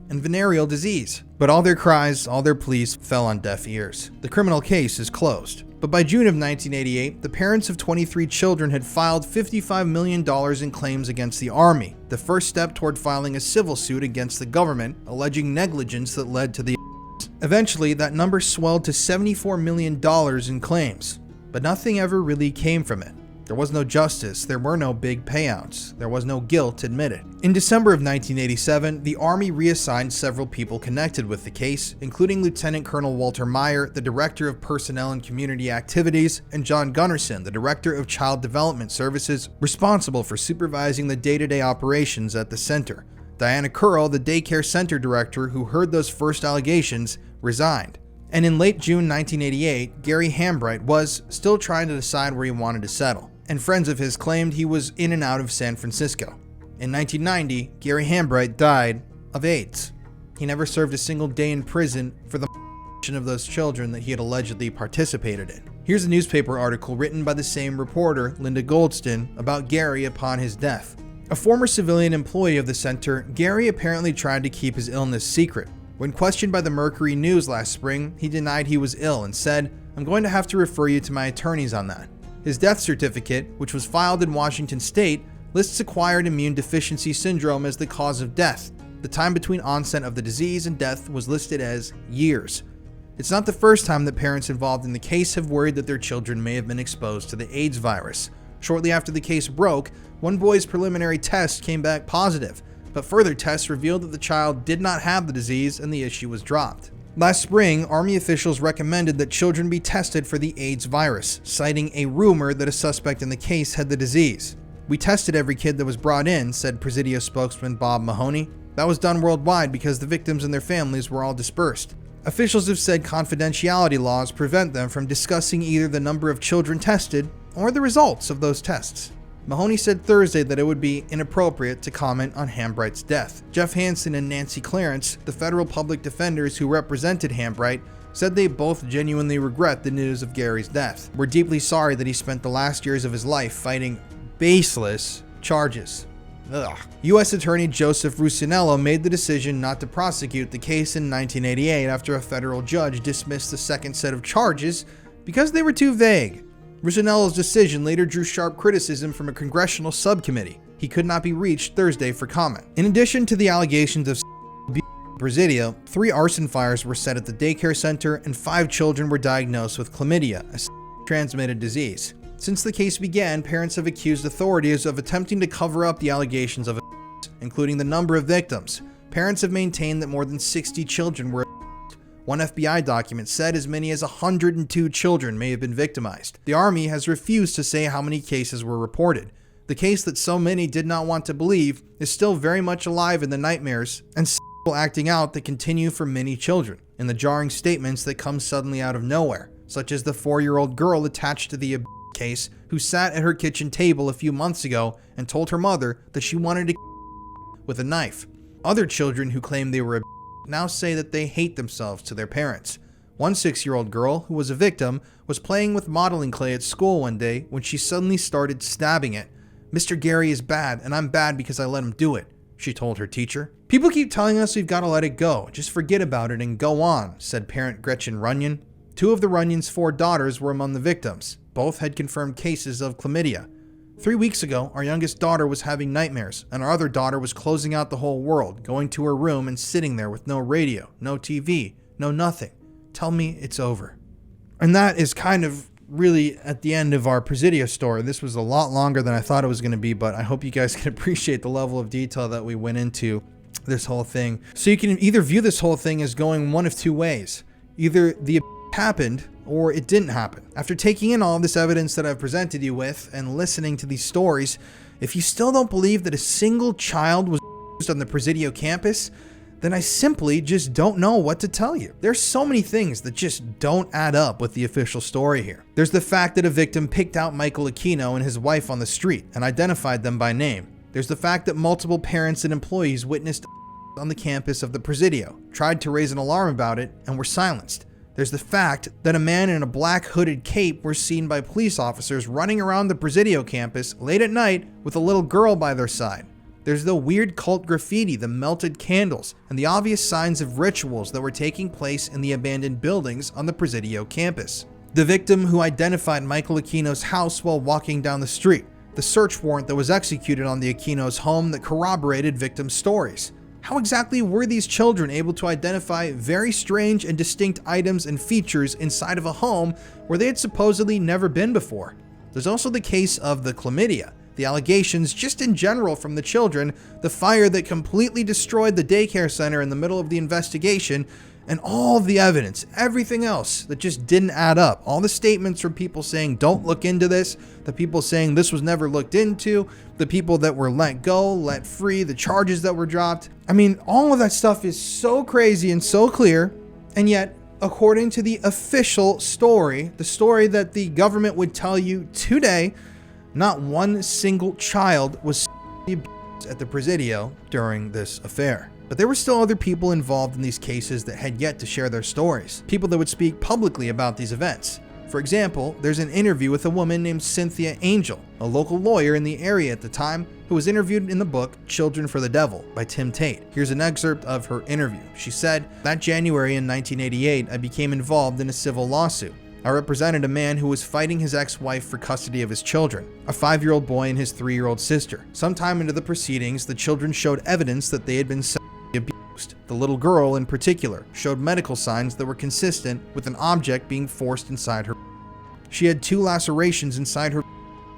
and venereal disease. But all their cries, all their pleas fell on deaf ears. The criminal case is closed." But by June of 1988, the parents of 23 children had filed $55 million in claims against the Army, the first step toward filing a civil suit against the government, alleging negligence that led to the Eventually, that number swelled to $74 million in claims, but nothing ever really came from it. There was no justice, there were no big payouts, there was no guilt admitted. In December of 1987, the Army reassigned several people connected with the case, including Lieutenant Colonel Walter Meyer, the Director of Personnel and Community Activities, and John Gunnarsson, the Director of Child Development Services, responsible for supervising the day-to-day operations at the center. Diana Curl, the daycare center director who heard those first allegations, resigned. And in late June 1988, Gary Hambright was still trying to decide where he wanted to settle, and friends of his claimed he was in and out of San Francisco. In 1990, Gary Hambright died of AIDS. He never served a single day in prison for the of those children that he had allegedly participated in. Here's a newspaper article written by the same reporter, Linda Goldston, about Gary upon his death. A former civilian employee of the center, Gary apparently tried to keep his illness secret. When questioned by the Mercury News last spring, he denied he was ill and said, "I'm going to have to refer you to my attorneys on that." His death certificate, which was filed in Washington state, lists acquired immune deficiency syndrome as the cause of death. The time between onset of the disease and death was listed as years. It's not the first time that parents involved in the case have worried that their children may have been exposed to the AIDS virus. Shortly after the case broke, one boy's preliminary test came back positive, but further tests revealed that the child did not have the disease and the issue was dropped. Last spring, Army officials recommended that children be tested for the AIDS virus, citing a rumor that a suspect in the case had the disease. "We tested every kid that was brought in," said Presidio spokesman Bob Mahoney. "That was done worldwide because the victims and their families were all dispersed." Officials have said confidentiality laws prevent them from discussing either the number of children tested or the results of those tests. Mahoney said Thursday that it would be inappropriate to comment on Hambright's death. Jeff Hansen and Nancy Clarence, the federal public defenders who represented Hambright, said they both genuinely regret the news of Gary's death. "We're deeply sorry that he spent the last years of his life fighting baseless charges." Ugh. U.S. Attorney Joseph Rusinello made the decision not to prosecute the case in 1988 after a federal judge dismissed the second set of charges because they were too vague. Rusinello's decision later drew sharp criticism from a congressional subcommittee. He could not be reached Thursday for comment. In addition to the allegations of Presidio, 3 arson fires were set at the daycare center and 5 children were diagnosed with chlamydia, a transmitted disease. Since the case began, parents have accused authorities of attempting to cover up the allegations of including the number of victims. Parents have maintained that more than 60 children were. One FBI document said as many as 102 children may have been victimized. The Army has refused to say how many cases were reported. The case that so many did not want to believe is still very much alive in the nightmares and acting out that continue for many children, in the jarring statements that come suddenly out of nowhere, such as the 4-year-old girl attached to the case who sat at her kitchen table a few months ago and told her mother that she wanted to with a knife. Other children who claim they were now say that they hate themselves to their parents. One 6-year-old girl, who was a victim, was playing with modeling clay at school one day when she suddenly started stabbing it. "Mr. Gary is bad, and I'm bad because I let him do it," she told her teacher. "People keep telling us we've got to let it go, just forget about it and go on," said parent Gretchen Runyon. 2 of the Runyons' 4 daughters were among the victims. Both had confirmed cases of chlamydia. 3 weeks ago, our youngest daughter was having nightmares, and our other daughter was closing out the whole world, going to her room and sitting there with no radio, no TV, no nothing. Tell me it's over. And that is kind of really at the end of our Presidio story. This was a lot longer than I thought it was going to be, but I hope you guys can appreciate the level of detail that we went into this whole thing. So you can either view this whole thing as going one of 2 ways. Either the happened or it didn't happen. After taking in all of this evidence that I've presented you with and listening to these stories, if you still don't believe that a single child was used on the Presidio campus, then I simply just don't know what to tell you. There's so many things that just don't add up with the official story here. There's the fact that a victim picked out Michael Aquino and his wife on the street and identified them by name. There's the fact that multiple parents and employees witnessed on the campus of the Presidio, tried to raise an alarm about it, and were silenced. There's the fact that a man in a black hooded cape was seen by police officers running around the Presidio campus late at night with a little girl by their side. There's the weird cult graffiti, the melted candles, and the obvious signs of rituals that were taking place in the abandoned buildings on the Presidio campus. The victim who identified Michael Aquino's house while walking down the street. The search warrant that was executed on the Aquino's home that corroborated victims' stories. How exactly were these children able to identify very strange and distinct items and features inside of a home where they had supposedly never been before? There's also the case of the chlamydia, the allegations just in general from the children, the fire that completely destroyed the daycare center in the middle of the investigation, and all of the evidence, everything else that just didn't add up. All the statements from people saying, don't look into this, the people saying this was never looked into, the people that were let go, let free, the charges that were dropped. I mean, all of that stuff is so crazy and so clear, and yet, according to the official story, the story that the government would tell you today, not one single child was abused at the Presidio during this affair. But there were still other people involved in these cases that had yet to share their stories, people that would speak publicly about these events. For example, there's an interview with a woman named Cynthia Angel, a local lawyer in the area at the time, who was interviewed in the book Children for the Devil by Tim Tate. Here's an excerpt of her interview. She said, "That January in 1988, I became involved in a civil lawsuit. I represented a man who was fighting his ex-wife for custody of his children, a 5-year-old boy and his 3-year-old sister. Sometime into the proceedings, the children showed evidence that they had been sexually abused. The little girl, in particular, showed medical signs that were consistent with an object being forced inside her. She had 2 lacerations inside her,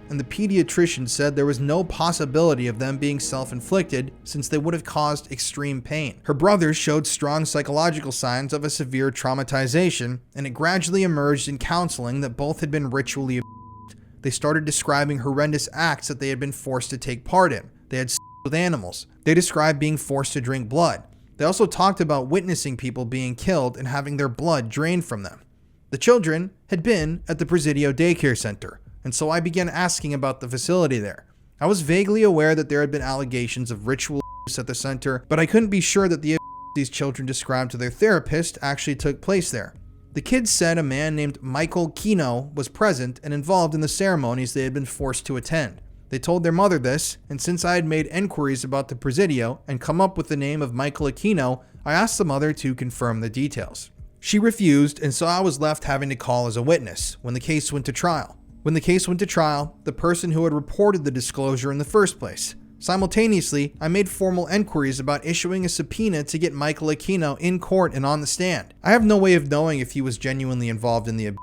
and the pediatrician said there was no possibility of them being self-inflicted since they would have caused extreme pain. Her brothers showed strong psychological signs of a severe traumatization, and it gradually emerged in counseling that both had been ritually abused. They started describing horrendous acts that they had been forced to take part in. They had sex with animals. They described being forced to drink blood. They also talked about witnessing people being killed and having their blood drained from them. The children had been at the Presidio daycare center, and so I began asking about the facility there. I was vaguely aware that there had been allegations of ritual abuse at the center, but I couldn't be sure that the abuse these children described to their therapist actually took place there. The kids said a man named Michael Aquino was present and involved in the ceremonies they had been forced to attend. They told their mother this, and since I had made enquiries about the Presidio and come up with the name of Michael Aquino, I asked the mother to confirm the details. She refused, and so I was left having to call as a witness when the case went to trial. When the case went to trial, the person who had reported the disclosure in the first place. Simultaneously, I made formal enquiries about issuing a subpoena to get Michael Aquino in court and on the stand. I have no way of knowing if he was genuinely involved in the abuse.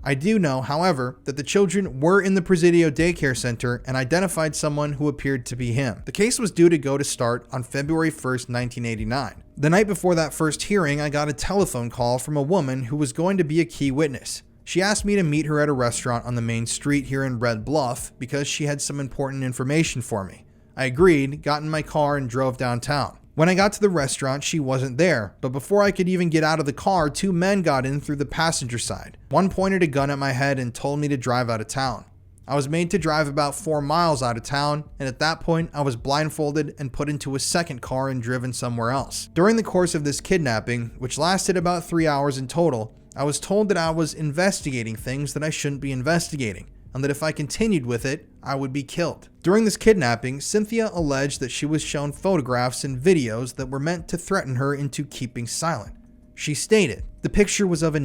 I do know, however, that the children were in the Presidio daycare center and identified someone who appeared to be him. The case was due to go to start on February 1st, 1989. The night before that first hearing, I got a telephone call from a woman who was going to be a key witness. She asked me to meet her at a restaurant on the main street here in Red Bluff because she had some important information for me. I agreed, got in my car, and drove downtown. When I got to the restaurant, she wasn't there, but before I could even get out of the car, 2 men got in through the passenger side. One pointed a gun at my head and told me to drive out of town. I was made to drive about 4 miles out of town, and at that point, I was blindfolded and put into a second car and driven somewhere else. During the course of this kidnapping, which lasted about 3 hours in total, I was told that I was investigating things that I shouldn't be investigating, and that if I continued with it, I would be killed. During this kidnapping, Cynthia alleged that she was shown photographs and videos that were meant to threaten her into keeping silent. She stated, the picture was of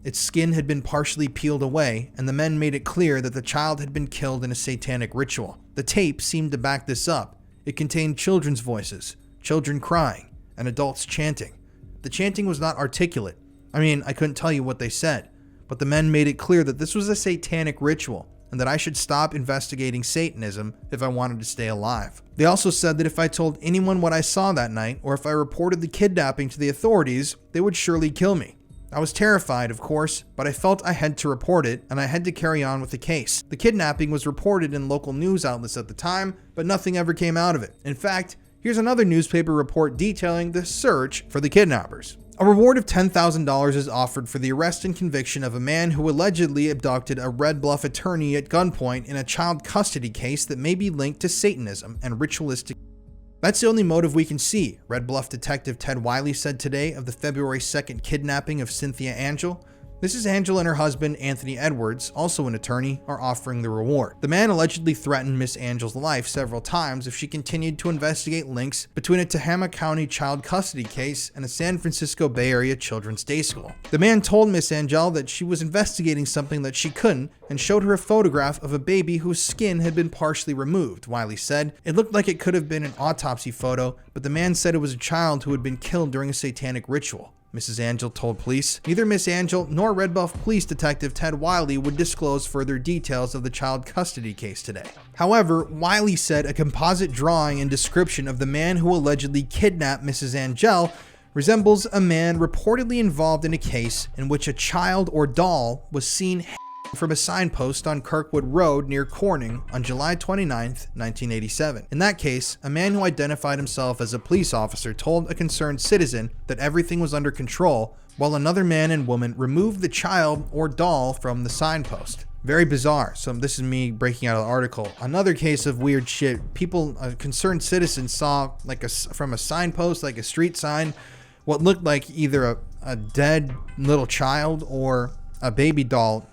its skin had been partially peeled away, and the men made it clear that the child had been killed in a satanic ritual. The tape seemed to back this up. It contained children's voices, children crying, and adults chanting. The chanting was not articulate. I mean, I couldn't tell you what they said, but the men made it clear that this was a satanic ritual and that I should stop investigating Satanism if I wanted to stay alive. They also said that if I told anyone what I saw that night, or if I reported the kidnapping to the authorities, they would surely kill me. I was terrified, of course, but I felt I had to report it, and I had to carry on with the case. The kidnapping was reported in local news outlets at the time, but nothing ever came out of it. In fact, here's another newspaper report detailing the search for the kidnappers. A reward of $10,000 is offered for the arrest and conviction of a man who allegedly abducted a Red Bluff attorney at gunpoint in a child custody case that may be linked to Satanism and ritualistic. That's the only motive we can see, Red Bluff Detective Ted Wiley said today of the February 2nd kidnapping of Cynthia Angel. Mrs. Angel and her husband, Anthony Edwards, also an attorney, are offering the reward. The man allegedly threatened Miss Angel's life several times if she continued to investigate links between a Tehama County child custody case and a San Francisco Bay Area children's day school. The man told Miss Angel that she was investigating something that she couldn't and showed her a photograph of a baby whose skin had been partially removed. Wiley said it looked like it could have been an autopsy photo, but the man said it was a child who had been killed during a satanic ritual. Mrs. Angel told police neither Miss Angel nor Red Bluff Police Detective Ted Wiley would disclose further details of the child custody case today. However, Wiley said a composite drawing and description of the man who allegedly kidnapped Mrs. Angel resembles a man reportedly involved in a case in which a child or doll was seen from a signpost on Kirkwood Road near Corning on July 29, 1987. In that case, a man who identified himself as a police officer told a concerned citizen that everything was under control, while another man and woman removed the child or doll from the signpost. Very bizarre. So this is me breaking out of the article. Another case of weird shit. People, a concerned citizen saw from a signpost, like a street sign, what looked like either a dead little child or a baby doll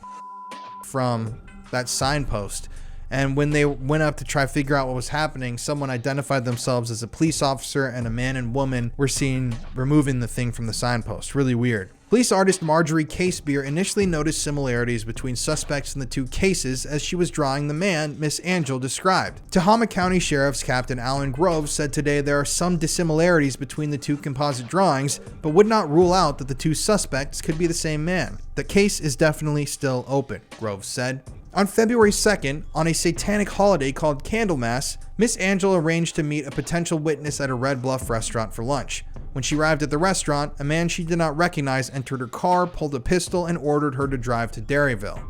from that signpost. And when they went up to try to figure out what was happening, someone identified themselves as a police officer, and a man and woman were seen removing the thing from the signpost. Really weird. Police artist Marjorie Casebeer initially noticed similarities between suspects in the two cases as she was drawing the man Miss Angel described. Tehama County Sheriff's Captain Alan Groves said today there are some dissimilarities between the two composite drawings, but would not rule out that the two suspects could be the same man. The case is definitely still open, Groves said. On February 2nd, on a satanic holiday called Candlemas, Miss Angel arranged to meet a potential witness at a Red Bluff restaurant for lunch. When she arrived at the restaurant, a man she did not recognize entered her car, pulled a pistol, and ordered her to drive to Derryville.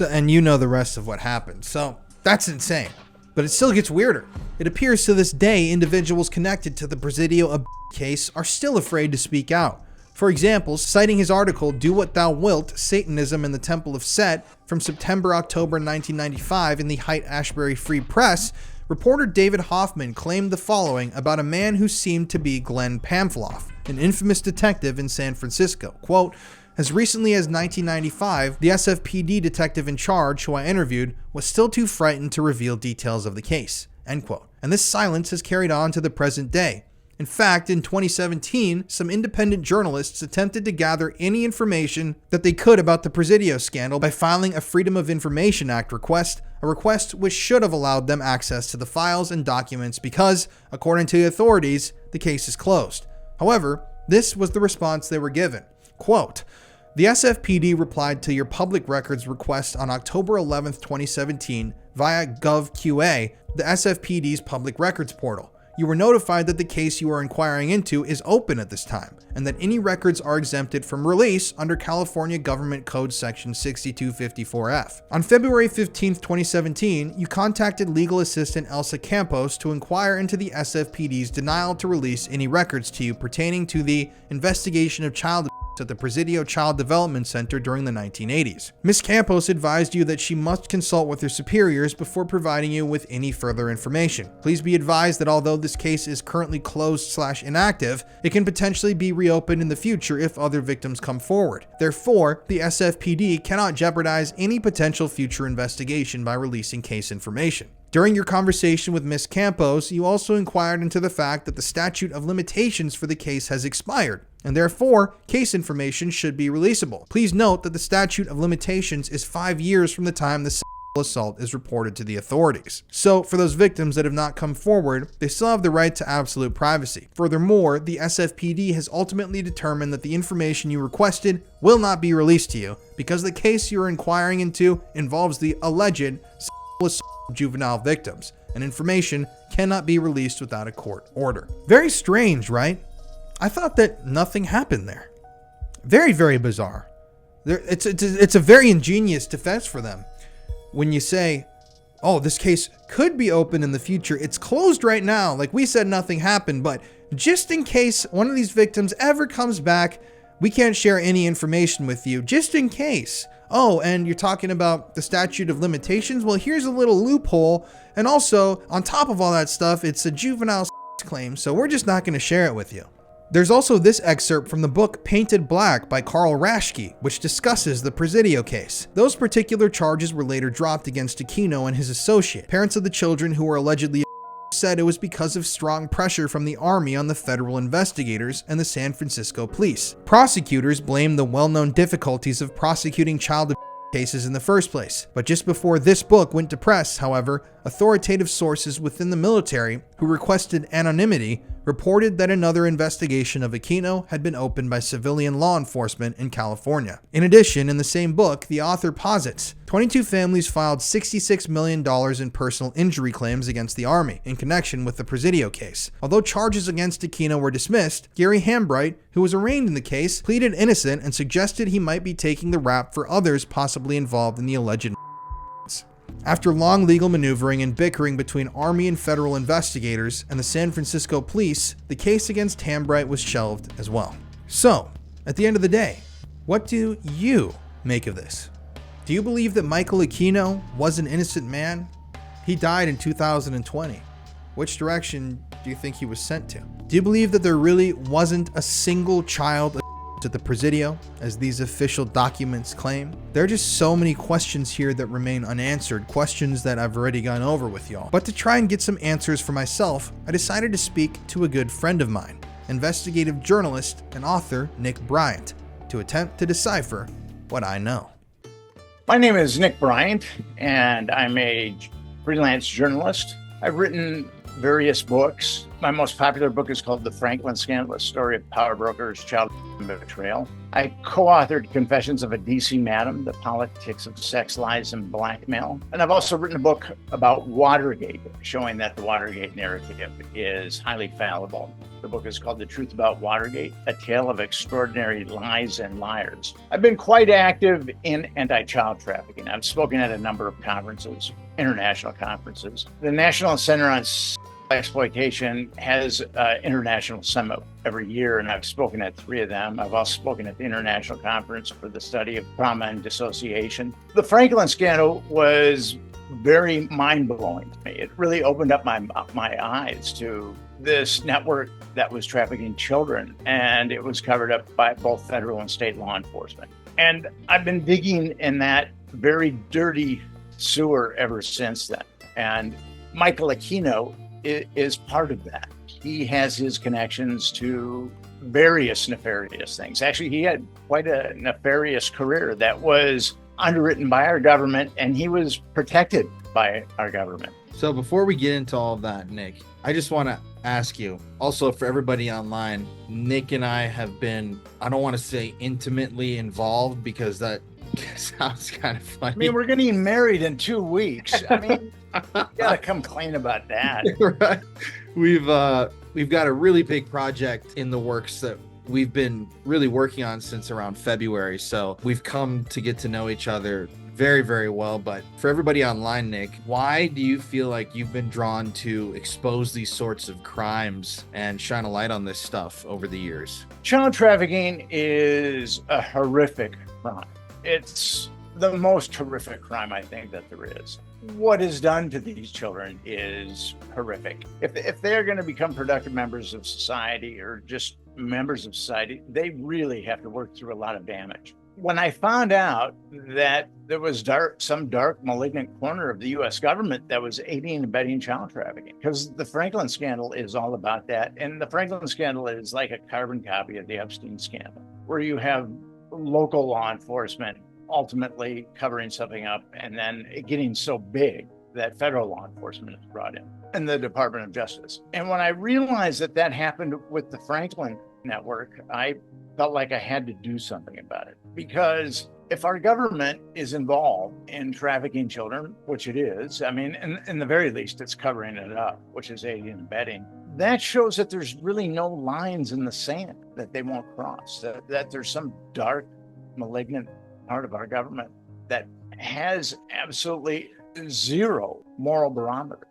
And you know the rest of what happened. So that's insane. But it still gets weirder. It appears to this day individuals connected to the Presidio case are still afraid to speak out. For example, citing his article, Do What Thou Wilt, Satanism in the Temple of Set, from September-October 1995 in the Haight-Ashbury Free Press, reporter David Hoffman claimed the following about a man who seemed to be Glenn Pamfloff, an infamous detective in San Francisco. Quote, as recently as 1995, the SFPD detective in charge, who I interviewed, was still too frightened to reveal details of the case. End quote. And this silence has carried on to the present day. In fact, in 2017, some independent journalists attempted to gather any information that they could about the Presidio scandal by filing a Freedom of Information Act request, a request which should have allowed them access to the files and documents because, according to the authorities, the case is closed. However, this was the response they were given. Quote, the SFPD replied to your public records request on October 11, 2017 via GovQA, the SFPD's public records portal. You were notified that the case you are inquiring into is open at this time, and that any records are exempted from release under California Government Code Section 6254F. On February 15, 2017, you contacted legal assistant Elsa Campos to inquire into the SFPD's denial to release any records to you pertaining to the investigation of child abuse at the Presidio Child Development Center during the 1980s. Ms. Campos advised you that she must consult with her superiors before providing you with any further information. Please be advised that although this case is currently closed/inactive, it can potentially be reopened in the future if other victims come forward. Therefore, the SFPD cannot jeopardize any potential future investigation by releasing case information. During your conversation with Ms. Campos, you also inquired into the fact that the statute of limitations for the case has expired, and therefore, case information should be releasable. Please note that the statute of limitations is 5 years from the time the sexual assault is reported to the authorities. So, for those victims that have not come forward, they still have the right to absolute privacy. Furthermore, the SFPD has ultimately determined that the information you requested will not be released to you because the case you are inquiring into involves the alleged sexual assault of juvenile victims, and information cannot be released without a court order. Very strange, right? I thought that nothing happened there. Very, very bizarre. It's a very ingenious defense for them. When you say, oh, this case could be open in the future, it's closed right now. Like we said, nothing happened, but just in case one of these victims ever comes back, we can't share any information with you, just in case. Oh, and you're talking about the statute of limitations? Well, here's a little loophole. And also, on top of all that stuff, it's a juvenile claim, so we're just not going to share it with you. There's also this excerpt from the book Painted Black by Carl Raschke, which discusses the Presidio case. Those particular charges were later dropped against Aquino and his associate. Parents of the children who were allegedly said it was because of strong pressure from the Army on the federal investigators and the San Francisco police. Prosecutors blamed the well-known difficulties of prosecuting child cases in the first place. But just before this book went to press, however, authoritative sources within the military who requested anonymity reported that another investigation of Aquino had been opened by civilian law enforcement in California. In addition, in the same book, the author posits 22 families filed $66 million in personal injury claims against the Army in connection with the Presidio case. Although charges against Aquino were dismissed, Gary Hambright, who was arraigned in the case, pleaded innocent and suggested he might be taking the rap for others possibly involved in the alleged. After long legal maneuvering and bickering between Army and federal investigators and the San Francisco police, the case against Hambright was shelved as well. So, at the end of the day, what do you make of this? Do you believe that Michael Aquino was an innocent man? He died in 2020. Which direction do you think he was sent to? Do you believe that there really wasn't a single child at the Presidio, as these official documents claim? There are just so many questions here that remain unanswered, questions that I've already gone over with y'all. But to try and get some answers for myself, I decided to speak to a good friend of mine, investigative journalist and author Nick Bryant, to attempt to decipher what I know. My name is Nick Bryant, and I'm a freelance journalist. I've written various books. My most popular book is called The Franklin Scandal, a story of power brokers, child betrayal. I co-authored Confessions of a DC Madam, the politics of sex, lies, and blackmail. And I've also written a book about Watergate, showing that the Watergate narrative is highly fallible. The book is called The Truth About Watergate, a tale of extraordinary lies and liars. I've been quite active in anti-child trafficking. I've spoken at a number of conferences, international conferences. The National Center on Exploitation has an international summit every year, and I've spoken at 3 of them. I've also spoken at the International Conference for the Study of Trauma and Dissociation. The Franklin scandal was very mind-blowing to me. It really opened up my eyes to this network that was trafficking children, and it was covered up by both federal and state law enforcement. And I've been digging in that very dirty sewer ever since then. And Michael Aquino is part of that. He has his connections to various nefarious things. Actually, he had quite a nefarious career that was underwritten by our government, and he was protected by our government. So before we get into all of that, Nick, I just want to ask you, also for everybody online, Nick and I have been, I don't want to say intimately involved because that sounds kind of funny. I mean, we're getting married in 2 weeks. I mean, you gotta come clean about that. Right. We've got a really big project in the works that we've been really working on since around February. So we've come to get to know each other very, very well. But for everybody online, Nick, why do you feel like you've been drawn to expose these sorts of crimes and shine a light on this stuff over the years? Child trafficking is a horrific crime. It's the most horrific crime, I think, that there is. What is done to these children is horrific. If they're going to become productive members of society or just members of society, they really have to work through a lot of damage. When I found out that there was some dark, malignant corner of the U.S. government that was aiding and abetting child trafficking, because the Franklin scandal is all about that. And the Franklin scandal is like a carbon copy of the Epstein scandal, where you have local law enforcement ultimately covering something up and then getting so big that federal law enforcement is brought in and the Department of Justice. And when I realized that happened with the Franklin network, I felt like I had to do something about it. Because if our government is involved in trafficking children, which it is, I mean, in the very least, it's covering it up, which is aiding and abetting. That shows that there's really no lines in the sand that they won't cross, that there's some dark, malignant part of our government that has absolutely zero moral barometer.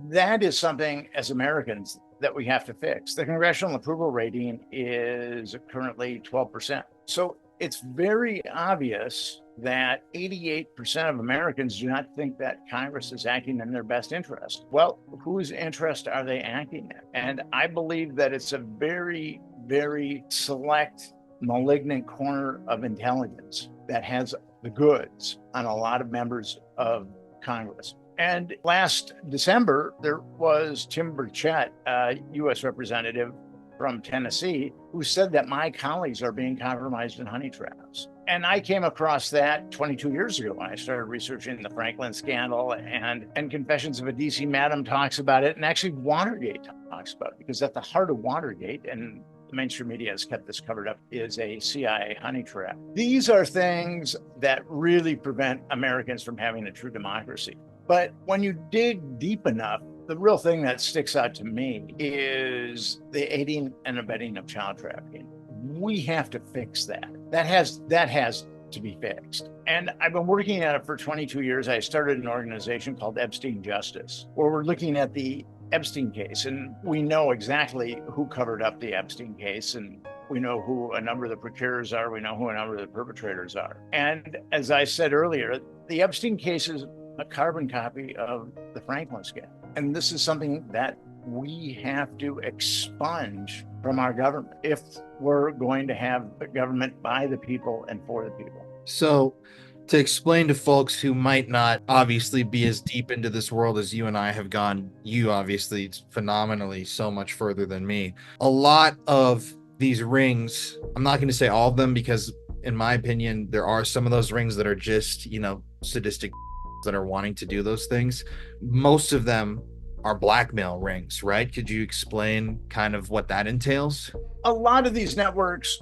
That is something as Americans that we have to fix. The congressional approval rating is currently 12%. So it's very obvious that 88% of Americans do not think that Congress is acting in their best interest. Well, whose interest are they acting in? And I believe that it's a very very select, malignant corner of intelligence that has the goods on a lot of members of Congress. And last December, there was Tim Burchett, a U.S. representative from Tennessee, who said that my colleagues are being compromised in honey traps. And I came across that 22 years ago when I started researching the Franklin scandal, and Confessions of a DC Madam talks about it, and actually Watergate talks about it, because at the heart of Watergate, and the mainstream media has kept this covered up, is a CIA honey trap. These are things that really prevent Americans from having a true democracy. But when you dig deep enough, the real thing that sticks out to me is the aiding and abetting of child trafficking. We have to fix that. That has to be fixed. And I've been working at it for 22 years. I started an organization called Epstein Justice, where we're looking at the Epstein case, and we know exactly who covered up the Epstein case, and we know who a number of the procurers are. We know who a number of the perpetrators are. And as I said earlier, the Epstein case is a carbon copy of the Franklin scandal. And this is something that we have to expunge from our government if we're going to have a government by the people and for the people. So, to explain to folks who might not obviously be as deep into this world as you and I have gone, you obviously phenomenally so much further than me. A lot of these rings, I'm not going to say all of them, because in my opinion, there are some of those rings that are just, sadistic that are wanting to do those things. Most of them are blackmail rings, right? Could you explain kind of what that entails? A lot of these networks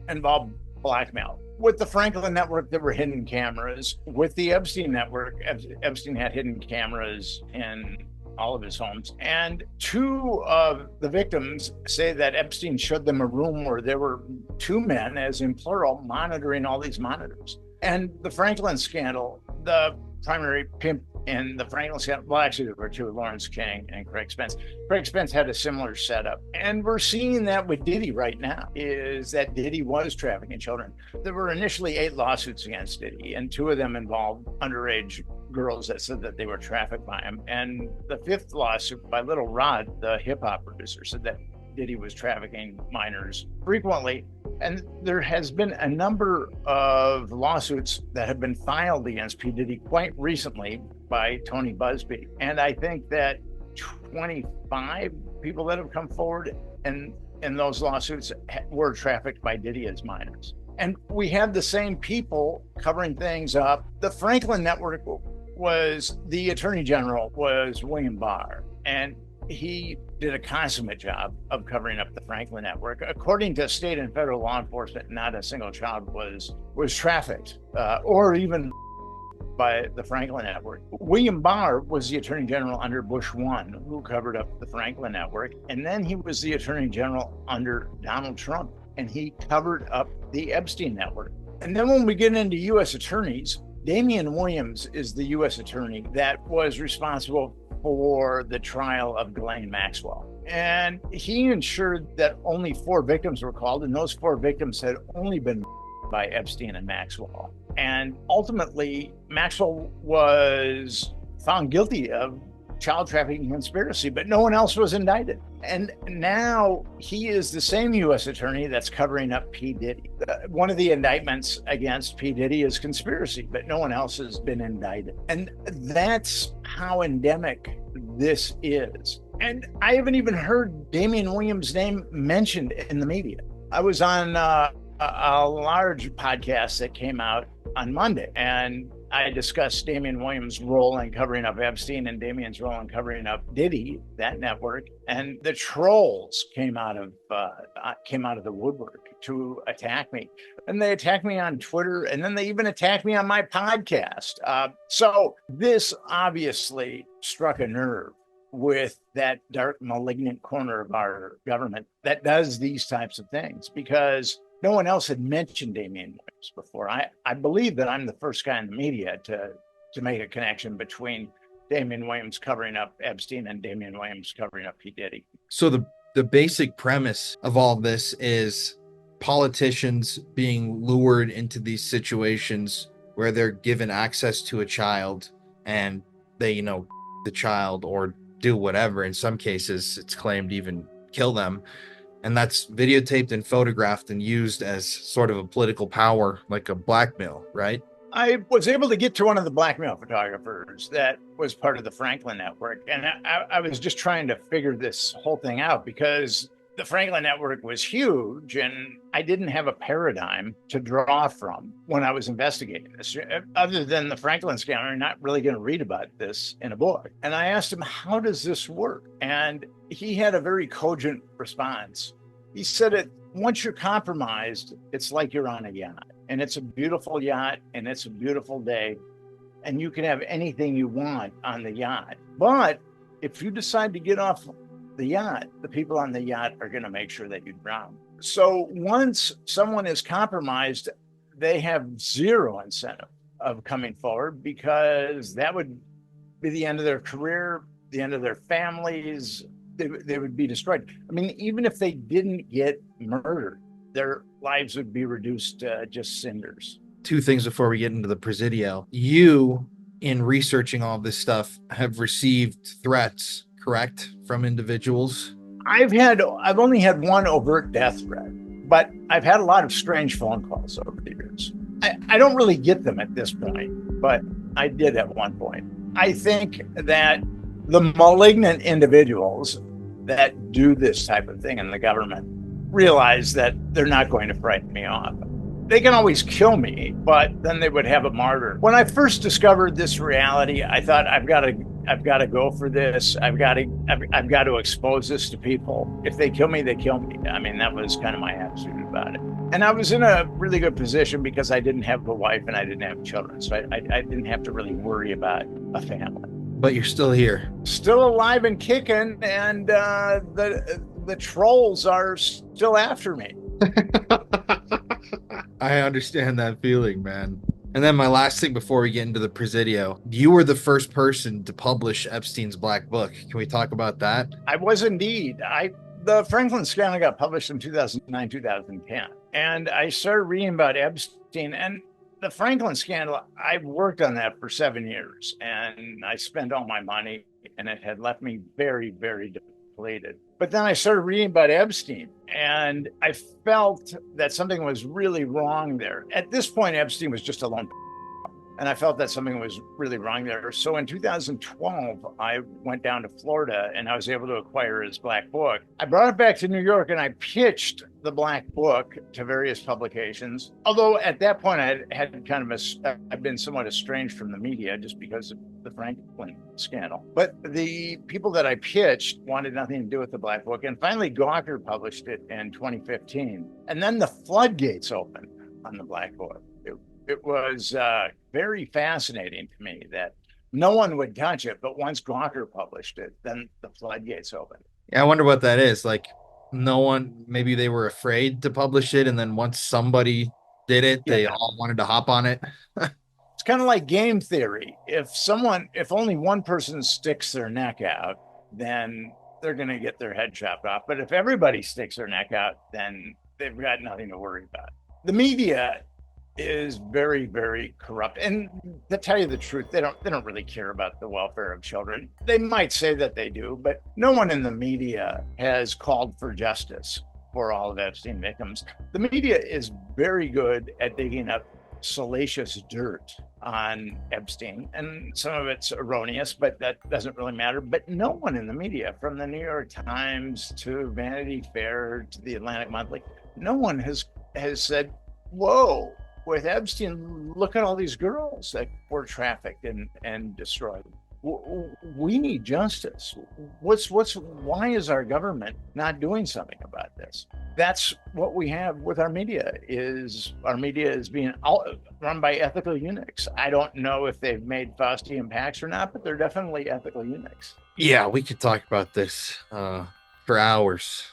involve blackmail. With the Franklin network, there were hidden cameras. With the Epstein network, Epstein had hidden cameras in all of his homes. And two of the victims say that Epstein showed them a room where there were two men, as in plural, monitoring all these monitors. And the Franklin scandal, the primary pimp in the Franklin scandal, well, actually there were two, Lawrence King and Craig Spence. Craig Spence had a similar setup. And we're seeing that with Diddy right now, is that Diddy was trafficking children. There were initially 8 lawsuits against Diddy, and 2 of them involved underage girls that said that they were trafficked by him. And the 5th lawsuit by Little Rod, the hip hop producer, said that Diddy was trafficking minors frequently. And there has been a number of lawsuits that have been filed against P. Diddy quite recently by Tony Busby. And I think that 25 people that have come forward in those lawsuits were trafficked by Diddy as minors. And we have the same people covering things up. The Franklin network was, the Attorney General was William Barr, and he did a consummate job of covering up the Franklin network. According to state and federal law enforcement, not a single child was trafficked or even by the Franklin network. William Barr was the Attorney General under Bush 1, who covered up the Franklin network. And then he was the Attorney General under Donald Trump, and he covered up the Epstein network. And then when we get into U.S. attorneys, Damian Williams is the U.S. attorney that was responsible for the trial of Ghislaine Maxwell. And he ensured that only 4 victims were called, and those 4 victims had only been by Epstein and Maxwell. And ultimately, Maxwell was found guilty of child trafficking conspiracy, but no one else was indicted. And now he is the same U.S. attorney that's covering up P. Diddy. One of the indictments against P. Diddy is conspiracy, but no one else has been indicted. And that's how endemic this is. And I haven't even heard Damian Williams' name mentioned in the media. I was on a large podcast that came out on Monday, and I discussed Damian Williams' role in covering up Epstein and Damian's role in covering up Diddy, that network. And the trolls came out of the woodwork to attack me. And they attacked me on Twitter, and then they even attacked me on my podcast. So this obviously struck a nerve with that dark, malignant corner of our government that does these types of things, because no one else had mentioned Damian Williams before. I believe that I'm the first guy in the media to make a connection between Damian Williams covering up Epstein and Damian Williams covering up P. Diddy. So the basic premise of all this is politicians being lured into these situations where they're given access to a child, and they, the child or do whatever. In some cases, it's claimed even kill them. And that's videotaped and photographed and used as sort of a political power, like a blackmail, right? I was able to get to one of the blackmail photographers that was part of the Franklin Network. And I was just trying to figure this whole thing out because the Franklin Network was huge and I didn't have a paradigm to draw from when I was investigating this. Other than the Franklin scandal, you're not really going to read about this in a book. And I asked him, how does this work? And he had a very cogent response. He said that once you're compromised, it's like you're on a yacht. And it's a beautiful yacht and it's a beautiful day. And you can have anything you want on the yacht. But if you decide to get off the yacht, the people on the yacht are going to make sure that you drown. So once someone is compromised, they have zero incentive of coming forward because that would be the end of their career, the end of their families. They would be destroyed. I mean, even if they didn't get murdered, their lives would be reduced to just cinders. Two things before we get into the Presidio. You, in researching all this stuff, have received threats, correct, from individuals? I've only had one overt death threat, but I've had a lot of strange phone calls over the years. I don't really get them at this point, but I did at one point. I think that the malignant individuals that do this type of thing in the government realize that they're not going to frighten me off. They can always kill me, but then they would have a martyr. When I first discovered this reality, I thought I've got to go for this. I've got to expose this to people. If they kill me, they kill me. I mean, that was kind of my attitude about it. And I was in a really good position because I didn't have a wife and I didn't have children. So I didn't have to really worry about a family. But you're still here. Still alive and kicking, and the trolls are still after me. I understand that feeling, man. And then my last thing before we get into the Presidio, you were the first person to publish Epstein's Black Book. Can we talk about that? I was indeed. The Franklin scandal got published in 2009, 2010. And I started reading about Epstein, and the Franklin scandal, I worked on that for 7 years, and I spent all my money, and it had left me very, very depleted. But then I started reading about Epstein, and I felt that something was really wrong there. At this point, Epstein was just a lone, and I felt that something was really wrong there. So in 2012, I went down to Florida, and I was able to acquire his Black Book. I brought it back to New York, and I pitched the Black Book to various publications. Although at that point, I'd been somewhat estranged from the media just because of the Franklin scandal. But the people that I pitched wanted nothing to do with the Black Book. And finally, Gawker published it in 2015. And then the floodgates opened on the Black Book. It was very fascinating to me that no one would touch it. But once Gawker published it, then the floodgates opened. Yeah, I wonder what that is. Like, no one, maybe they were afraid to publish it. And then once somebody did it, they all wanted to hop on it. It's kind of like game theory. If only one person sticks their neck out, then they're going to get their head chopped off. But if everybody sticks their neck out, then they've got nothing to worry about. The media is very, very corrupt. And to tell you the truth, they don't really care about the welfare of children. They might say that they do, but no one in the media has called for justice for all of Epstein victims. The media is very good at digging up salacious dirt on Epstein, and some of it's erroneous, but that doesn't really matter. But no one in the media, from the New York Times to Vanity Fair to the Atlantic Monthly, no one has said, whoa, with Epstein, look at all these girls that were trafficked and destroyed. We need justice. Why is our government not doing something about this? That's what we have with our media. Our media is being run by ethical eunuchs. I don't know if they've made Faustian pacts or not, but they're definitely ethical eunuchs. Yeah, we could talk about this for hours.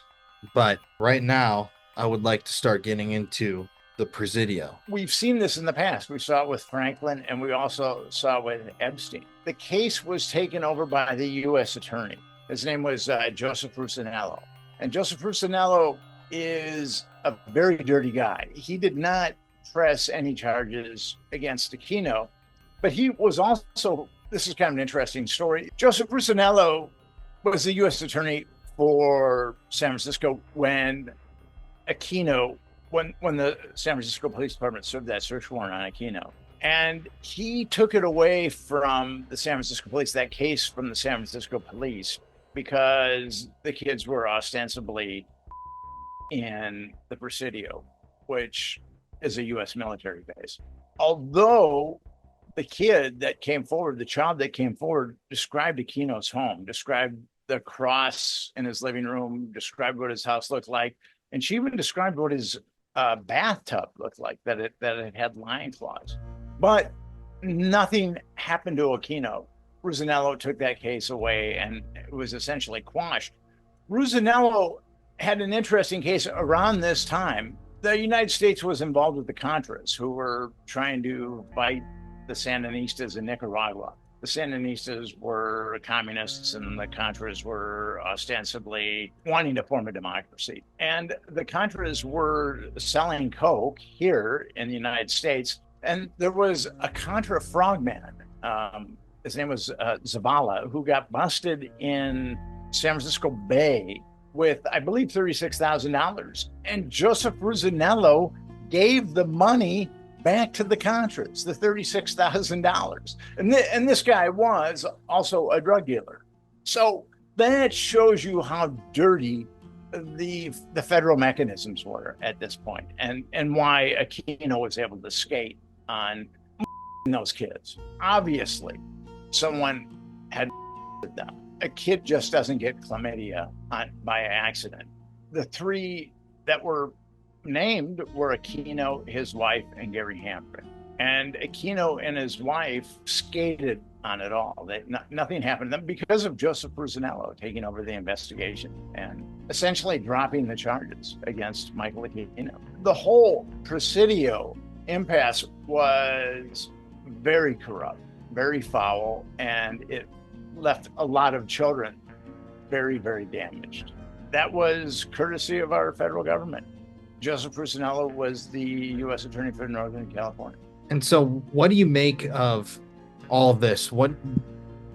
But right now, I would like to start getting into the Presidio. We've seen this in the past. We saw it with Franklin, and we also saw it with Epstein. The case was taken over by the U.S. attorney. His name was Joseph Rusinello. And Joseph Rusinello is a very dirty guy. He did not press any charges against Aquino, but he was also, this is kind of an interesting story. Joseph Rusinello was the U.S. attorney for San Francisco when Aquino, when the San Francisco Police Department served that search warrant on Aquino. And he took it away from the San Francisco police, that case from the San Francisco police, because the kids were ostensibly in the Presidio, which is a U.S. military base. Although the kid that came forward, the child that came forward, described Aquino's home, described the cross in his living room, described what his house looked like, and she even described what his bathtub looked like, that it had lion claws. But nothing happened to Aquino. Rusinello took that case away and it was essentially quashed. Rusinello had an interesting case around this time. The United States was involved with the Contras, who were trying to fight the Sandinistas in Nicaragua. The Sandinistas were communists and the Contras were ostensibly wanting to form a democracy. And the Contras were selling coke here in the United States. And there was a Contra frogman, his name was Zavala, who got busted in San Francisco Bay with, I believe, $36,000. And Joseph Rusinello gave the money back to the Contras, the $36,000. And this guy was also a drug dealer. So that shows you how dirty the federal mechanisms were at this point, and why Aquino was able to skate on those kids. Obviously, someone had them. A kid just doesn't get chlamydia by accident. The three that were named were Aquino, his wife, and Gary Hambrick. And Aquino and his wife skated on it all. Nothing happened to them because of Joseph Rusinello taking over the investigation and essentially dropping the charges against Michael Aquino. The whole Presidio impasse was very corrupt, very foul, and it left a lot of children very, very damaged. That was courtesy of our federal government. Joseph Rusinello was the U.S. Attorney for Northern California. And so what do you make of all this? What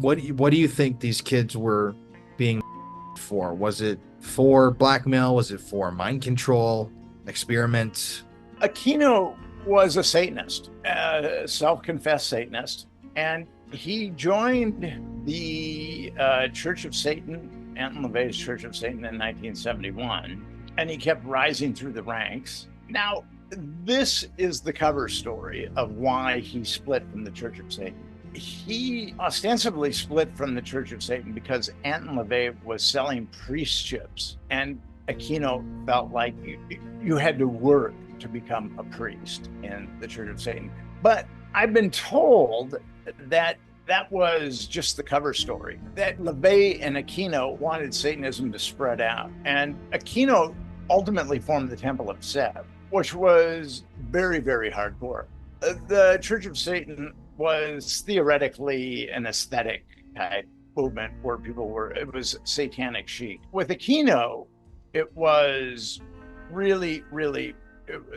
do you think these kids were being for? Was it for blackmail? Was it for mind control, experiments? Aquino was a Satanist, a self-confessed Satanist, and he joined the Church of Satan, Anton LaVey's Church of Satan, in 1971, and he kept rising through the ranks. Now, this is the cover story of why he split from the Church of Satan. He ostensibly split from the Church of Satan because Anton LaVey was selling priestships, and Aquino felt like you had to work to become a priest in the Church of Satan. But I've been told that that was just the cover story, that LaVey and Aquino wanted Satanism to spread out. And Aquino ultimately formed the Temple of Set, which was very, very hardcore. The Church of Satan was theoretically an aesthetic type movement where it was satanic chic. With Aquino, it was really,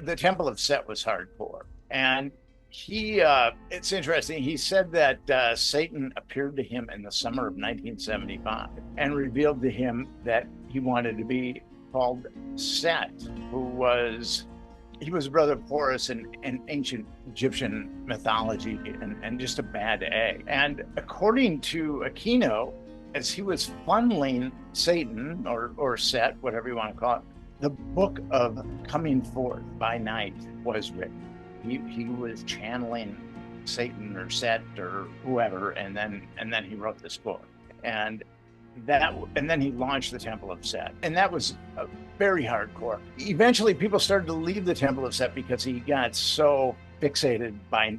the Temple of Set was hardcore. And it's interesting, he said that Satan appeared to him in the summer of 1975 and revealed to him that he wanted to be called Set, he was a brother of Horus in ancient Egyptian mythology and just a bad egg. And according to Aquino, as he was funneling Satan or Set, whatever you want to call it, the book of Coming Forth by Night was written. He was channeling Satan or Set or whoever, and then he wrote this book. And then he launched the Temple of Set, and that was very hardcore. Eventually, people started to leave the Temple of Set because he got so fixated by,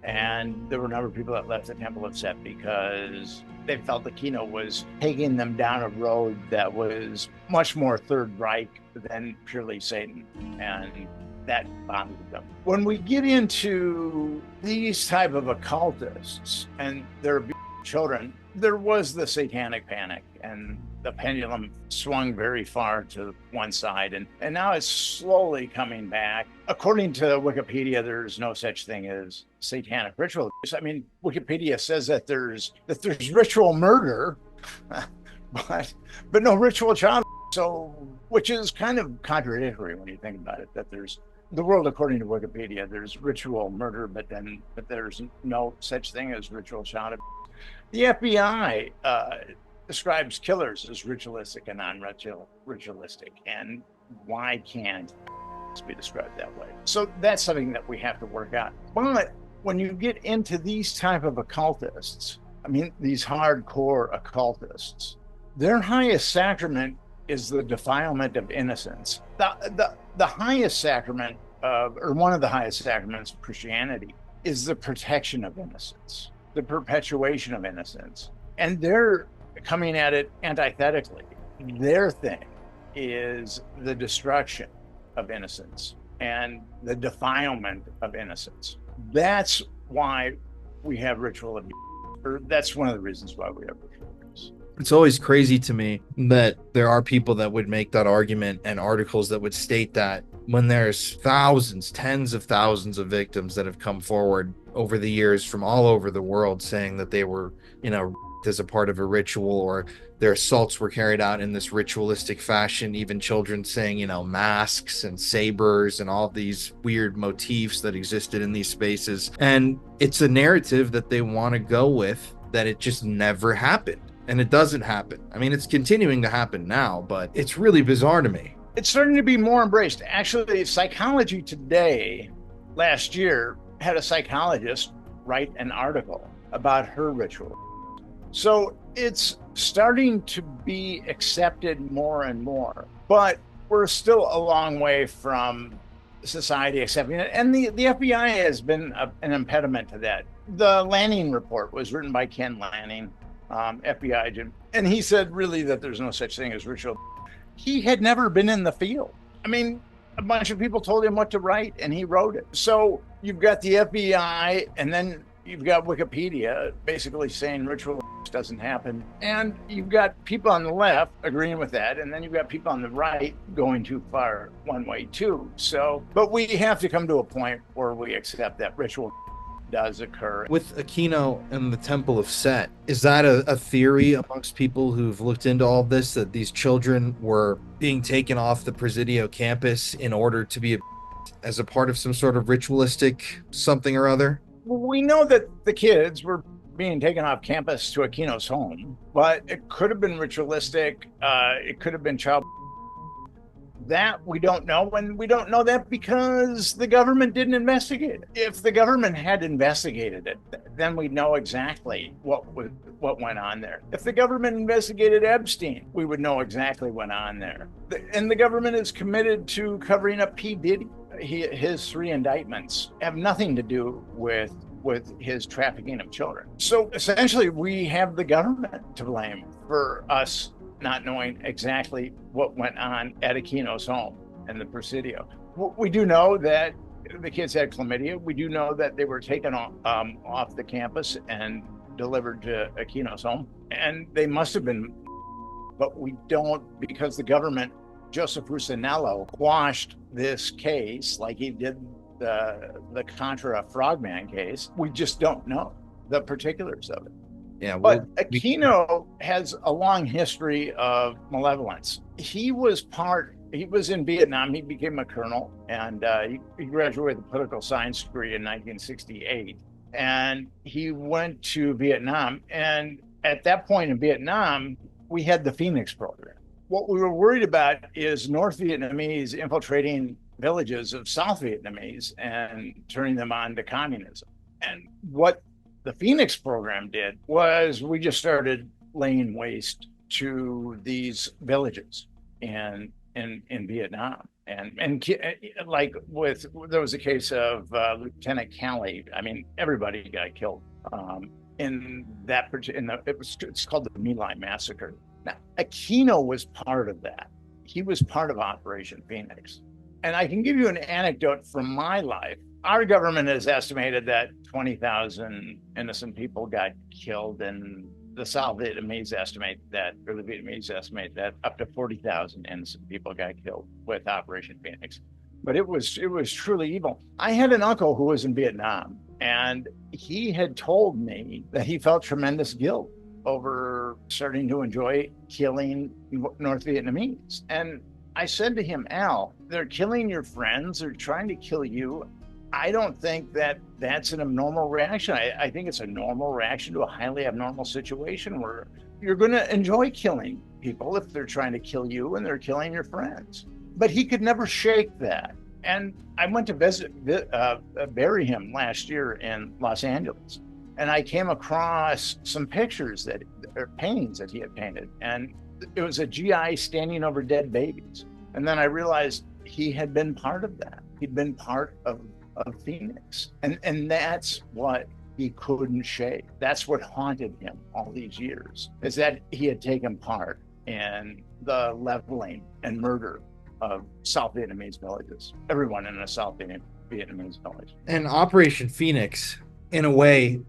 and there were a number of people that left the Temple of Set because they felt Aquino was taking them down a road that was much more Third Reich than purely Satan, and that bothered them. When we get into these type of occultists and their children, there was the satanic panic, and the pendulum swung very far to one side, and now it's slowly coming back. According to Wikipedia, there's no such thing as satanic ritual abuse. I mean, Wikipedia says that there's ritual murder, but no ritual child. So, which is kind of contradictory when you think about it, that there's the world according to Wikipedia, there's ritual murder, but there's no such thing as ritual child abuse. The FBI describes killers as ritualistic and non-ritualistic, and why can't be described that way? So that's something that we have to work out. But when you get into these type of occultists, I mean, these hardcore occultists, their highest sacrament is the defilement of innocence. The highest sacrament or one of the highest sacraments of Christianity is the protection of innocence, the perpetuation of innocence. And they're coming at it antithetically. Their thing is the destruction of innocence and the defilement of innocence. That's why we have ritual abuse, or that's one of the reasons why we have ritual abuse. It's always crazy to me that there are people that would make that argument and articles that would state that when there's thousands, tens of thousands of victims that have come forward over the years from all over the world saying that they were, as a part of a ritual, or their assaults were carried out in this ritualistic fashion, even children saying, masks and sabers and all these weird motifs that existed in these spaces. And it's a narrative that they want to go with, that it just never happened. And it doesn't happen. I mean, it's continuing to happen now, but it's really bizarre to me. It's starting to be more embraced. Actually, Psychology Today last year had a psychologist write an article about her ritual. So it's starting to be accepted more and more, but we're still a long way from society accepting it. And the FBI has been an impediment to that. The Lanning report was written by Ken Lanning, FBI agent, and he said really that there's no such thing as ritual. He had never been in the field. I mean, a bunch of people told him what to write, and he wrote it. So you've got the FBI, and then you've got Wikipedia basically saying ritual doesn't happen. And you've got people on the left agreeing with that, and then you've got people on the right going too far one way too. So, but we have to come to a point where we accept that ritual does occur. With Aquino and the Temple of Set, is that a theory amongst people who've looked into all of this, that these children were being taken off the Presidio campus in order to be as a part of some sort of ritualistic something or other? We know that the kids were being taken off campus to Aquino's home, but it could have been ritualistic. It could have been child. That we don't know, and we don't know that because the government didn't investigate it. If the government had investigated it, then we'd know exactly what went on there. If the government investigated Epstein, we would know exactly what went on there. And the government is committed to covering up P. Diddy. His 3 indictments have nothing to do with his trafficking of children. So essentially, we have the government to blame for us not knowing exactly what went on at Aquino's home and the Presidio. We do know that the kids had chlamydia. We do know that they were taken off the campus and delivered to Aquino's home, and they must have been, but we don't, because the government, Joseph Rusinello, quashed this case like he did the Contra Frogman case. We just don't know the particulars of it. Yeah, but Aquino has a long history of malevolence. He was in Vietnam. He became a colonel, and he graduated with a political science degree in 1968. And he went to Vietnam. And at that point in Vietnam, we had the Phoenix program. What we were worried about is North Vietnamese infiltrating villages of South Vietnamese and turning them on to communism. And what the Phoenix program did was we just started laying waste to these villages in Vietnam. And like there was a case of Lieutenant Calley. I mean, everybody got killed it's called the My Lai Massacre. Now, Aquino was part of that. He was part of Operation Phoenix. And I can give you an anecdote from my life. Our government has estimated that 20,000 innocent people got killed, and the South Vietnamese estimate that, or the Vietnamese estimate that up to 40,000 innocent people got killed with Operation Phoenix. But it was truly evil. I had an uncle who was in Vietnam, and he had told me that he felt tremendous guilt over starting to enjoy killing North Vietnamese. And I said to him, Al, they're killing your friends, they're trying to kill you. I don't think that that's an abnormal reaction. I think it's a normal reaction to a highly abnormal situation where you're going to enjoy killing people if they're trying to kill you and they're killing your friends. But he could never shake that. And I went to bury him last year in Los Angeles. And I came across some pictures or paintings that he had painted. And it was a GI standing over dead babies. And then I realized he had been part of that. He'd been part of Phoenix. And that's what he couldn't shake. That's what haunted him all these years, is that he had taken part in the leveling and murder of South Vietnamese villages. Everyone in a South Vietnamese village. And Operation Phoenix, in a way,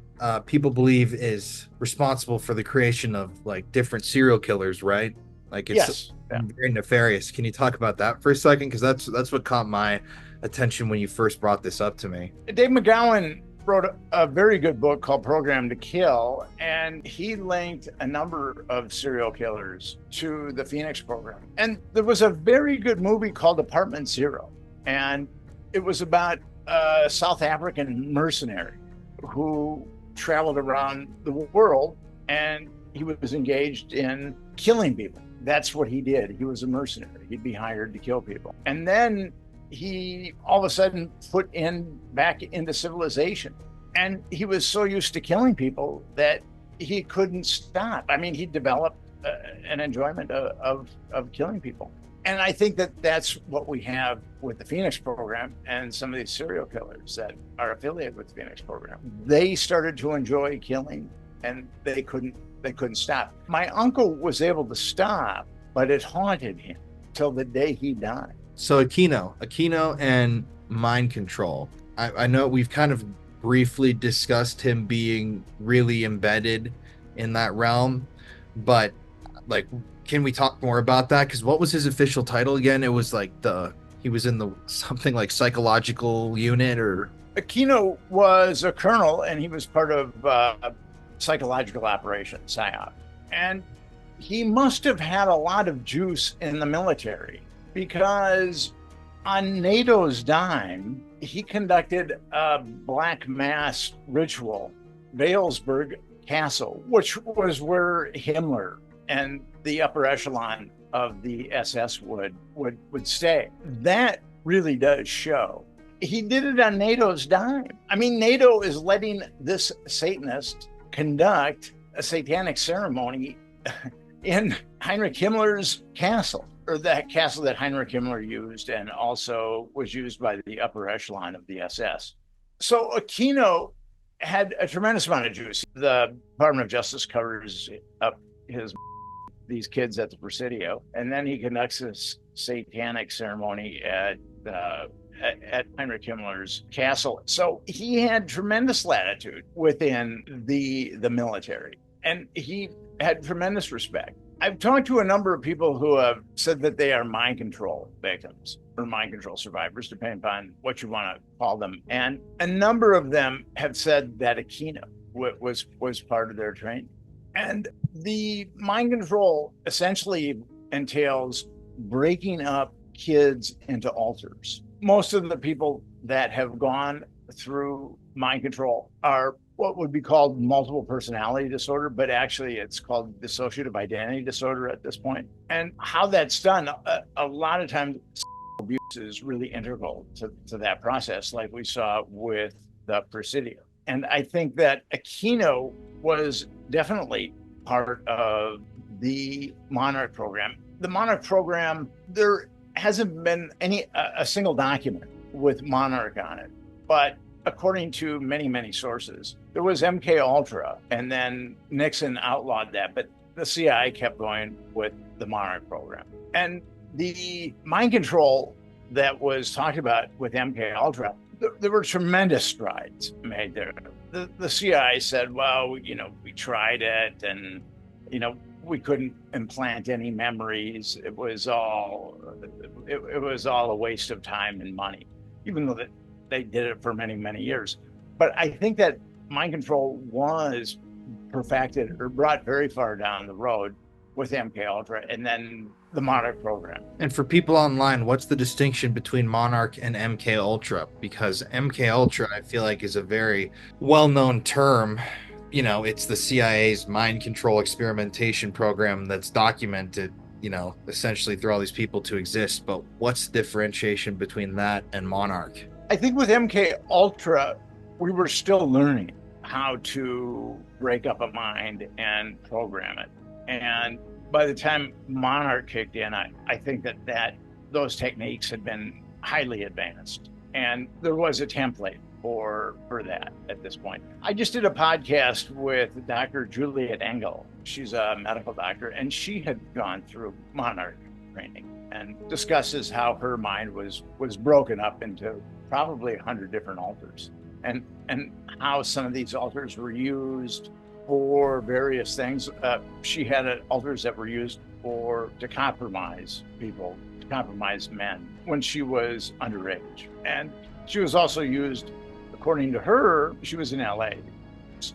people believe is responsible for the creation of like different serial killers, right? Like it's very nefarious. Can you talk about that for a second? Because that's what caught my attention when you first brought this up to me. Dave McGowan wrote a very good book called Program to Kill, and he linked a number of serial killers to the Phoenix program. And there was a very good movie called Apartment Zero, and it was about a South African mercenary who traveled around the world, and he was engaged in killing people. That's what he did. He was a mercenary. He'd be hired to kill people. And then he all of a sudden put back into civilization. And he was so used to killing people that he couldn't stop. I mean, he developed an enjoyment of killing people. And I think that that's what we have with the Phoenix program and some of these serial killers that are affiliated with the Phoenix program. They started to enjoy killing, and they couldn't stop. My uncle was able to stop, but it haunted him till the day he died. So Aquino and mind control. I know we've kind of briefly discussed him being really embedded in that realm, but like, can we talk more about that? Because what was his official title again? It was like he was in the something like psychological unit, or Aquino was a colonel, and he was part of psychological operations, PSYOP. And he must have had a lot of juice in the military, because on NATO's dime, he conducted a black mass ritual, Valesburg Castle, which was where Himmler and the upper echelon of the SS would stay. That really does show. He did it on NATO's dime. I mean, NATO is letting this Satanist conduct a satanic ceremony in Heinrich Himmler's castle, or that castle that Heinrich Himmler used and also was used by the upper echelon of the SS. So Aquino had a tremendous amount of juice. The Department of Justice covers up these kids at the Presidio, and then he conducts this satanic ceremony at Heinrich Himmler's castle. So he had tremendous latitude within the military, and he had tremendous respect. I've talked to a number of people who have said that they are mind control victims or mind control survivors, depending upon what you want to call them. And a number of them have said that Aquino was part of their training. And the mind control essentially entails breaking up kids into alters. Most of the people that have gone through mind control are what would be called multiple personality disorder, but actually it's called dissociative identity disorder at this point. And how that's done, a lot of times abuse is really integral to that process, like we saw with the Presidio. And I think that Aquino was definitely part of the Monarch program. The Monarch program, there hasn't been a single document with Monarch on it, but according to many, many sources, there was MK Ultra, and then Nixon outlawed that, but the CIA kept going with the Monarch program. And the mind control that was talked about with MK Ultra, there were tremendous strides made there. The CIA said, well, we tried it, and we couldn't implant any memories. It was all a waste of time and money, even though they did it for many, many years. But I think that mind control was perfected or brought very far down the road with MK Ultra and then the Monarch program. And for people online, what's the distinction between Monarch and MK Ultra? Because MK Ultra, I feel like, is a very well-known term. You know, it's the CIA's mind control experimentation program that's documented, you know, essentially through all these people to exist. But what's the differentiation between that and Monarch? I think with MK Ultra, we were still learning how to break up a mind and program it. And by the time Monarch kicked in, I think that those techniques had been highly advanced. And there was a template for that at this point. I just did a podcast with Dr. Juliet Engel. She's a medical doctor, and she had gone through Monarch training and discusses how her mind was broken up into probably 100 different altars, and how some of these altars were used for various things. She had altars that were used to compromise people, to compromise men when she was underage. And she was also used, according to her, she was in LA.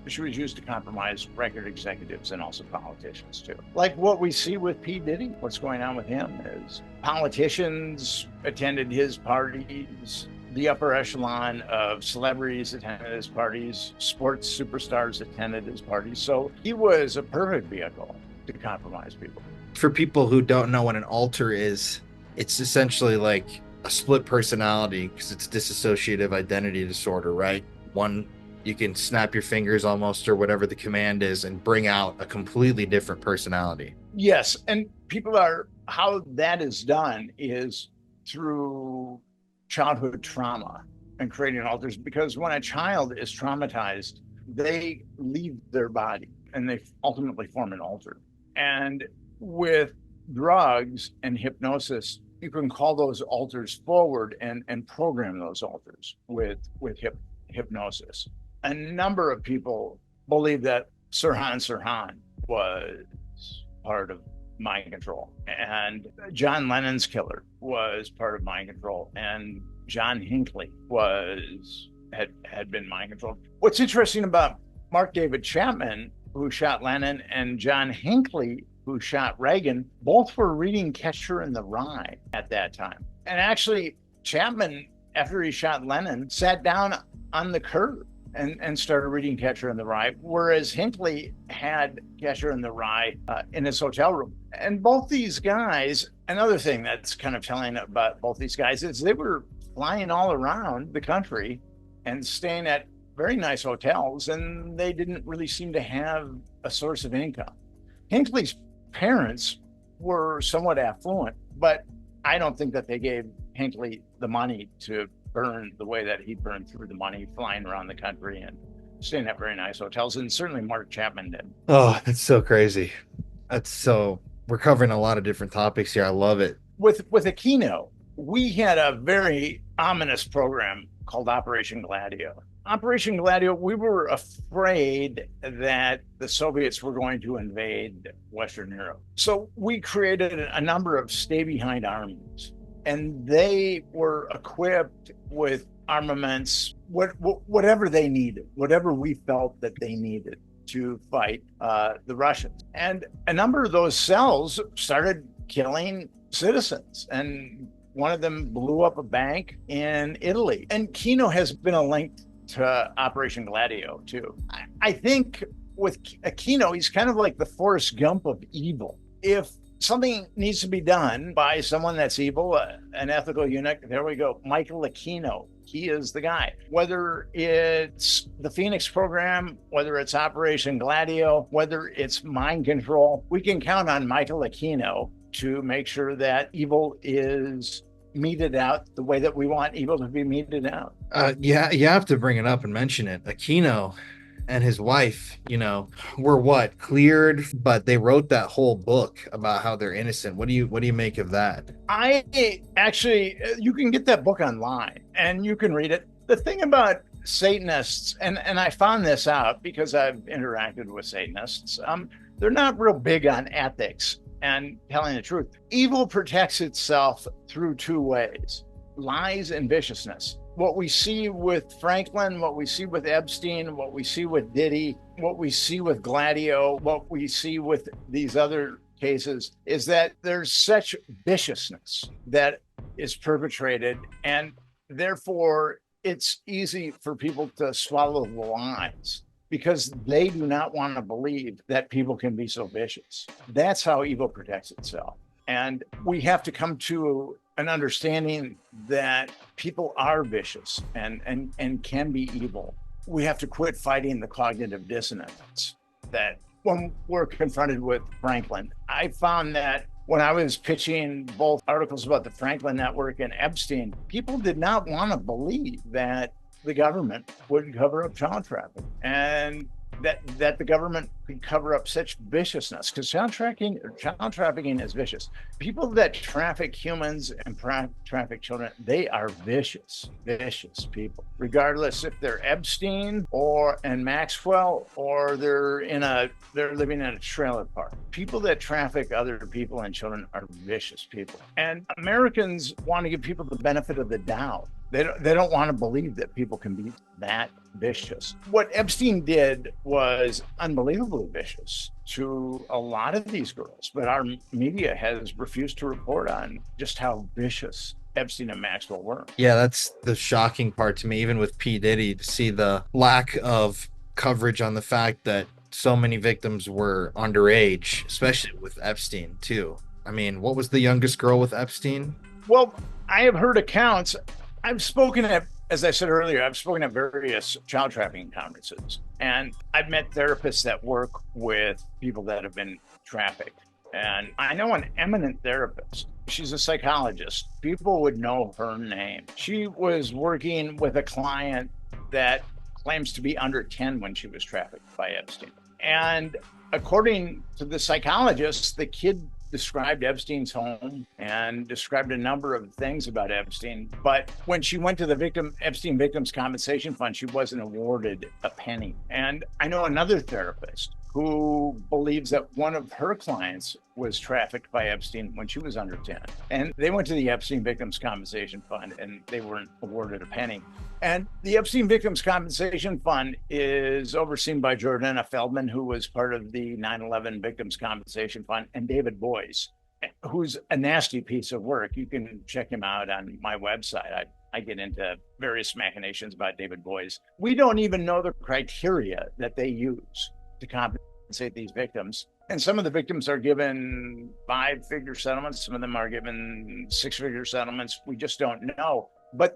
She was used to compromise record executives and also politicians too. Like what we see with P. Diddy, what's going on with him is politicians attended his parties, the upper echelon of celebrities attended his parties, sports superstars attended his parties. So he was a perfect vehicle to compromise people. For people who don't know what an alter is, it's essentially like a split personality, because it's dissociative identity disorder, right? One, you can snap your fingers almost, or whatever the command is, and bring out a completely different personality. Yes, and how that is done is through childhood trauma and creating alters, because when a child is traumatized, they leave their body and they ultimately form an alter. And with drugs and hypnosis, you can call those alters forward and program those alters with hypnosis. A number of people believe that Sirhan was part of mind control, and John Lennon's killer was part of mind control, and John Hinckley had been mind controlled. What's interesting about Mark David Chapman, who shot Lennon, and John Hinckley, who shot Reagan, both were reading Catcher in the Rye at that time. And actually, Chapman, after he shot Lennon, sat down on the curb and started reading Catcher in the Rye, whereas Hinckley had Catcher in the Rye in his hotel room. And both these guys, another thing that's kind of telling about both these guys is they were flying all around the country and staying at very nice hotels, and they didn't really seem to have a source of income. Hinckley's parents were somewhat affluent, but I don't think that they gave Hinckley the money to burn the way that he burned through the money flying around the country and staying at very nice hotels. And certainly Mark Chapman did. Oh, that's so crazy. We're covering a lot of different topics here. I love it. With Aquino, we had a very ominous program called Operation Gladio. Operation Gladio, we were afraid that the Soviets were going to invade Western Europe. So we created a number of stay-behind armies, and they were equipped with armaments, whatever they needed, whatever we felt that they needed to fight the Russians. And a number of those cells started killing citizens, and one of them blew up a bank in Italy. And Aquino has been a link to Operation Gladio too. I think with Aquino, he's kind of like the Forrest Gump of evil. If something needs to be done by someone that's evil, an ethical eunuch, there we go, Michael Aquino. He is the guy. Whether it's the Phoenix program, whether it's Operation Gladio, whether it's mind control, we can count on Michael Aquino to make sure that evil is meted out the way that we want evil to be meted out. Yeah, you have to bring it up and mention it. Aquino and his wife, were cleared, but they wrote that whole book about how they're innocent. What do you make of that? You can get that book online and you can read it. The thing about Satanists, and I found this out because I've interacted with Satanists, they're not real big on ethics and telling the truth. Evil protects itself through two ways: lies and viciousness. what we see with Franklin, what we see with Epstein, what we see with Diddy, what we see with Gladio, what we see with these other cases is that there's such viciousness that is perpetrated, and therefore it's easy for people to swallow the lies because they do not want to believe that people can be so vicious. That's how evil protects itself. And we have to come to an understanding that people are vicious and can be evil. We have to quit fighting the cognitive dissonance that when we're confronted with Franklin. I found that when I was pitching both articles about the Franklin Network and Epstein, people did not want to believe that the government would cover up child trafficking and that the government could cover up such viciousness, because child trafficking is vicious. People that traffic humans and traffic children, they are vicious people, regardless if they're Epstein and Maxwell or they're living in a trailer park. People that traffic other people and children are vicious people. And Americans want to give people the benefit of the doubt. They don't want to believe that people can be that vicious. What Epstein did was unbelievably vicious to a lot of these girls, but our media has refused to report on just how vicious Epstein and Maxwell were. Yeah, that's the shocking part to me, even with P. Diddy, to see the lack of coverage on the fact that so many victims were underage, especially with Epstein too. I mean, what was the youngest girl with Epstein? Well, I have heard accounts. I've spoken at, as I said earlier, I've spoken at various child trafficking conferences, and I've met therapists that work with people that have been trafficked. And I know an eminent therapist. She's a psychologist. People would know her name. She was working with a client that claims to be under 10 when she was trafficked by Epstein. And according to the psychologist, the kid described Epstein's home and described a number of things about Epstein. But when she went to the Epstein Victims Compensation Fund, she wasn't awarded a penny. And I know another therapist who believes that one of her clients was trafficked by Epstein when she was under 10. And they went to the Epstein Victims Compensation Fund and they weren't awarded a penny. And the Epstein Victims Compensation Fund is overseen by Jordana Feldman, who was part of the 9/11 Victims Compensation Fund, and David Boies, who's a nasty piece of work. You can check him out on my website. I get into various machinations about David Boies. We don't even know the criteria that they use to compensate these victims. And some of the victims are given 5-figure settlements. Some of them are given 6-figure settlements. We just don't know. But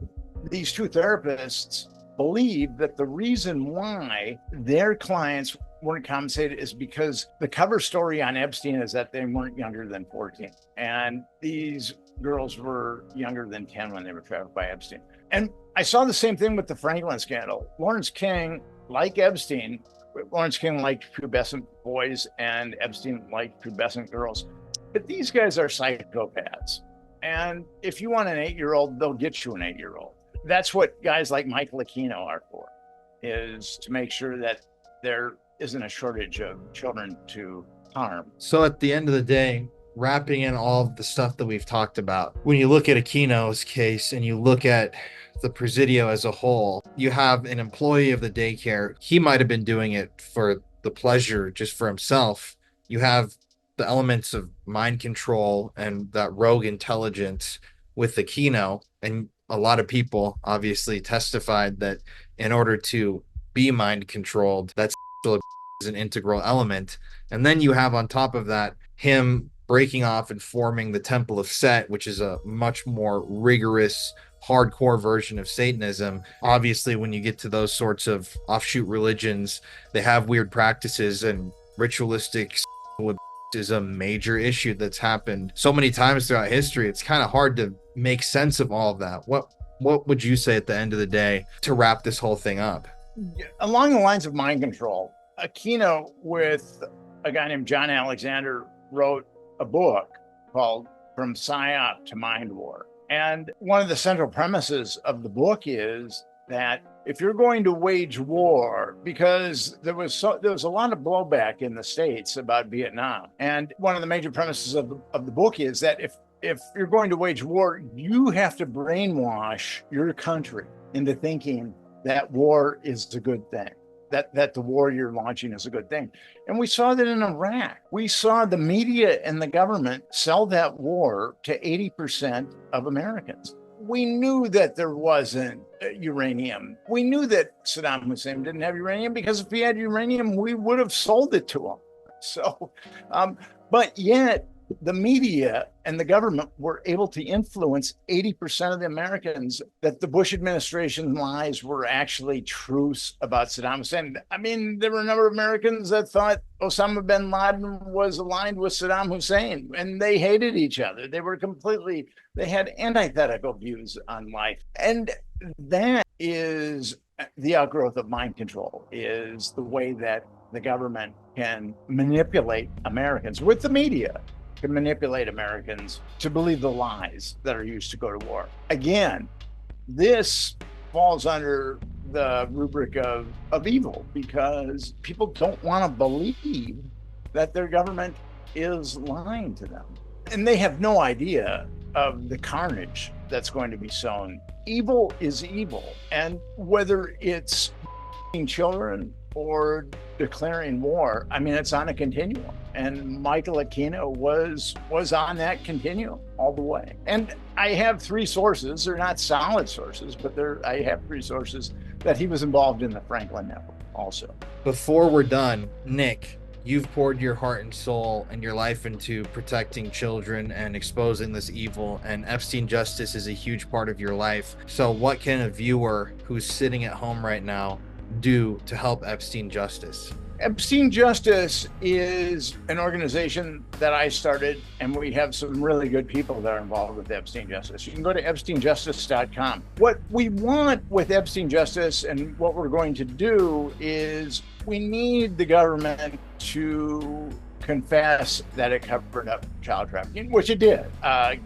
these two therapists believe that the reason why their clients weren't compensated is because the cover story on Epstein is that they weren't younger than 14. And these girls were younger than 10 when they were trafficked by Epstein. And I saw the same thing with the Franklin scandal. Lawrence King, like Epstein, Lawrence King liked pubescent boys and Epstein liked pubescent girls. But these guys are psychopaths. And if you want an 8-year-old, they'll get you an 8-year-old. That's what guys like Michael Aquino are for, is to make sure that there isn't a shortage of children to harm. So at the end of the day, wrapping in all of the stuff that we've talked about, when you look at Aquino's case and you look at the Presidio as a whole, you have an employee of the daycare. He might have been doing it for the pleasure, just for himself. You have the elements of mind control and that rogue intelligence with Aquino. And a lot of people obviously testified that in order to be mind controlled, that's is an integral element. And then you have on top of that, him breaking off and forming the Temple of Set, which is a much more rigorous, hardcore version of Satanism. Obviously, when you get to those sorts of offshoot religions, they have weird practices, and ritualistic is a major issue that's happened so many times throughout history. It's kind of hard to make sense of all of that. What would you say at the end of the day to wrap this whole thing up? Along the lines of mind control, Aquino, with a guy named John Alexander, wrote a book called From PSYOP to Mind War. And one of the central premises of the book is that if you're going to wage war, because there was a lot of blowback in the States about Vietnam. And one of the major premises of the book is that if you're going to wage war, you have to brainwash your country into thinking that war is a good thing, that the war you're launching is a good thing. And we saw that in Iraq. We saw the media and the government sell that war to 80% of Americans. We knew that there wasn't uranium. We knew that Saddam Hussein didn't have uranium, because if he had uranium, we would have sold it to him. So, but yet the media and the government were able to influence 80% of the Americans that the Bush administration lies were actually truths about Saddam Hussein. I mean, there were a number of Americans that thought Osama bin Laden was aligned with Saddam Hussein, and they hated each other. They had antithetical views on life. And that is the outgrowth of mind control, is the way that the government can manipulate Americans with the media, can manipulate Americans to believe the lies that are used to go to war. Again, this falls under the rubric of evil, because people don't want to believe that their government is lying to them. And they have no idea of the carnage that's going to be sown. Evil is evil. And whether it's children or declaring war, I mean, it's on a continuum. And Michael Aquino was on that continuum all the way. And I have three sources. They're not solid sources, but I have three sources that he was involved in the Franklin Network also. Before we're done, Nick, you've poured your heart and soul and your life into protecting children and exposing this evil, and Epstein Justice is a huge part of your life. So what can a viewer who's sitting at home right now do to help Epstein Justice? Epstein Justice is an organization that I started, and we have some really good people that are involved with Epstein Justice. You can go to EpsteinJustice.com. What we want with Epstein Justice and what we're going to do is we need the government to confess that it covered up child trafficking, which it did.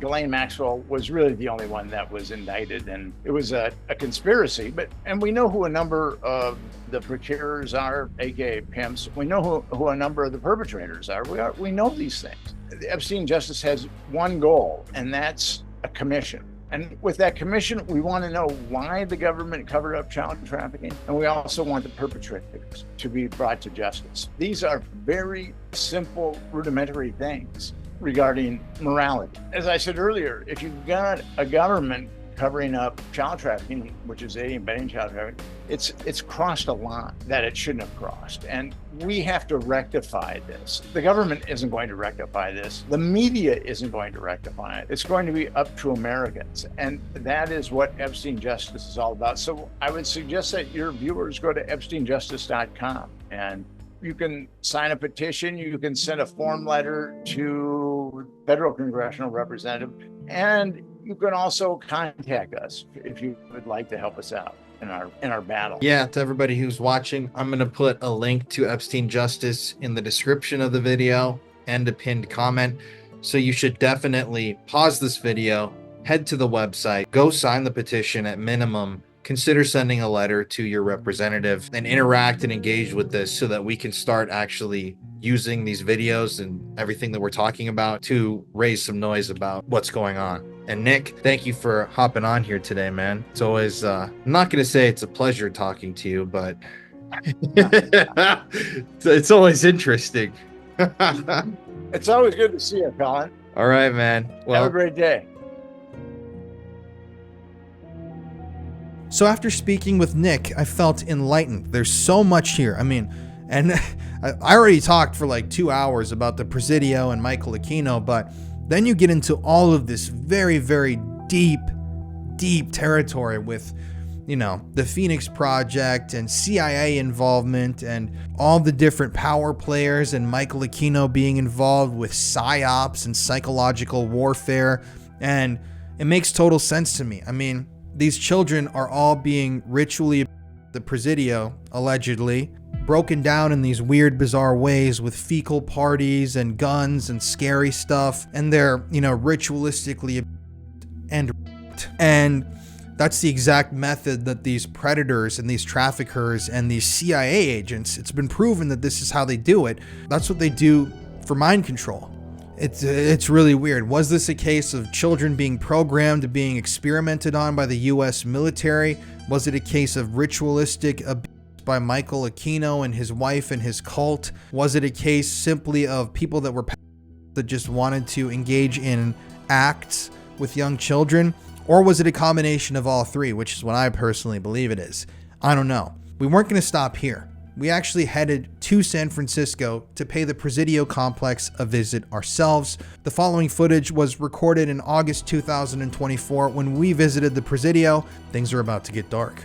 Ghislaine Maxwell was really the only one that was indicted, and it was a conspiracy. And we know who a number of the procurers are, aka pimps. We know who a number of the perpetrators are. We know these things. The Epstein Justice has one goal, and that's a commission. And with that commission, we want to know why the government covered up child trafficking, and we also want the perpetrators to be brought to justice. These are very simple, rudimentary things regarding morality. As I said earlier, if you've got a government covering up child trafficking, which is aiding and abetting child trafficking, it's crossed a line that it shouldn't have crossed. And we have to rectify this. The government isn't going to rectify this. The media isn't going to rectify it. It's going to be up to Americans. And that is what Epstein Justice is all about. So I would suggest that your viewers go to EpsteinJustice.com, and you can sign a petition. You can send a form letter to federal congressional representative, and you can also contact us if you would like to help us out in our battle. Yeah, to everybody who's watching, I'm going to put a link to Epstein Justice in the description of the video and a pinned comment. So you should definitely pause this video, head to the website, go sign the petition at minimum, consider sending a letter to your representative, and interact and engage with this so that we can start actually using these videos and everything that we're talking about to raise some noise about what's going on. And Nick, thank you for hopping on here today, man. It's always, I'm not going to say it's a pleasure talking to you, but it's always interesting. It's always good to see you, Colin. All right, man. Well, have a great day. So after speaking with Nick, I felt enlightened. There's so much here. I mean, and I already talked for like 2 hours about the Presidio and Michael Aquino, but then you get into all of this very, very deep territory with, you know, the Phoenix Project and CIA involvement and all the different power players, and Michael Aquino being involved with psyops and psychological warfare. And it makes total sense to me. I mean, these children are all being ritually, the Presidio, allegedly, broken down in these weird, bizarre ways with fecal parties and guns and scary stuff. And they're, you know, ritualistically and that's the exact method that these predators and these traffickers and these CIA agents, it's been proven that this is how they do it. That's what they do for mind control. It's really weird. Was this a case of children being programmed, being experimented on by the US military? Was it a case of ritualistic abuse by Michael Aquino and his wife and his cult? Was it a case simply of people that were that just wanted to engage in acts with young children? Or was it a combination of all three, which is what I personally believe it is? I don't know. We weren't going to stop here. We actually headed to San Francisco to pay the Presidio complex a visit ourselves. The following footage was recorded in August 2024 when we visited the Presidio. Things are about to get dark.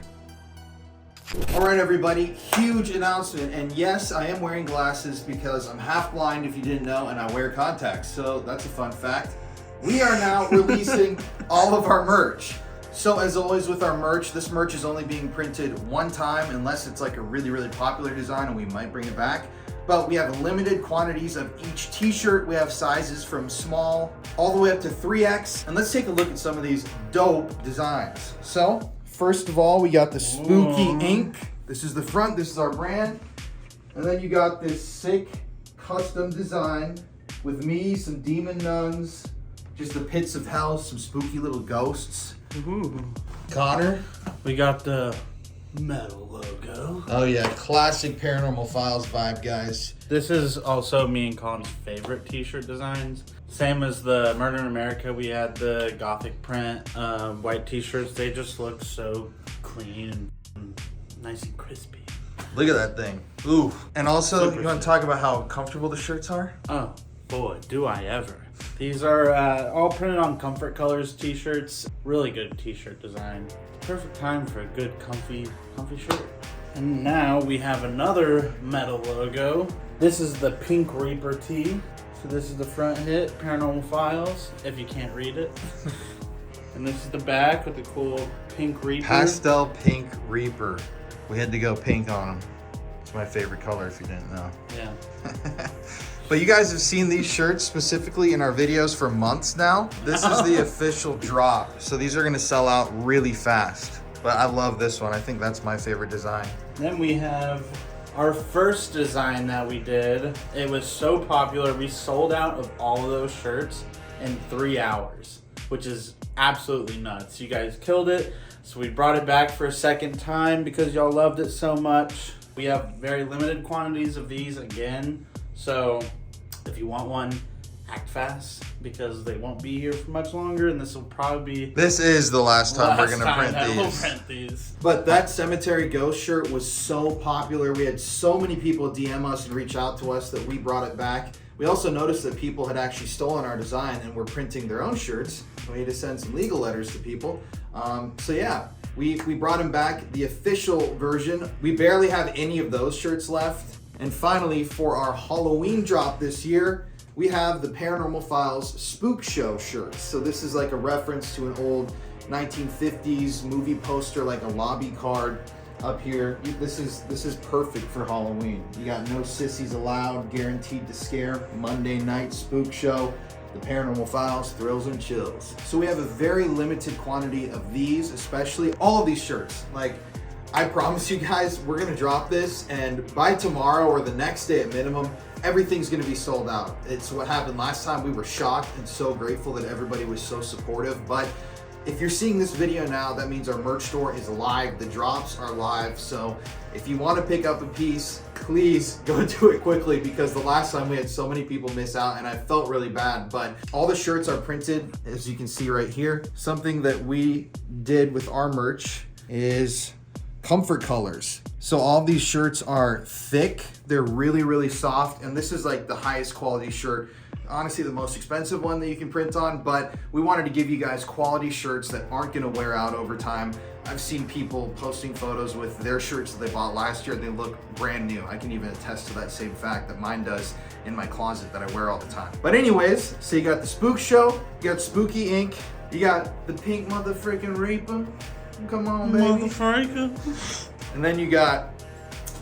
All right, everybody, huge announcement. And yes, I am wearing glasses because I'm half blind, if you didn't know, and I wear contacts. So that's a fun fact. We are now releasing all of our merch. So as always with our merch, this merch is only being printed one time unless it's like a really, really popular design and we might bring it back. But we have limited quantities of each t-shirt. We have sizes from small all the way up to 3X. And let's take a look at some of these dope designs. So first of all, we got the spooky ink. This is the front, this is our brand. And then you got this sick custom design with me, some demon nuns, just the pits of hell, some spooky little ghosts. Ooh. Connor? We got the metal logo. Oh yeah, classic Paranormal Files vibe, guys. This is also me and Colin's favorite t-shirt designs. Same as the Murder in America, we had the gothic print, white t-shirts. They just look so clean and nice and crispy. Look at that thing. Ooh. And also, you want to talk about how comfortable the shirts are? Oh boy, do I ever. These are all printed on Comfort Colors t-shirts. Really good t-shirt design. Perfect time for a good comfy shirt. And now we have another metal logo. This is the Pink Reaper tee. So this is the front hit, Paranormal Files, if you can't read it. And this is the back with the cool Pink Reaper. Pastel Pink Reaper. We had to go pink on them. It's my favorite color if you didn't know. Yeah. But you guys have seen these shirts specifically in our videos for months now. This is the official drop. So these are going to sell out really fast. But I love this one. I think that's my favorite design. Then we have our first design that we did. It was so popular, we sold out of all of those shirts in 3 hours, which is absolutely nuts. You guys killed it. So we brought it back for a second time because y'all loved it so much. We have very limited quantities of these again. So if you want one, act fast because they won't be here for much longer, and this will probably be... This is the last time we're gonna print these. But that Cemetery Ghost shirt was so popular. We had so many people DM us and reach out to us that we brought it back. We also noticed that people had actually stolen our design and were printing their own shirts. We had to send some legal letters to people. So yeah, we brought them back, the official version. We barely have any of those shirts left. And finally, for our Halloween drop this year, we have the Paranormal Files Spook Show shirts. So this is like a reference to an old 1950s movie poster, like a lobby card up here. This is perfect for Halloween. You got no sissies allowed, guaranteed to scare. Monday night spook show, the Paranormal Files, thrills and chills. So we have a very limited quantity of these, especially all of these shirts. Like, I promise you guys, we're gonna drop this, and by tomorrow or the next day at minimum, everything's gonna be sold out. It's what happened last time. We were shocked and so grateful that everybody was so supportive. But if you're seeing this video now, that means our merch store is live. The drops are live. So if you want to pick up a piece, please go do it quickly, because the last time we had so many people miss out and I felt really bad. But all the shirts are printed, as you can see right here. Something that we did with our merch is comfort colors. So all these shirts are thick, they're really, really soft, and this is like the highest quality shirt. Honestly, the most expensive one that you can print on, but we wanted to give you guys quality shirts that aren't gonna wear out over time. I've seen people posting photos with their shirts that they bought last year. They look brand new. I can even attest to that same fact that mine does in my closet that I wear all the time. But anyways, so you got the Spook Show, you got Spooky Ink, you got the Pink Motherfrickin' Reaper. Come on, baby. Motherfrickin'. And then you got,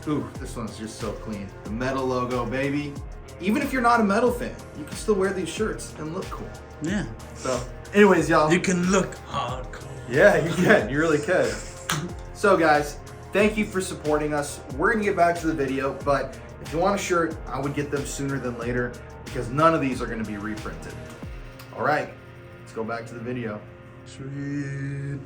ooh, this one's just so clean. The metal logo, baby. Even if you're not a metal fan, you can still wear these shirts and look cool. Yeah. So, anyways, y'all. You can look hardcore. Yeah, you can. You really can. So, guys, thank you for supporting us. We're gonna get back to the video, but if you want a shirt, I would get them sooner than later because none of these are gonna be reprinted. All right, let's go back to the video. Sweet.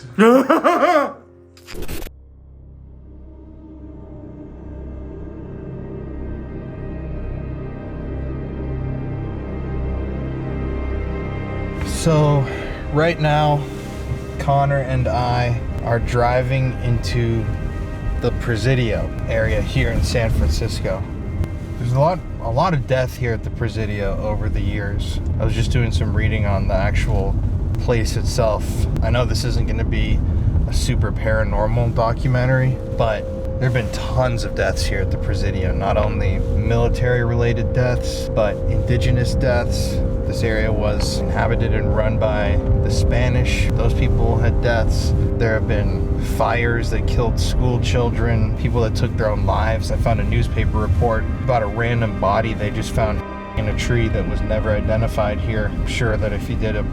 So right now, Connor and I are driving into the Presidio area here in San Francisco. There's a lot of death here at the Presidio over the years. I was just doing some reading on the actual place itself. I know this isn't going to be a super paranormal documentary, but there have been tons of deaths here at the Presidio, not only military-related deaths, but indigenous deaths. This area was inhabited and run by the Spanish. Those people had deaths. There have been fires that killed school children, people that took their own lives. I found a newspaper report about a random body they just found in a tree that was never identified here. I'm sure that if you did a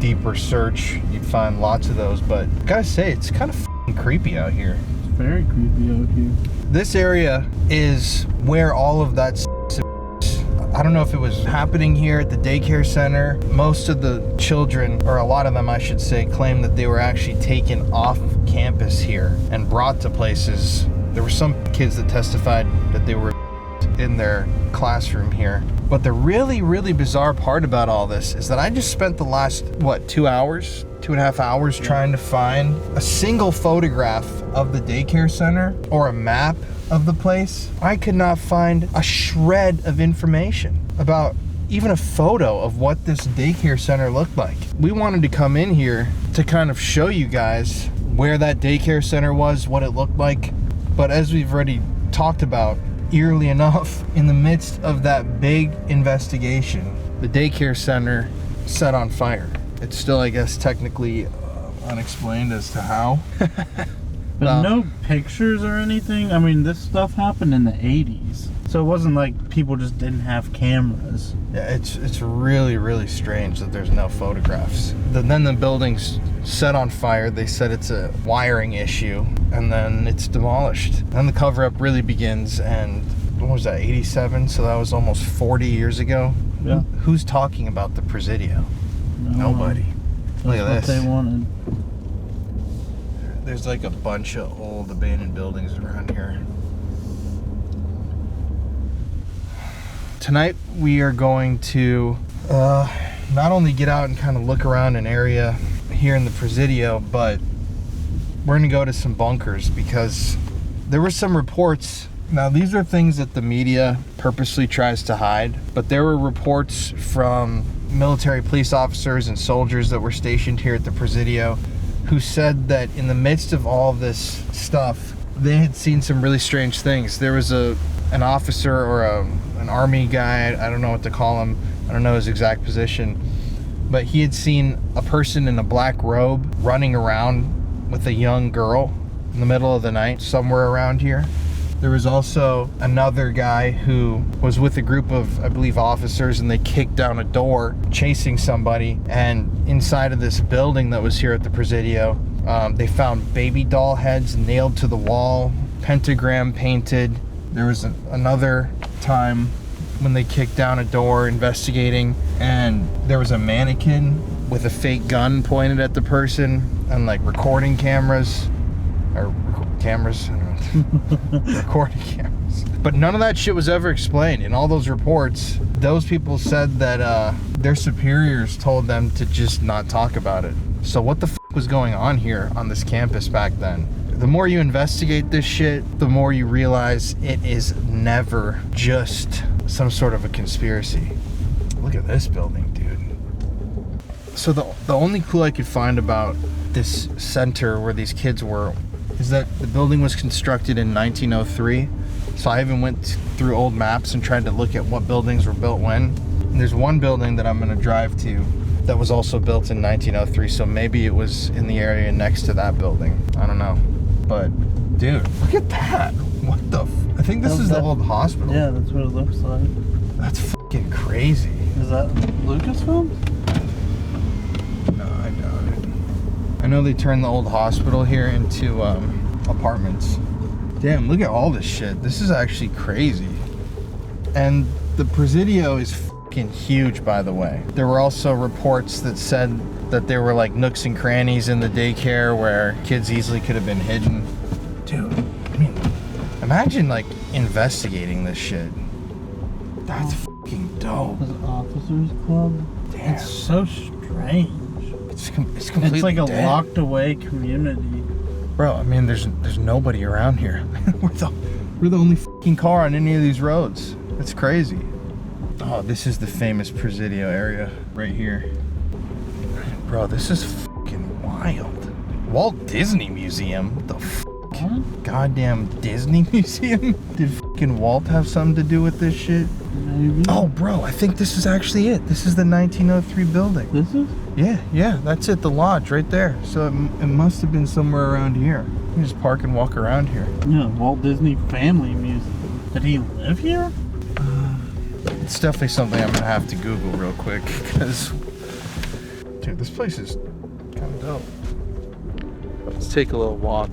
deeper search, you'd find lots of those, but I gotta say, it's kind of creepy out here. Very creepy out here. This area is where all of that I don't know if it was happening here at the daycare center. Most of the children, or a lot of them I should say, claim that they were actually taken off campus here and brought to places. There were some kids that testified that they were in their classroom here. But the really, really bizarre part about all this is that I just spent the last, 2.5 hours trying to find a single photograph of the daycare center or a map of the place. I could not find a shred of information about even a photo of what this daycare center looked like. We wanted to come in here to kind of show you guys where that daycare center was, what it looked like. But as we've already talked about, eerily enough, in the midst of that big investigation, the daycare center set on fire. It's still, I guess, technically unexplained as to how. But no pictures or anything? I mean, this stuff happened in the 80s. So it wasn't like people just didn't have cameras. Yeah, it's really, really strange that there's no photographs. Then the building's set on fire. They said it's a wiring issue, and then it's demolished. Then the cover-up really begins, and what was that, 87? So that was almost 40 years ago. Yeah. Who's talking about the Presidio? Nobody. Look at That's this. what they wanted. There's like a bunch of old abandoned buildings around here. Tonight we are going to not only get out and kind of look around an area here in the Presidio, but we're going to go to some bunkers because there were some reports. Now these are things that the media purposely tries to hide, but there were reports from military police officers and soldiers that were stationed here at the Presidio who said that in the midst of all this stuff, they had seen some really strange things. There was an officer or an army guy, I don't know what to call him, I don't know his exact position, but he had seen a person in a black robe running around with a young girl in the middle of the night somewhere around here. There was also another guy who was with a group of, I believe, officers, and they kicked down a door chasing somebody. And inside of this building that was here at the Presidio, they found baby doll heads nailed to the wall, pentagram painted. There was another time when they kicked down a door investigating, and there was a mannequin with a fake gun pointed at the person, and like recording cameras, or cameras, I don't know. Recording cameras. But none of that shit was ever explained. In all those reports, those people said that their superiors told them to just not talk about it. So what the f was going on here on this campus back then? The more you investigate this shit, the more you realize it is never just some sort of a conspiracy. Look at this building, dude. So the only clue I could find about this center where these kids were is that the building was constructed in 1903. So I even went through old maps and tried to look at what buildings were built when. And there's one building that I'm gonna drive to that was also built in 1903. So maybe it was in the area next to that building. I don't know. But dude, look at that. What the I think this is the old hospital. Yeah, that's what it looks like. That's fucking crazy. Is that Lucasfilm? No, I doubt it. I know they turned the old hospital here into apartments. Damn, look at all this shit. This is actually crazy. And the Presidio is fucking huge, by the way. There were also reports that said that there were like nooks and crannies in the daycare where kids easily could have been hidden. Dude, I mean, imagine like investigating this shit. That's fucking dope. This Officers Club? Damn. It's so strange. strange. It's completely It's like a dead. locked away community. Bro, I mean, there's nobody around here. we're the only fucking car on any of these roads. That's crazy. Oh, this is the famous Presidio area right here. Bro, this is fucking wild. Walt Disney Museum? What the fuck? Goddamn Disney Museum? Did fucking Walt have something to do with this shit? Maybe. Oh, bro, I think this is actually it. This is the 1903 building. This is? Yeah, that's it, the lodge right there. So it must have been somewhere around here. You can just park and walk around here. Yeah, Walt Disney Family Museum. Did he live here? It's definitely something I'm gonna have to Google real quick, because, dude, this place is kind of dope. Let's take a little walk.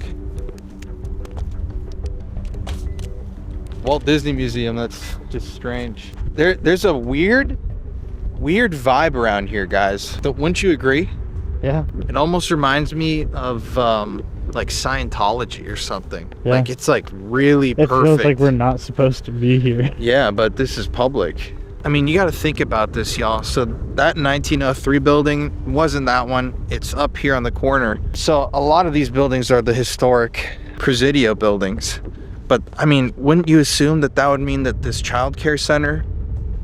Walt Disney Museum, that's just strange. There's a weird vibe around here, guys. Wouldn't you agree? Yeah. It almost reminds me of like Scientology or something. Yeah. Like it's like really It perfect. feels like we're not supposed to be here. Yeah, but this is public. I mean, you got to think about this, y'all. So that 1903 building wasn't that one. It's up here on the corner. So a lot of these buildings are the historic Presidio buildings. But I mean, wouldn't you assume that that would mean that this child care center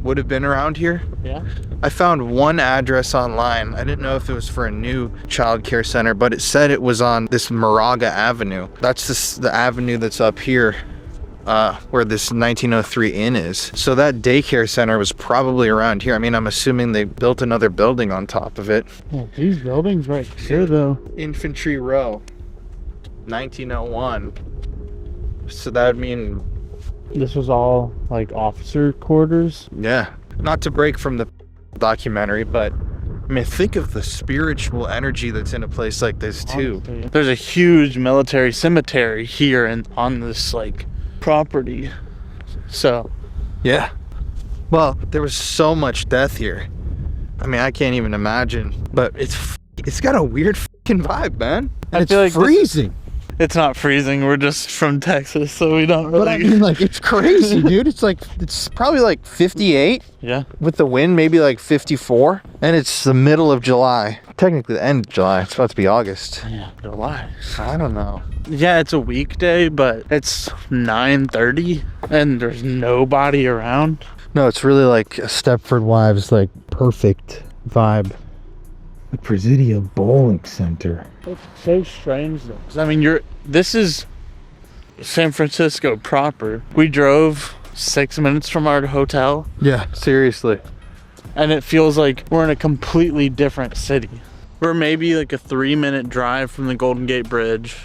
would have been around here? Yeah. I found one address online. I didn't know if it was for a new child care center, but it said it was on this Moraga Avenue. That's the avenue that's up here where this 1903 inn is. So that daycare center was probably around here. I mean, I'm assuming they built another building on top of it. Well, these buildings right here, though. Infantry Row, 1901. So that would mean... This was all, like, officer quarters? Yeah. Not to break from the documentary, but I mean, think of the spiritual energy that's in a place like this too. Honestly. There's a huge military cemetery here and on this, like, property. So, yeah. Well, there was so much death here. I mean, I can't even imagine. But it's got a weird fucking vibe, man. And I feel like freezing. it's not freezing. We're just from Texas, so we don't really. But I mean, like, it's crazy, dude. It's probably like 58. Yeah. With the wind, maybe like 54. And it's the middle of July. Technically the end of July. It's about to be August. Yeah, July. I don't know. Yeah, it's a weekday, but it's 9:30 and there's nobody around. No, it's really like a Stepford Wives, like, perfect vibe. The Presidio Bowling Center. It's so strange though. 'Cause, I mean, this is San Francisco proper. We drove 6 minutes from our hotel. Yeah, seriously. And it feels like we're in a completely different city. We're maybe like a 3-minute drive from the Golden Gate Bridge.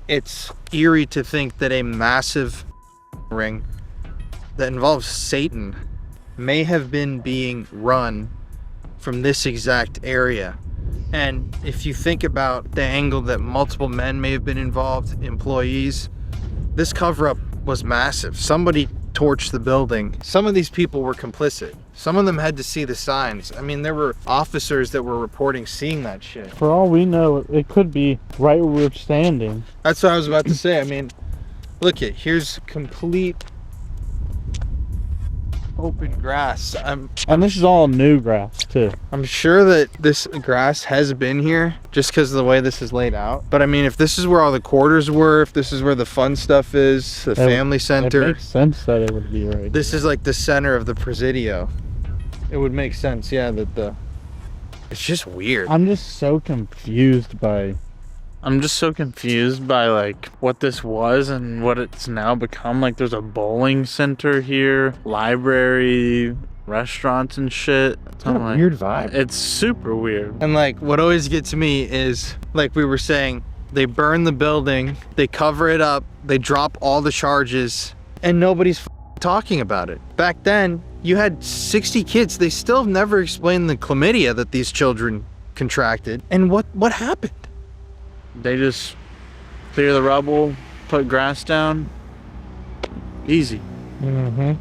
It's eerie to think that a massive ring that involves Satan may have been being run from this exact area. And if you think about the angle that multiple men may have been involved, employees, this cover-up was massive. Somebody torched the building. Some of these people were complicit. Some of them had to see the signs. I mean, there were officers that were reporting seeing that shit. For all we know, it could be right where we're standing. That's what I was about to say. I mean, look it, here's complete open grass. And this is all new grass too. I'm sure that this grass has been here just because of the way this is laid out. But I mean, if this is where all the quarters were, if this is where the fun stuff is, the family center. It makes sense that it would be right. This is like the center of the Presidio. It would make sense, yeah, that it's just weird. I'm just so confused by like what this was and what it's now become. Like there's a bowling center here, library, restaurants and shit. It's kind of a weird vibe. It's super weird. And like what always gets me is, like we were saying, they burn the building, they cover it up, they drop all the charges, and nobody's talking about it. Back then, you had 60 kids. They still have never explained the chlamydia that these children contracted. And what happened? They just clear the rubble, put grass down. Easy. Mm-hmm.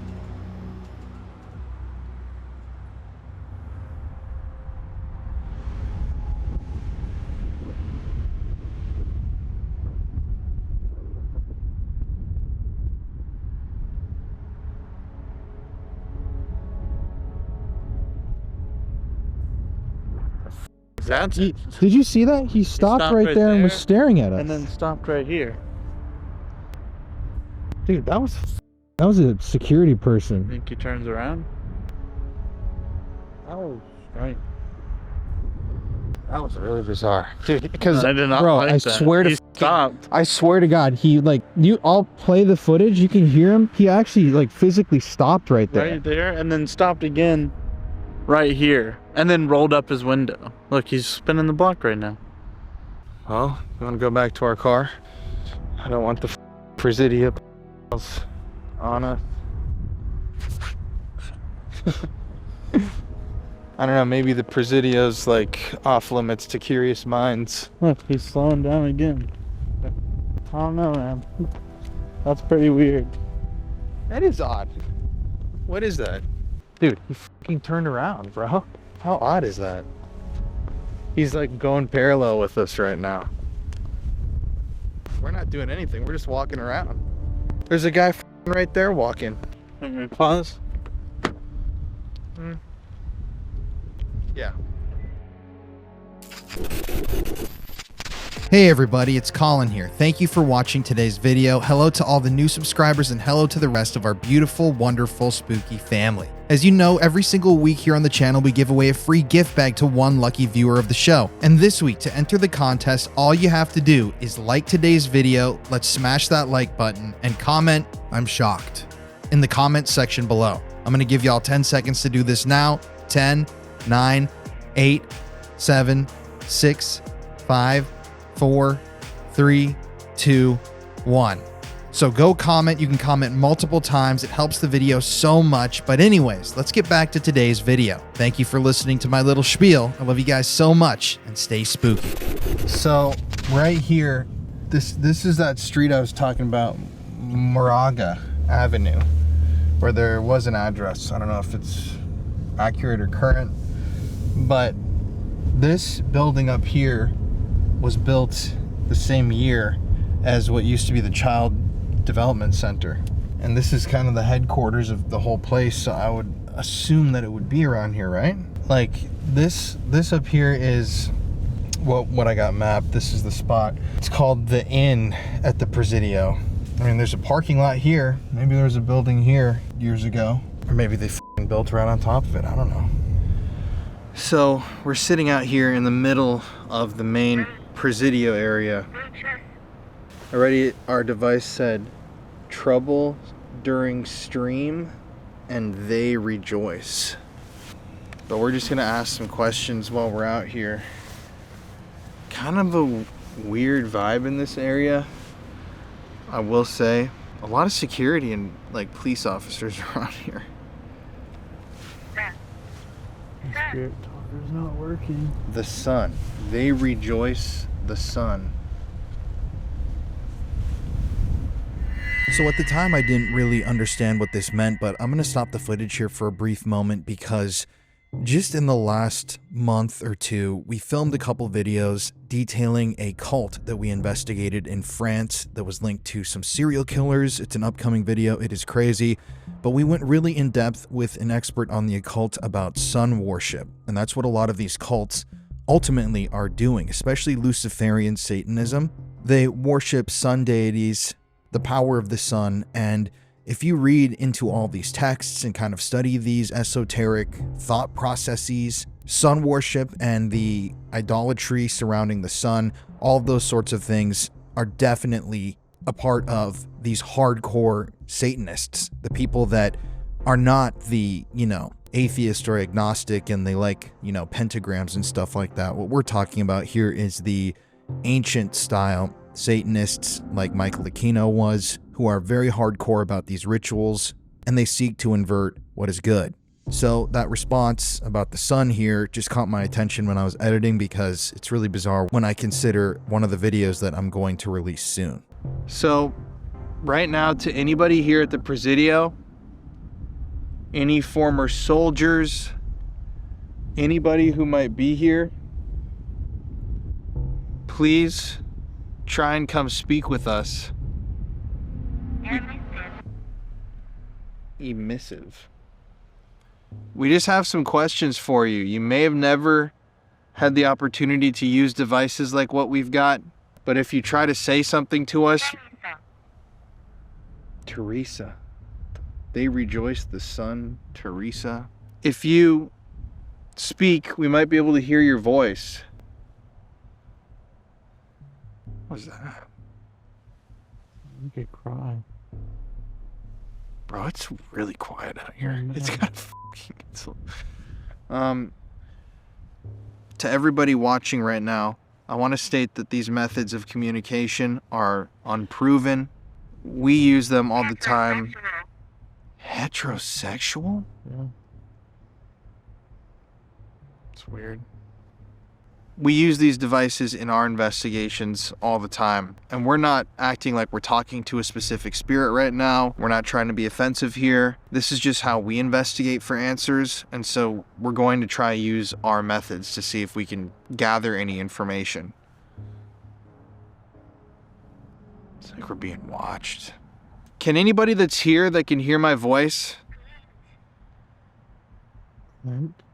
Exactly. Did you see that? He stopped right there and was staring at us. And then stopped right here. Dude, that was a security person. Think he turns around? Oh, right. That was really bizarre, dude. Because I did not bro, like I that. swear to He stopped. I swear to God, he like I'll play the footage. You can hear him. He actually like physically stopped right there. Right there, and then stopped again, right here, and then rolled up his window. Look, he's spinning the block right now. Well, you want to go back to our car? I don't want the Presidio on us. I don't know, maybe the Presidio's like off limits to curious minds. Look, he's slowing down again. I don't know, man. That's pretty weird. That is odd. What is that? Dude, he fucking turned around, bro. How odd is that? He's like going parallel with us right now. We're not doing anything. We're just walking around. There's a guy right there walking. Let me pause. Yeah. Hey everybody, it's Colin here. Thank you for watching today's video. Hello to all the new subscribers and hello to the rest of our beautiful, wonderful, spooky family. As you know, every single week here on the channel, we give away a free gift bag to one lucky viewer of the show. And this week, to enter the contest, all you have to do is like today's video, let's smash that like button, and comment, "I'm shocked," in the comment section below. I'm gonna give y'all 10 seconds to do this now. 10, 9, 8, 7, 6, 5, 4, 3, 2, 1. So go comment. You can comment multiple times. It helps the video so much. But anyways, let's get back to today's video. Thank you for listening to my little spiel. I love you guys so much, and stay spooky. So right here, this is that street I was talking about, Moraga Avenue, where there was an address. I don't know if it's accurate or current, but this building up here was built the same year as what used to be the Child Development Center. And this is kind of the headquarters of the whole place, so I would assume that it would be around here, right? Like this up here is what I got mapped. This is the spot. It's called the Inn at the Presidio. I mean, there's a parking lot here. Maybe there was a building here years ago. Or maybe they built right on top of it. I don't know. So we're sitting out here in the middle of the main Presidio area. Already our device said trouble during stream and they rejoice. But we're just gonna ask some questions while we're out here. Kind of a weird vibe in this area, I will say. A lot of security and like police officers around here. Spirit talker's not working. The sun. They rejoice the sun. So at the time, I didn't really understand what this meant, but I'm going to stop the footage here for a brief moment because just in the last month or two, we filmed a couple videos detailing a cult that we investigated in France that was linked to some serial killers. It's an upcoming video. It is crazy. But we went really in depth with an expert on the occult about sun worship. And that's what a lot of these cults ultimately are doing, especially Luciferian Satanism. They worship sun deities, the power of the sun, and if you read into all these texts and kind of study these esoteric thought processes, sun worship and the idolatry surrounding the sun, all of those sorts of things are definitely a part of these hardcore Satanists, the people that are not the, atheist or agnostic and they like, pentagrams and stuff like that. What we're talking about here is the ancient style Satanists like Michael Aquino was, who are very hardcore about these rituals, and they seek to invert what is good. So that response about the sun here just caught my attention when I was editing because it's really bizarre when I consider one of the videos that I'm going to release soon. So right now, to anybody here at the Presidio, any former soldiers, anybody who might be here, please try and come speak with us. Emissive. We just have some questions for you. You may have never had the opportunity to use devices like what we've got. But if you try to say something to us, Teresa, they rejoice the sun, Teresa. If you speak, we might be able to hear your voice. What's that? You could cry. Bro, it's really quiet out here. It's got to everybody watching right now, I want to state that these methods of communication are unproven. We use them all the time. Heterosexual? Yeah. It's weird. We use these devices in our investigations all the time, and we're not acting like we're talking to a specific spirit right now. We're not trying to be offensive here. This is just how we investigate for answers, and so we're going to try to use our methods to see if we can gather any information. It's like we're being watched. Can anybody that's here that can hear my voice?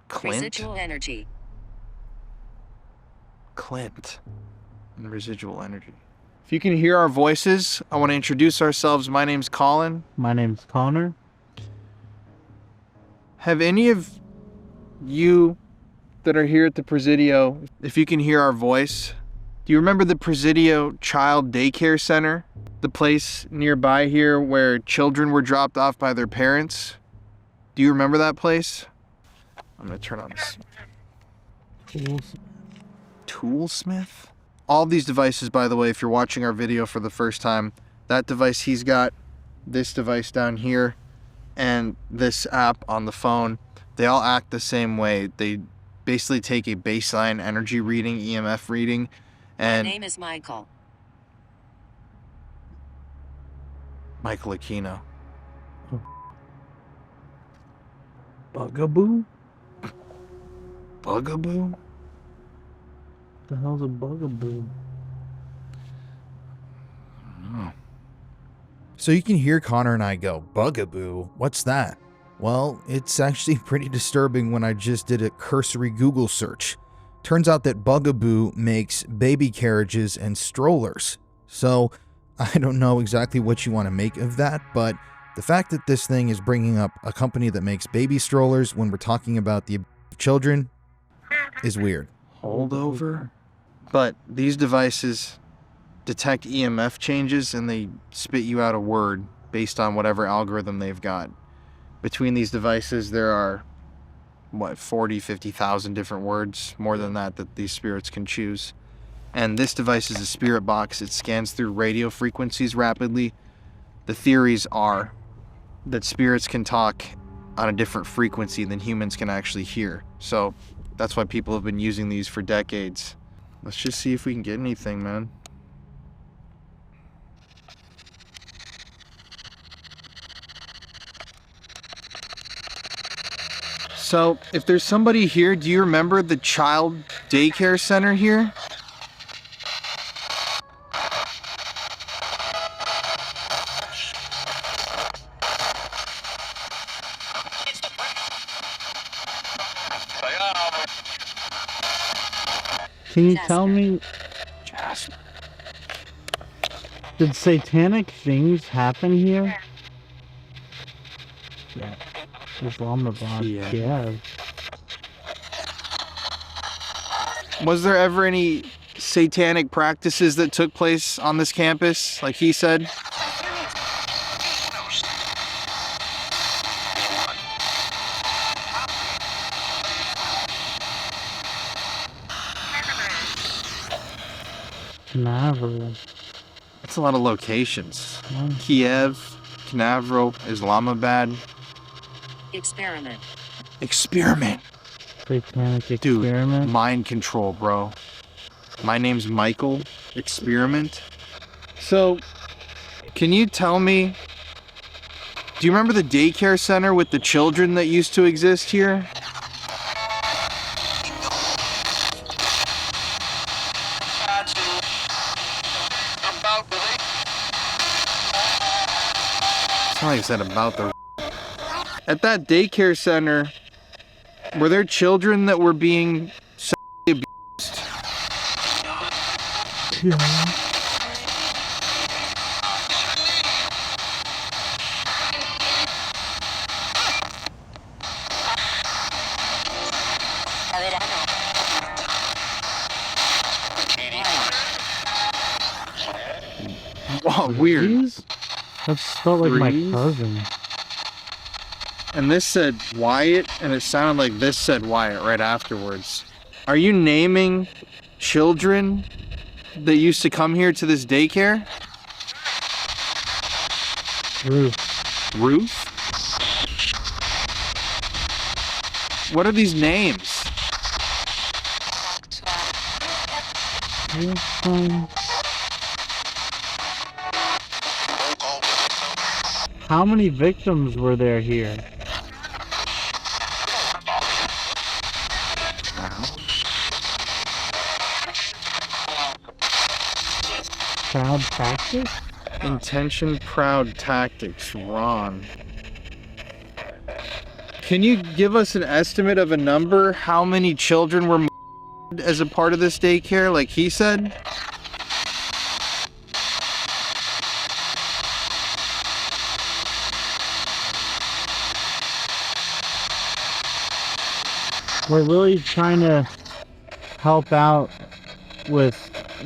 Clint? Residual energy. Clint and residual energy. If you can hear our voices, I want to introduce ourselves. My name's Colin. My name's Connor. Have any of you that are here at the Presidio, if you can hear our voice, do you remember the Presidio Child Daycare Center? The place nearby here where children were dropped off by their parents? Do you remember that place? I'm going to turn on this. Toolsmith? All these devices, by the way, if you're watching our video for the first time, that device he's got, this device down here, and this app on the phone, they all act the same way. They basically take a baseline energy reading, EMF reading, and... My name is Michael. Michael Aquino. Bugaboo? Bugaboo? What the hell's a bugaboo? Oh. So you can hear Connor and I go, bugaboo? What's that? Well, it's actually pretty disturbing when I just did a cursory Google search. Turns out that bugaboo makes baby carriages and strollers. So I don't know exactly what you want to make of that, but the fact that this thing is bringing up a company that makes baby strollers when we're talking about the children is weird. Holdover? But these devices detect EMF changes and they spit you out a word based on whatever algorithm they've got. Between these devices, there are, 40, 50,000 different words, more than that these spirits can choose. And this device is a spirit box. It scans through radio frequencies rapidly. The theories are that spirits can talk on a different frequency than humans can actually hear. So that's why people have been using these for decades. Let's just see if we can get anything, man. So, if there's somebody here, do you remember the child daycare center here? Can you tell me, did satanic things happen here? Yeah. Islamabad, yeah. Was there ever any satanic practices that took place on this campus, like he said? Canaveral. That's a lot of locations. Kiev, Canaveral, Islamabad. Experiment. Experiment. Satanic experiment. Dude, mind control, bro. My name's Michael. Experiment. So, can you tell me, do you remember the daycare center with the children that used to exist here? It's not like I said about the... At that daycare center, were there children that were being sexually abused Wow, weird. That felt like my cousin. And this said Wyatt, and it sounded like this said Wyatt right afterwards. Are you naming children that used to come here to this daycare? Ruth. Ruth? What are these names? How many victims were there here? Proud tactics? Intention, proud tactics, Ron. Can you give us an estimate of a number? How many children were as a part of this daycare, like he said? We're really trying to help out with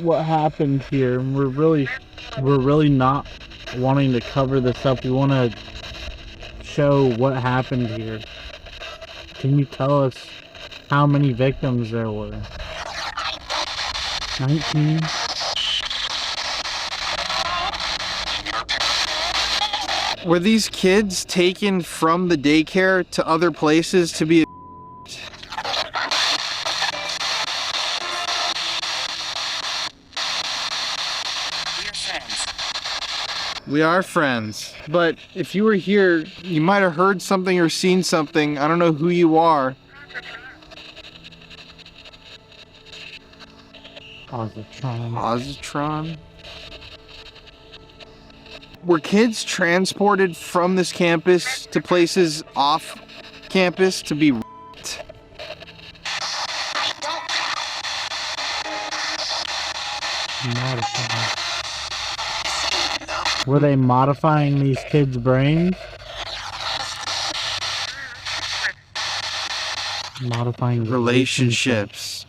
what happened here. And we're really not wanting to cover this up. We want to show what happened here. Can you tell us how many victims there were? 19? Were these kids taken from the daycare to other places to be? We are friends. But if you were here, you might have heard something or seen something. I don't know who you are. Positron? Were kids transported from this campus to places off campus to be raped? Were they modifying these kids' brains? Modifying relationships,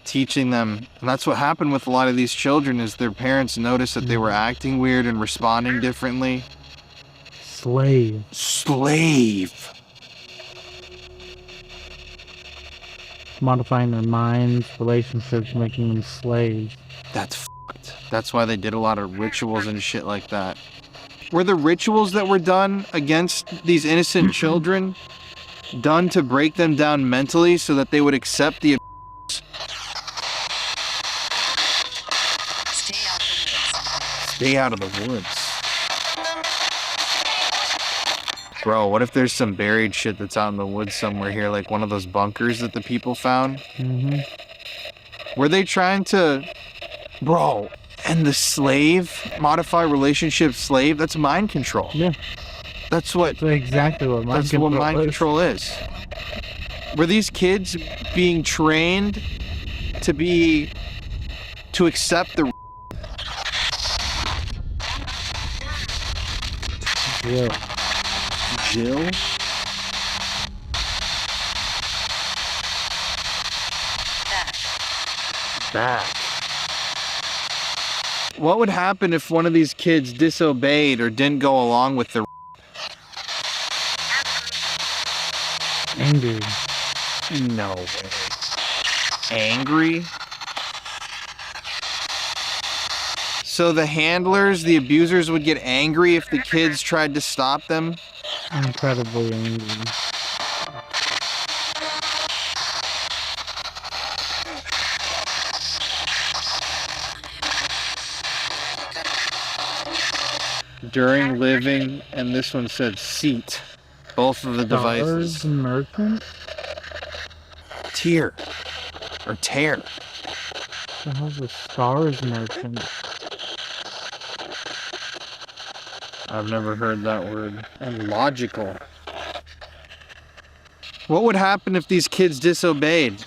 teaching them. And that's what happened with a lot of these children is their parents noticed that they were acting weird and responding differently. Slave. Modifying their minds, relationships, making them slaves. That's fucked. That's why they did a lot of rituals and shit like that. Were the rituals that were done against these innocent children done to break them down mentally so that they would accept the Stay out of the woods. Bro, what if there's some buried shit that's out in the woods somewhere here, like one of those bunkers that the people found? Mm-hmm. Were they trying to... Bro, and the slave, modify relationship slave, that's mind control. Yeah. That's exactly what mind control is. Mind control is. Were these kids being trained to accept the... Jill? Back. What would happen if one of these kids disobeyed or didn't go along with the... Angry. No way. Angry? So the handlers, the abusers would get angry if the kids tried to stop them? Incredibly angry. During living, and this one said seat. Both of the devices. Stars merchant? Tear. Or tear. The hell's a stars merchant? I've never heard that word. And logical. What would happen if these kids disobeyed?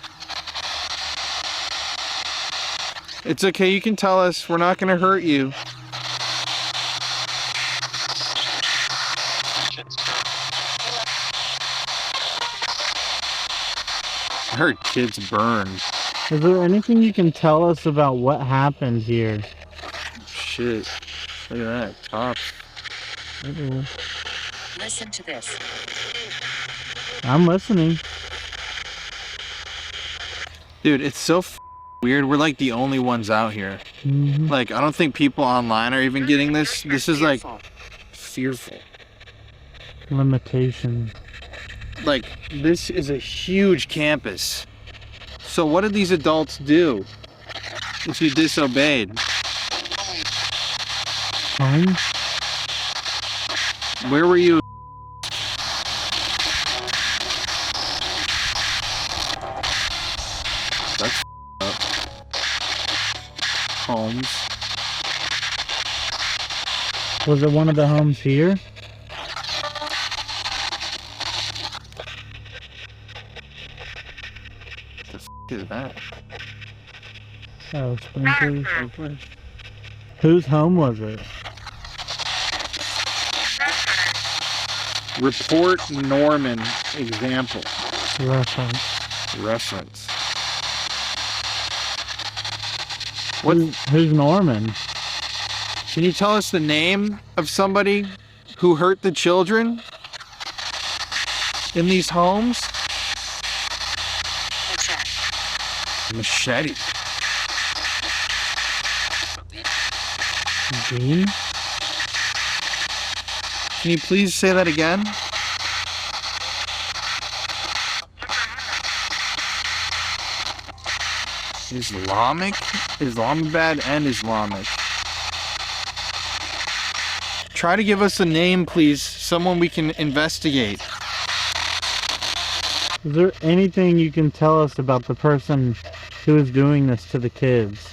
It's okay, you can tell us. We're not gonna hurt you. I heard kids burned. Is there anything you can tell us about what happened here? Shit. Look at that. Cops. Listen to this. I'm listening. Dude, it's so weird. We're like the only ones out here. Like, I don't think people online are even getting this. This is like fearful. Limitation. Like, this is a huge campus. So what did these adults do if you disobeyed? Home? Where were you? That's up. Homes. Was it one of the homes here? Is that? Oh, sprinklers. Whose home was it? Report Norman example. Reference. Who's Norman? Can you tell us the name of somebody who hurt the children in these homes? Machete. Gene? Can you please say that again? Islamic? Islamabad and Islamic. Try to give us a name, please. Someone we can investigate. Is there anything you can tell us about the person who is doing this to the kids?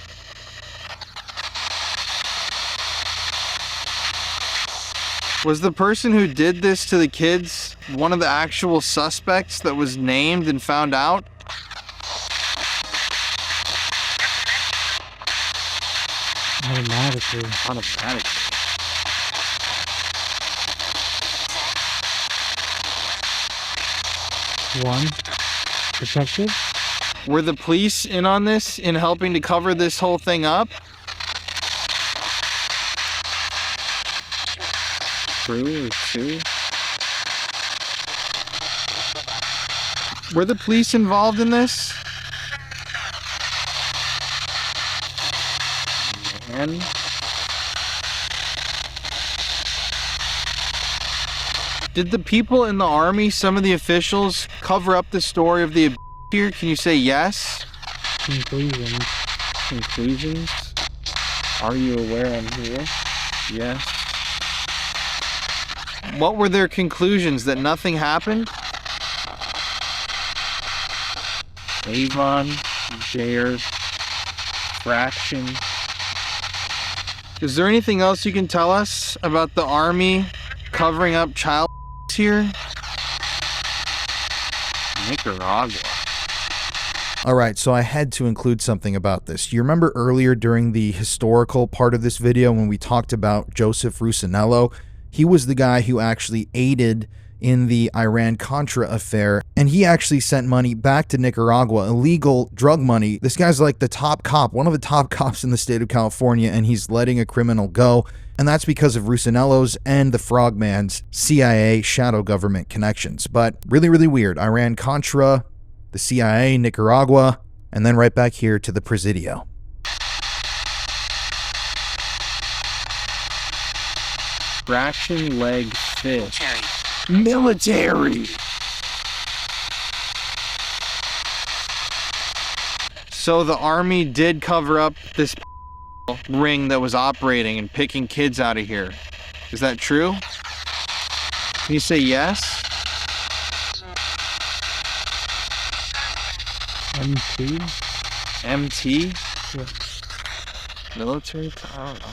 Was the person who did this to the kids one of the actual suspects that was named and found out? Automatically. One. Detective? Were the police in on this, in helping to cover this whole thing up? True or two? Were the police involved in this? Man. Did the people in the army, some of the officials, cover up the story of the here? Can you say yes? Conclusions. Conclusions? Are you aware I'm here? Yes. What were their conclusions? That nothing happened? Avon, Dare, Fraction. Is there anything else you can tell us about the army covering up child here? Nicaragua. All right, so I had to include something about this. You remember earlier during the historical part of this video when we talked about Joseph Rusinello? He was the guy who actually aided in the Iran-Contra affair, and he actually sent money back to Nicaragua, illegal drug money. This guy's like the top cop, one of the top cops in the state of California, and he's letting a criminal go. And that's because of Rusinello's and the Frogman's CIA shadow government connections. But really, really weird. Iran-Contra, the CIA, Nicaragua, and then right back here to the Presidio. Fraction leg fish. Military. So the army did cover up this ring that was operating and picking kids out of here. Is that true? Can you say yes? MT? MT? Yeah. Military? I don't know.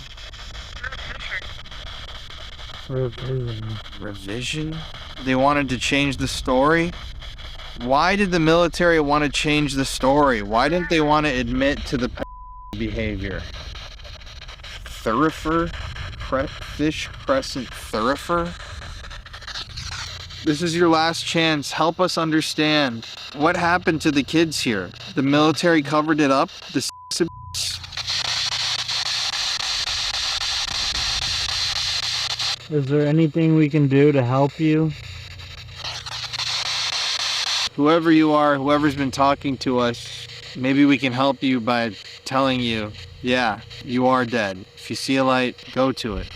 Revision? They wanted to change the story? Why did the military want to change the story? Why didn't they want to admit to the behavior. Thurifer? Fish Crescent Thurifer? This is your last chance. Help us understand. What happened to the kids here? The military covered it up? The Is there anything we can do to help you? Whoever you are, whoever's been talking to us, maybe we can help you by telling you, yeah, you are dead. If you see a light, go to it.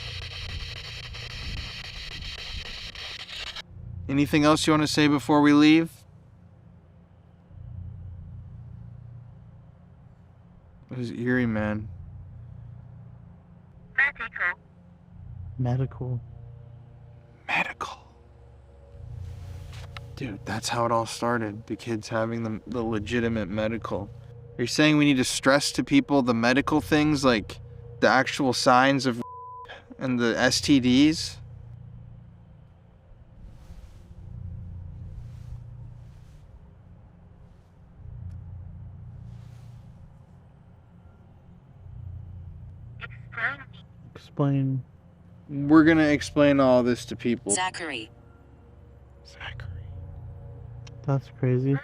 Anything else you want to say before we leave? It was eerie, man. Medical. Dude, that's how it all started. The kids having the legitimate medical. Are you saying we need to stress to people the medical things, like the actual signs of and the STDs? Explain. We're gonna explain all this to people. Zachary. That's crazy.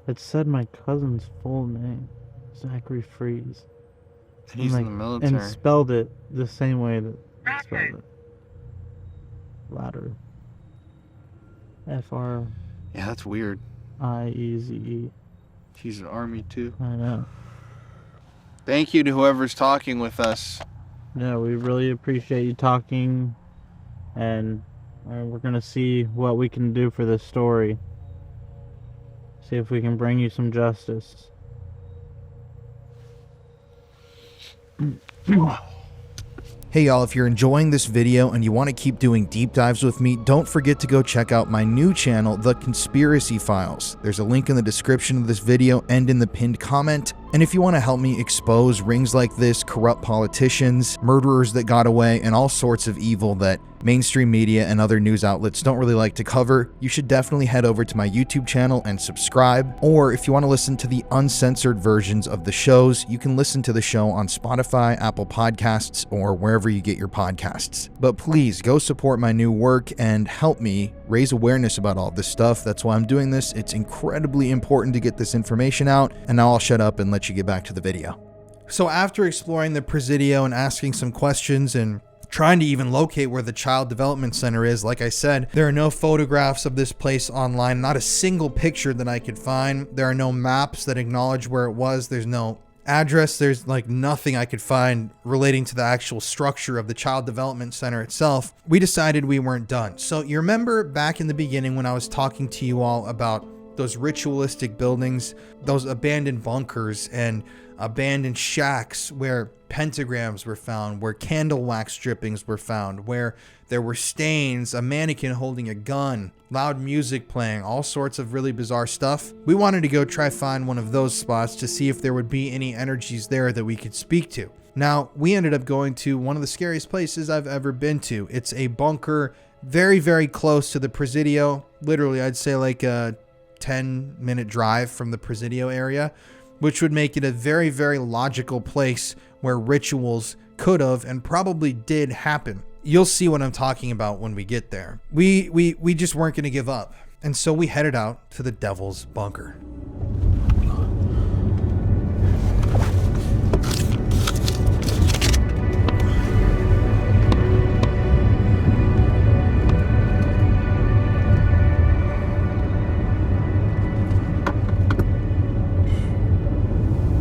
It said my cousin's full name, Zachary Freeze. And he's in the military. And spelled it the same way that I spelled it. Ladder. F-R. Yeah, that's weird. I-E-Z-E. He's an army too. I know. Thank you to whoever's talking with us. Yeah, we really appreciate you talking, and we're gonna see what we can do for this story. See if we can bring you some justice. Hey y'all, if you're enjoying this video and you want to keep doing deep dives with me, don't forget to go check out my new channel, The Conspiracy Files. There's a link in the description of this video and in the pinned comment. And if you want to help me expose rings like this, corrupt politicians, murderers that got away, and all sorts of evil that mainstream media and other news outlets don't really like to cover, you should definitely head over to my YouTube channel and subscribe. Or if you want to listen to the uncensored versions of the shows, you can listen to the show on Spotify, Apple Podcasts, or wherever you get your podcasts. But please go support my new work and help me raise awareness about all this stuff. That's why I'm doing this. It's incredibly important to get this information out. And now I'll shut up and let you get back to the video. So after exploring the Presidio and asking some questions and trying to even locate where the Child Development Center is, like I said, there are no photographs of this place online, not a single picture that I could find. There are no maps that acknowledge where it was. There's no address. There's like nothing I could find relating to the actual structure of the Child Development Center itself. We decided we weren't done. So you remember back in the beginning when I was talking to you all about those ritualistic buildings, those abandoned bunkers and abandoned shacks where pentagrams were found, where candle wax drippings were found, where there were stains, a mannequin holding a gun, loud music playing, all sorts of really bizarre stuff. We wanted to go try find one of those spots to see if there would be any energies there that we could speak to. Now, we ended up going to one of the scariest places I've ever been to. It's a bunker very, very close to the Presidio. Literally, I'd say like a 10-minute drive from the Presidio area, which would make it a very, very logical place where rituals could have and probably did happen. You'll see what I'm talking about when we get there. We just weren't going to give up. And so we headed out to the Devil's Bunker.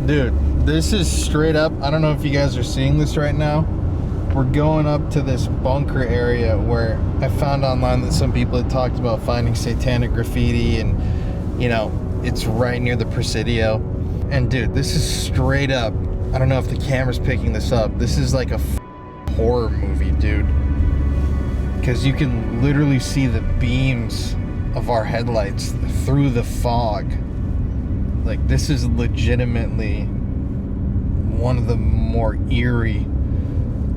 Dude, this is straight up. I don't know if you guys are seeing this right now. We're going up to this bunker area where I found online that some people had talked about finding satanic graffiti, and you know, it's right near the Presidio. And dude, this is straight up. I don't know if the camera's picking this up. This is like a horror movie, dude. Because you can literally see the beams of our headlights through the fog. Like, this is legitimately one of the more eerie.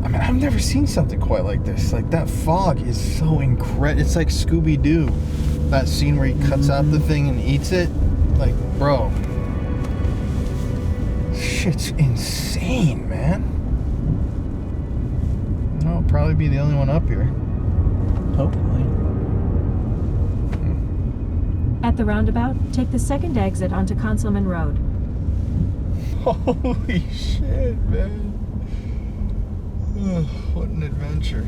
I mean, I've never seen something quite like this. Like, that fog is so incredible. It's like Scooby-Doo. That scene where he cuts out the thing and eats it. Like, bro. Shit. shit's insane, man. I'll probably be the only one up here. Hopefully. At the roundabout, take the second exit onto Consulman Road. Holy shit, man. Ugh, what an adventure.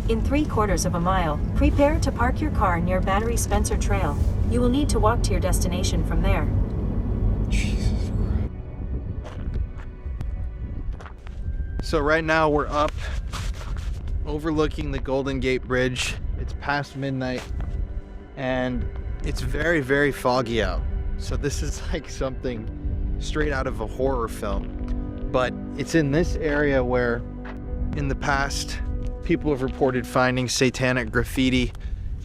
In 3/4 of a mile, prepare to park your car near Battery Spencer Trail. You will need to walk to your destination from there. Jesus Christ. So right now we're up overlooking the Golden Gate Bridge. It's past midnight and it's very, very foggy out. So this is like something straight out of a horror film. But it's in this area where in the past people have reported finding satanic graffiti,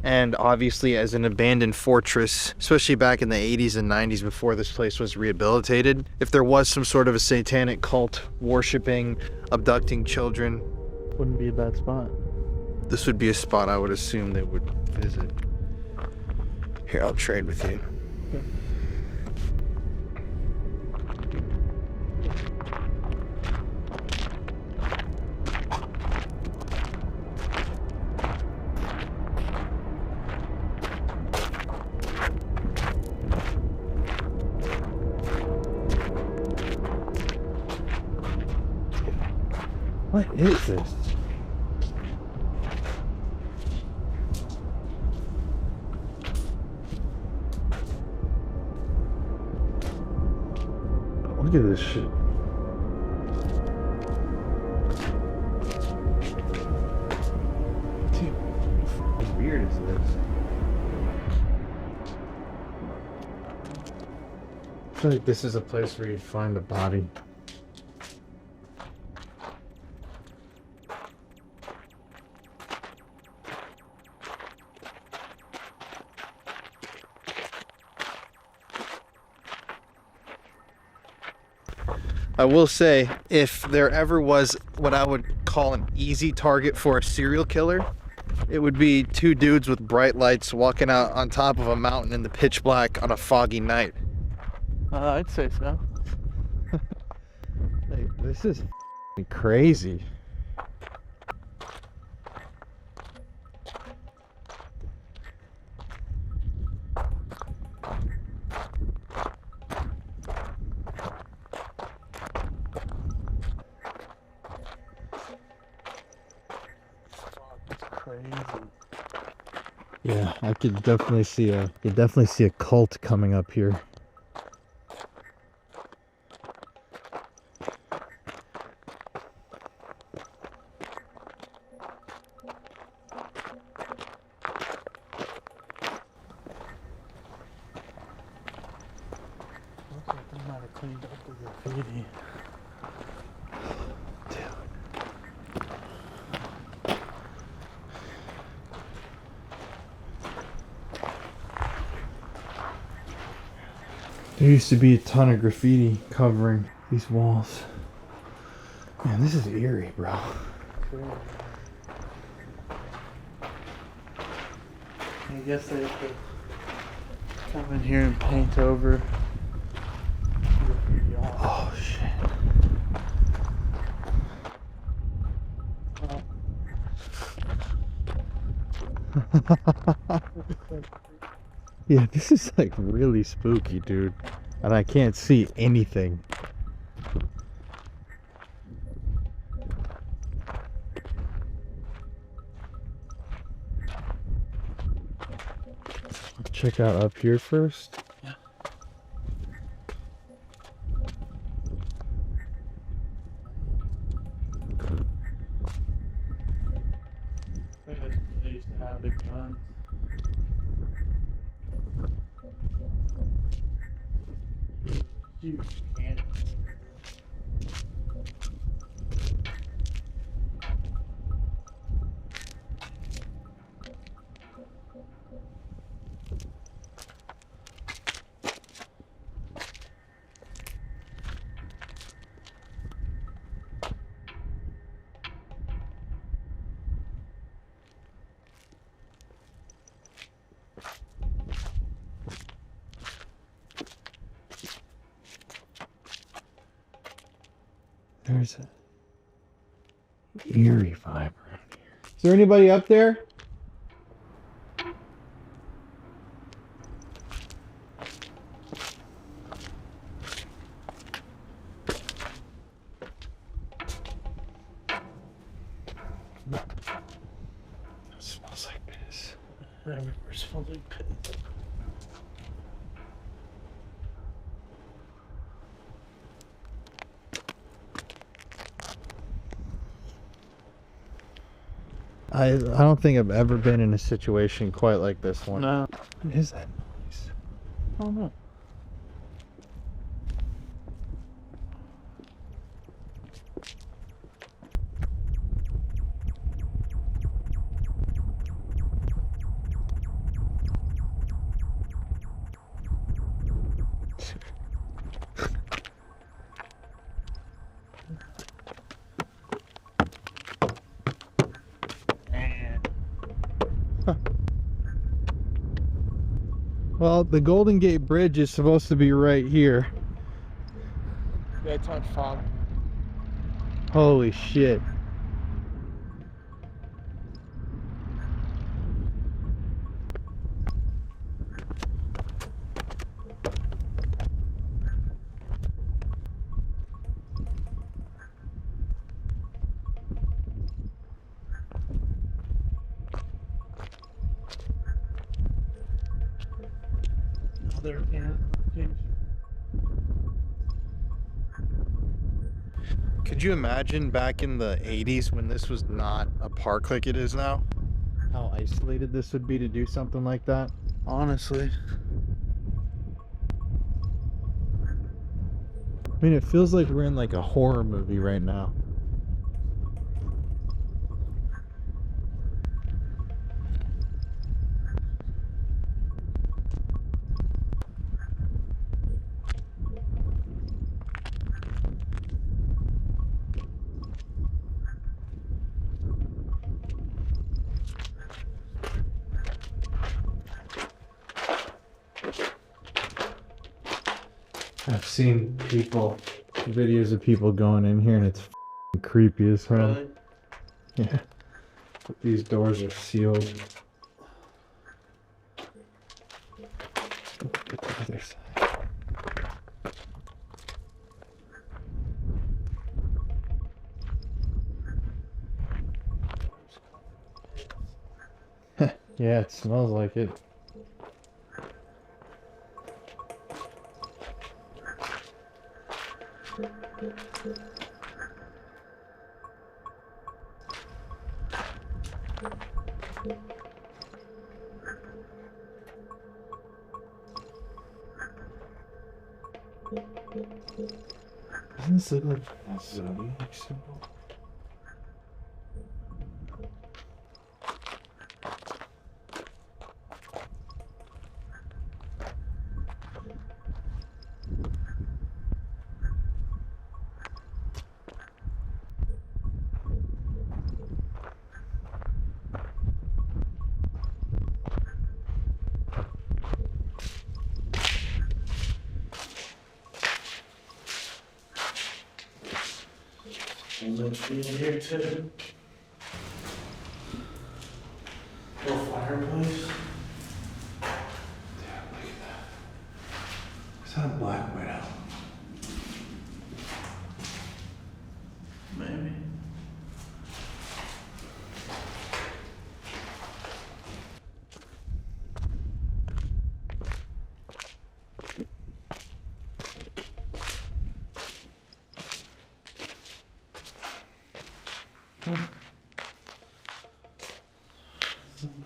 and obviously as an abandoned fortress, especially back in the 80s and 90s before this place was rehabilitated, if there was some sort of a satanic cult worshipping, abducting children, Wouldn't be a bad spot. this would be a spot I would assume they would visit. Here, I'll trade with you. What is this? Look at this shit. Dude, how weird is this? I feel like this is a place where you'd find a body. I will say, if there ever was what I would call an easy target for a serial killer, it would be two dudes with bright lights walking out on top of a mountain in the pitch black on a foggy night. I'd say so. Like, this is crazy. Yeah, I could definitely see a cult coming up here. Looks like they might have cleaned up the graffiti. There used to be a ton of graffiti covering these walls. Man, this is eerie, bro. I guess they have to come in here and paint over. Oh shit. Yeah, this is like really spooky, dude. And I can't see anything. Check out up here first. Yeah. They used to have big guns. Huge cannon. There's a eerie vibe around here. Is there anybody up there? It smells like piss. Everywhere smells like piss. I don't think I've ever been in a situation quite like this one. No. What is that noise? I don't know. Well, the Golden Gate Bridge is supposed to be right here. Yeah, it's on fog. Holy shit. Could you imagine back in the 80s when this was not a park like it is now? How isolated this would be to do something like that? Honestly. I mean, it feels like we're in like a horror movie right now. I've seen videos of people going in here and it's f***ing creepy as hell. Really? Yeah. But these doors are sealed. Look at the other side. Yeah, it smells like it. Doesn't this look like a zodiac symbol? In here too. Little fireplace. Damn, look at that. Is that a black widow? Maybe.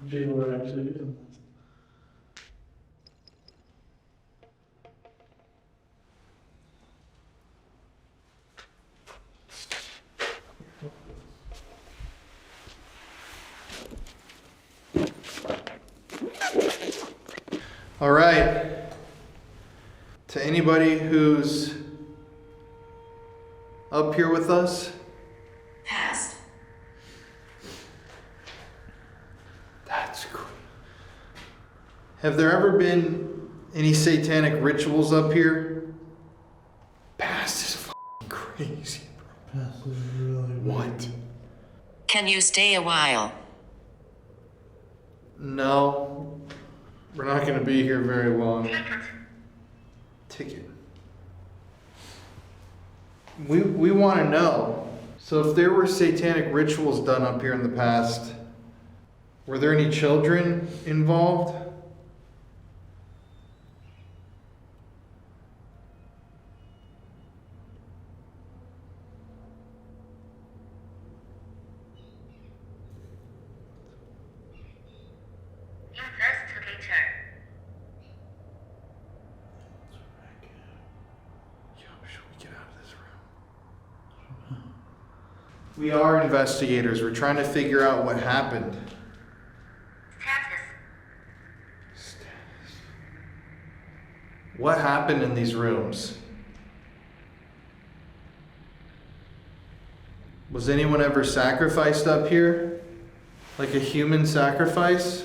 People are actually doing this. All right. To anybody who's up here with us, Past. that's cool. Have there ever been any satanic rituals up here? Past is f***ing crazy, bro. Can you stay a while? No, we're not going to be here very long. Ticket. We want to know. So if there were satanic rituals done up here in the past, were there any children involved? We are investigators. We're trying to figure out what happened. Status. What happened in these rooms? Was anyone ever sacrificed up here? Like a human sacrifice?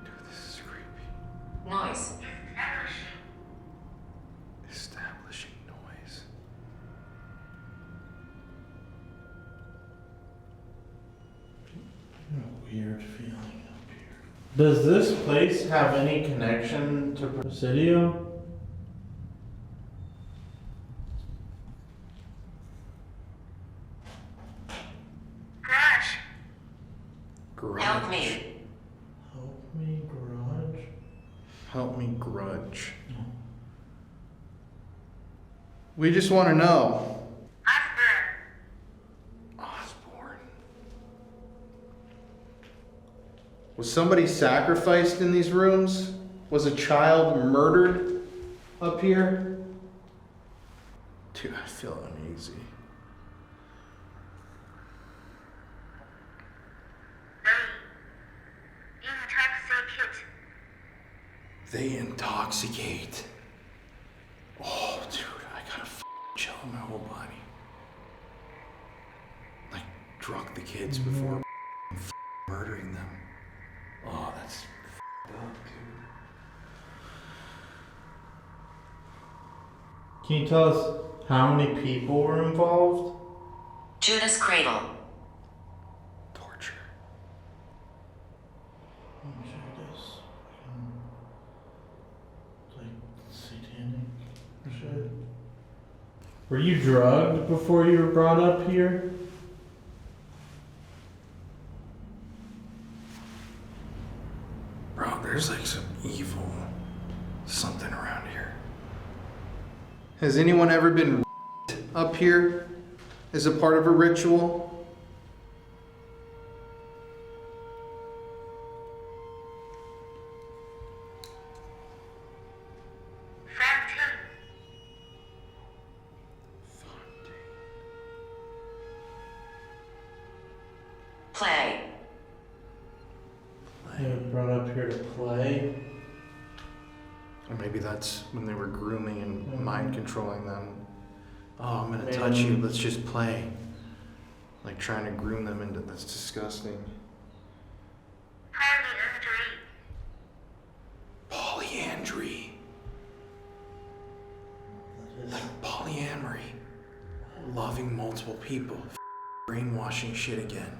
Dude, this is creepy. Noise. Establishing noise. A weird feeling up here. Does this place have any connection to Presidio? Grudge. Help me. Help me, garage. Help me, grudge. We just want to know. Osborne. Was somebody sacrificed in these rooms? Was a child murdered up here? Dude, I feel uneasy. They intoxicate. Oh, dude, I gotta chill in my whole body. Like, drug the kids before murdering them. Oh, that's up, dude. Can you tell us how many people were involved? Judas Cradle. Torture. Let me check this. Like satanic shit. Were you drugged before you were brought up here? Bro, there's like some evil something around here. Has anyone ever been up here as a part of a ritual? Play. They were brought up here to play. Or maybe that's when they were grooming and mind controlling them. Oh, I'm gonna touch you, let's just play. Like trying to groom them into that's disgusting. Polyandry. Like polyamory. Loving multiple people. Brainwashing shit again.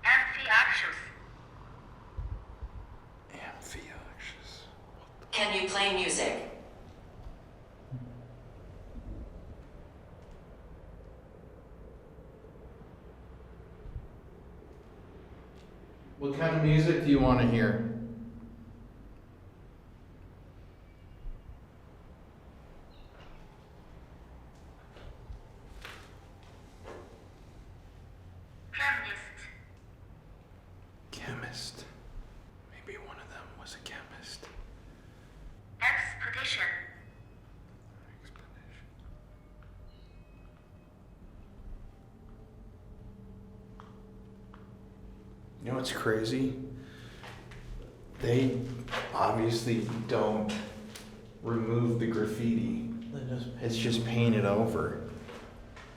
Amphiaxious. Can you play music? What kind of music do you want to hear? Chemist. Maybe one of them was a chemist. Expedition. You know what's crazy? They obviously don't remove the graffiti. It's just painted over.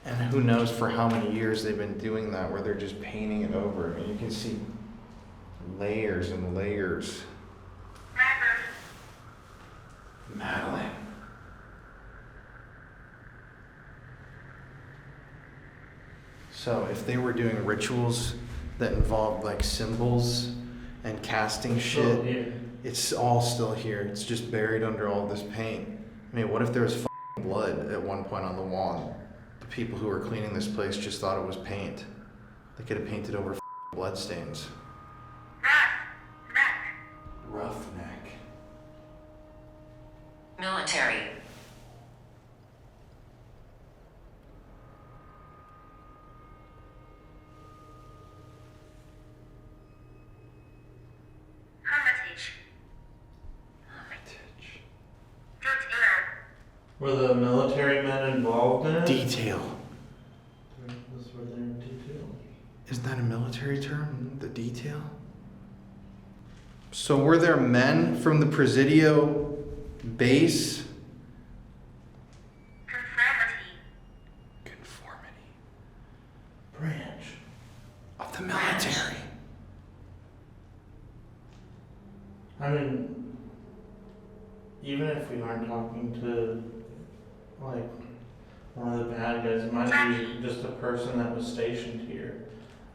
And who knows for how many years they've been doing that where they're just painting it over. I mean, you can see layers and layers. So if they were doing rituals that involved like symbols and casting shit, it's all still here. It's just buried under all this paint. I mean, what if there was f***ing blood at one point on the wall? The people who were cleaning this place just thought it was paint. They could have painted over f***ing blood stains. Roughneck. Military. Were the military men involved in it? Detail. That's where they're in detail. Isn't that a military term? The detail? So were there men from the Presidio base? Conformity. Branch of the military. I mean, even if we aren't talking to, like, one of the bad guys, it might be just a person that was stationed here.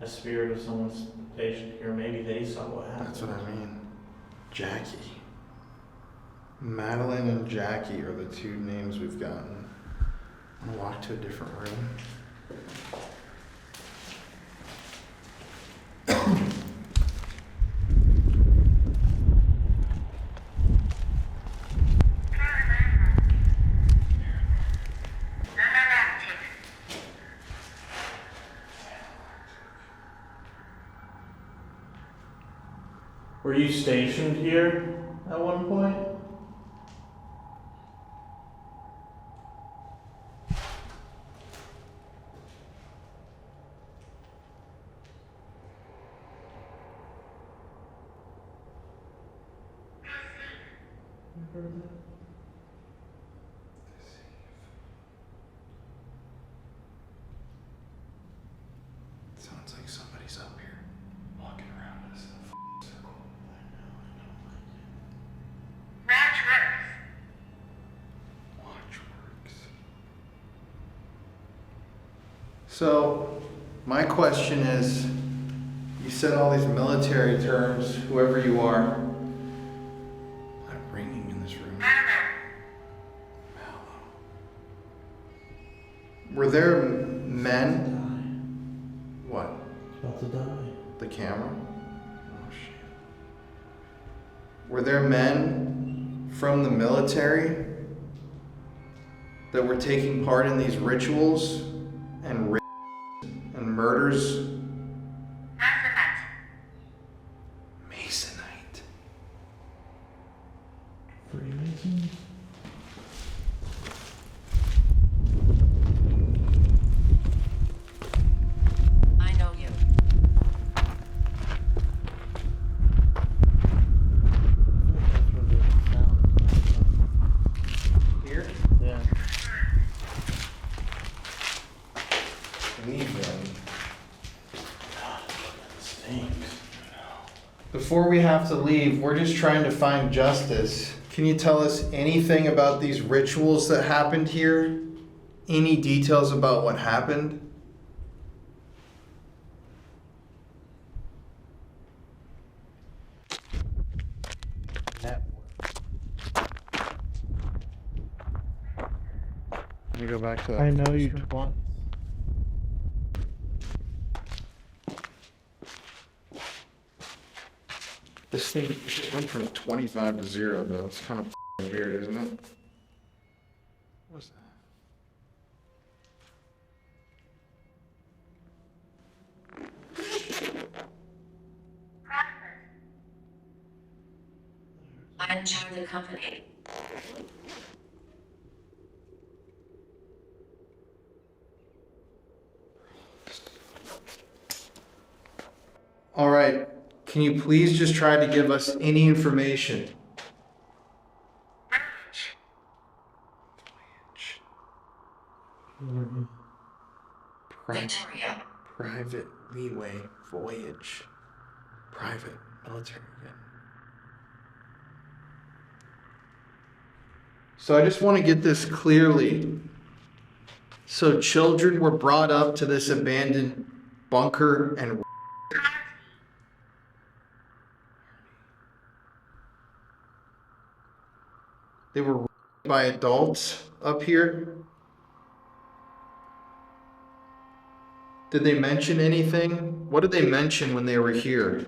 A spirit of someone stationed here. Maybe they saw what happened. That's what I mean. Jackie. Madeline and Jackie are the two names we've gotten. I'm gonna walk to a different room. Were you stationed here at one point? Sounds like somebody's up here, walking around us in a circle. Watchworks. So, my question is, you said all these military terms, whoever you are. I'm ringing in this room. Mallow. Were there men? What? About to die. The camera? Oh shit. Were there men from the military that were taking part in these rituals and murders? Masonite. Freemasons? I know you. Here? Yeah. Leave them. Stinks. Before we have to leave, we're just trying to find justice. Can you tell us anything about these rituals that happened here? Any details about what happened? Let me go back to that. I know you twice. This thing went from 25 to 0 though. It's kind of weird, isn't it? What's that? I enjoy the company. All right. Can you please just try to give us any information? Victoria. Private leeway voyage. Private military again. So I just want to get this clearly. So children were brought up to this abandoned bunker and they were by adults up here. Did they mention anything? What did they mention when they were here?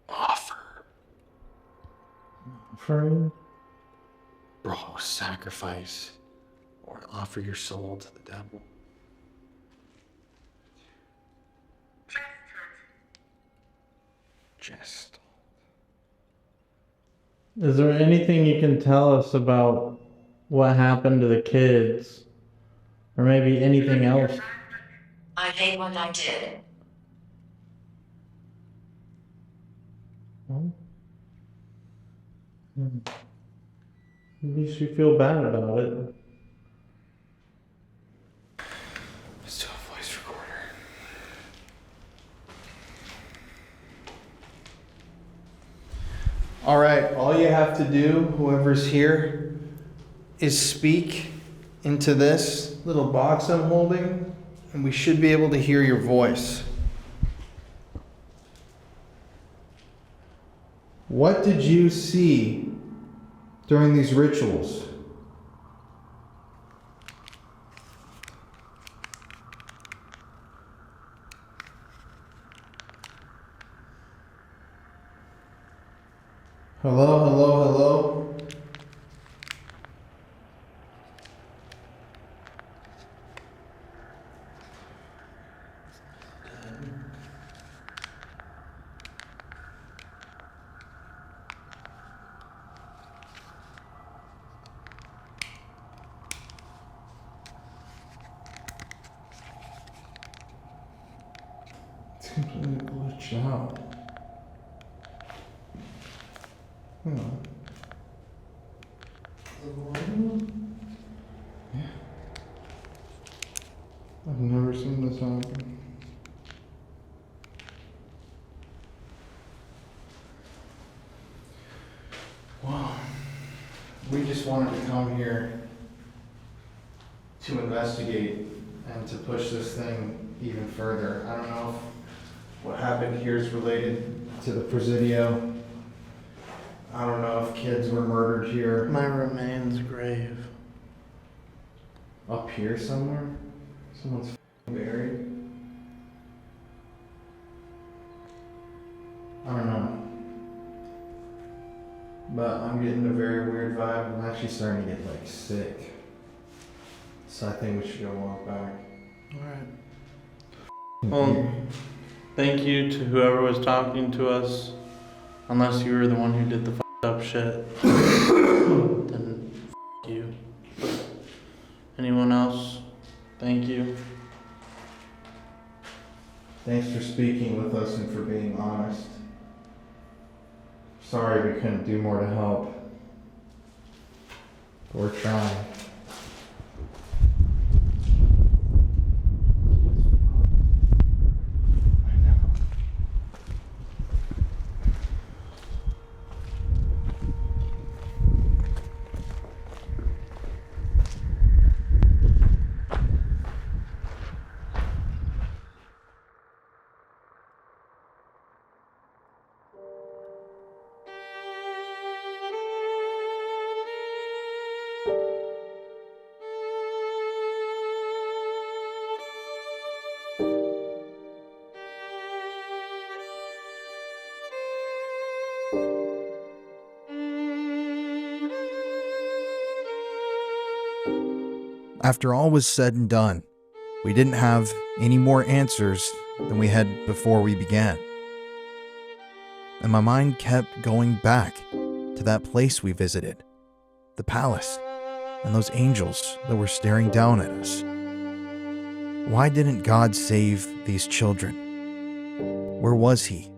Offering? Bro, sacrifice or offer your soul to the devil. Just. Is there anything you can tell us about what happened to the kids? Or maybe anything else? I hate what I did. Well, at least you feel bad about it. Let's do a voice recorder. All right, all you have to do, whoever's here, is speak into this little box I'm holding, and we should be able to hear your voice. What did you see during these rituals? Hello, hello, hello. It's completely glitched out. Hang on. Yeah. I've never seen this happen. Wow. We just wanted to come here to investigate and to push this thing even further. I don't know if what happened here is related to the Presidio. I don't know if kids were murdered here. My remains grave. Up here somewhere? Someone's buried? I don't know. But I'm getting a very weird vibe. I'm actually starting to get like sick. So I think we should go walk back. Alright. Well, thank you to whoever was talking to us. Unless you were the one who did the up shit. Then you. Anyone else? Thank you. Thanks for speaking with us and for being honest. Sorry we couldn't do more to help. But we're trying. After all was said and done, we didn't have any more answers than we had before we began. And my mind kept going back to that place we visited, the palace, and those angels that were staring down at us. Why didn't God save these children? Where was he?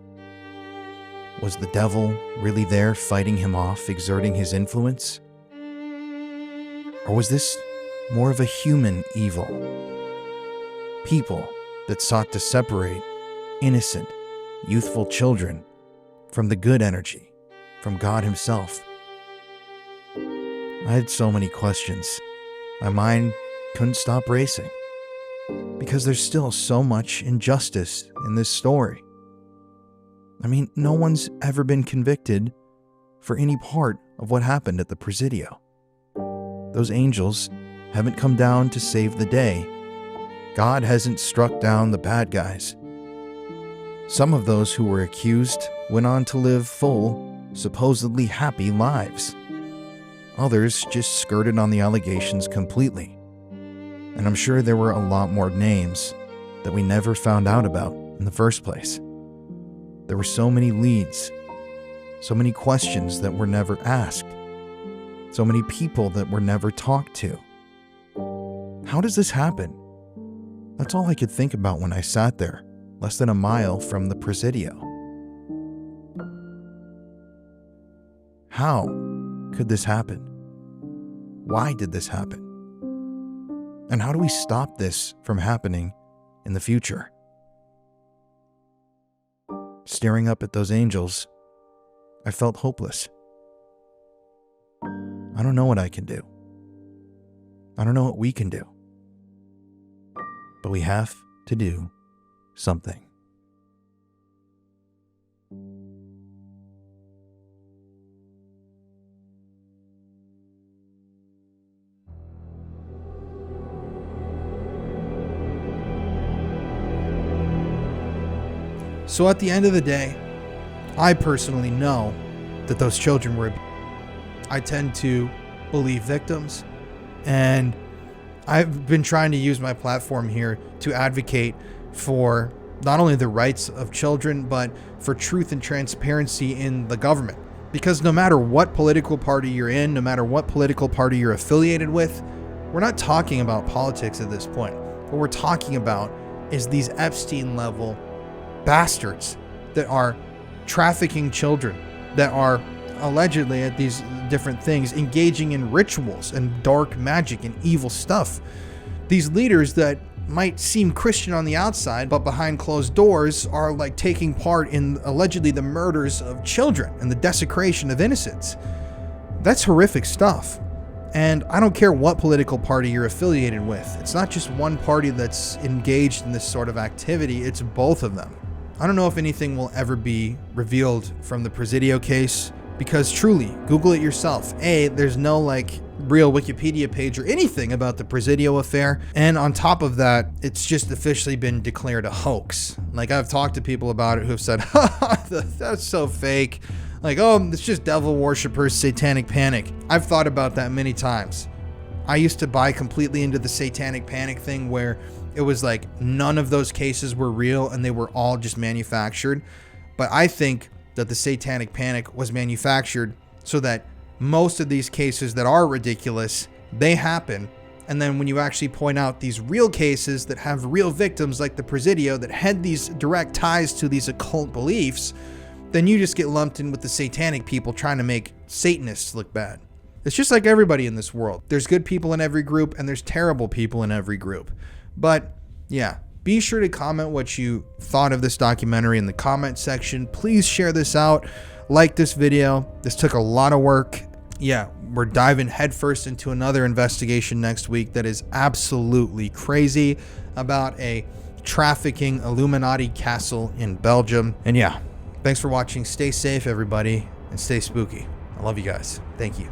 Was the devil really there fighting him off, exerting his influence? Or was this more of a human evil? People that sought to separate innocent, youthful children from the good energy, from God himself. I had so many questions. My mind couldn't stop racing. Because there's still so much injustice in this story. I mean, no one's ever been convicted for any part of what happened at the Presidio. Those angels haven't come down to save the day. God hasn't struck down the bad guys. Some of those who were accused went on to live full, supposedly happy lives. Others just skirted on the allegations completely. And I'm sure there were a lot more names that we never found out about in the first place. There were so many leads, so many questions that were never asked, so many people that were never talked to. How does this happen? That's all I could think about when I sat there, less than a mile from the Presidio. How could this happen? Why did this happen? And how do we stop this from happening in the future? Staring up at those angels, I felt hopeless. I don't know what I can do. I don't know what we can do. But we have to do something. So at the end of the day, I personally know that those children were abused. I tend to believe victims, and I've been trying to use my platform here to advocate for not only the rights of children, but for truth and transparency in the government. Because no matter what political party you're in, no matter what political party you're affiliated with, we're not talking about politics at this point. What we're talking about is these Epstein-level bastards that are trafficking children, that are allegedly at these different things, engaging in rituals and dark magic and evil stuff. These leaders that might seem Christian on the outside, but behind closed doors are like taking part in allegedly the murders of children and the desecration of innocents. That's horrific stuff. And I don't care what political party you're affiliated with. It's not just one party that's engaged in this sort of activity, it's both of them. I don't know if anything will ever be revealed from the Presidio case, because truly, Google it yourself. There's no real Wikipedia page or anything about the Presidio affair. And on top of that, it's just officially been declared a hoax. I've talked to people about it who have said, that's so fake. It's just devil worshippers, satanic panic. I've thought about that many times. I used to buy completely into the satanic panic thing where it was none of those cases were real and they were all just manufactured. But I think that the satanic panic was manufactured so that most of these cases that are ridiculous, they happen. And then when you actually point out these real cases that have real victims like the Presidio that had these direct ties to these occult beliefs, then you just get lumped in with the satanic people trying to make Satanists look bad. It's just like everybody in this world. There's good people in every group and there's terrible people in every group. But yeah, be sure to comment what you thought of this documentary in the comment section. Please share this out. Like this video. This took a lot of work. Yeah, we're diving headfirst into another investigation next week that is absolutely crazy about a trafficking Illuminati castle in Belgium. And yeah, thanks for watching. Stay safe, everybody, and stay spooky. I love you guys. Thank you.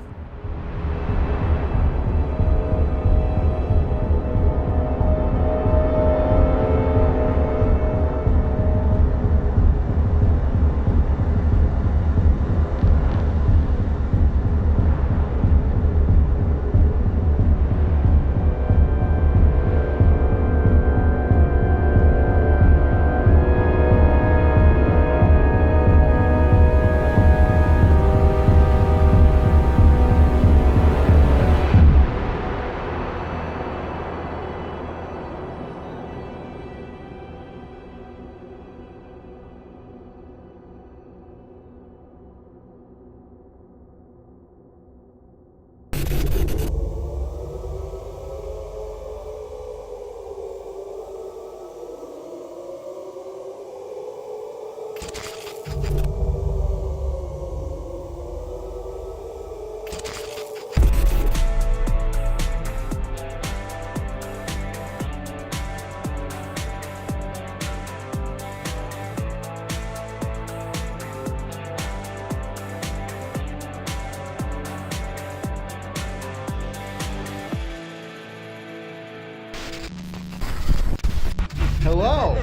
Hello.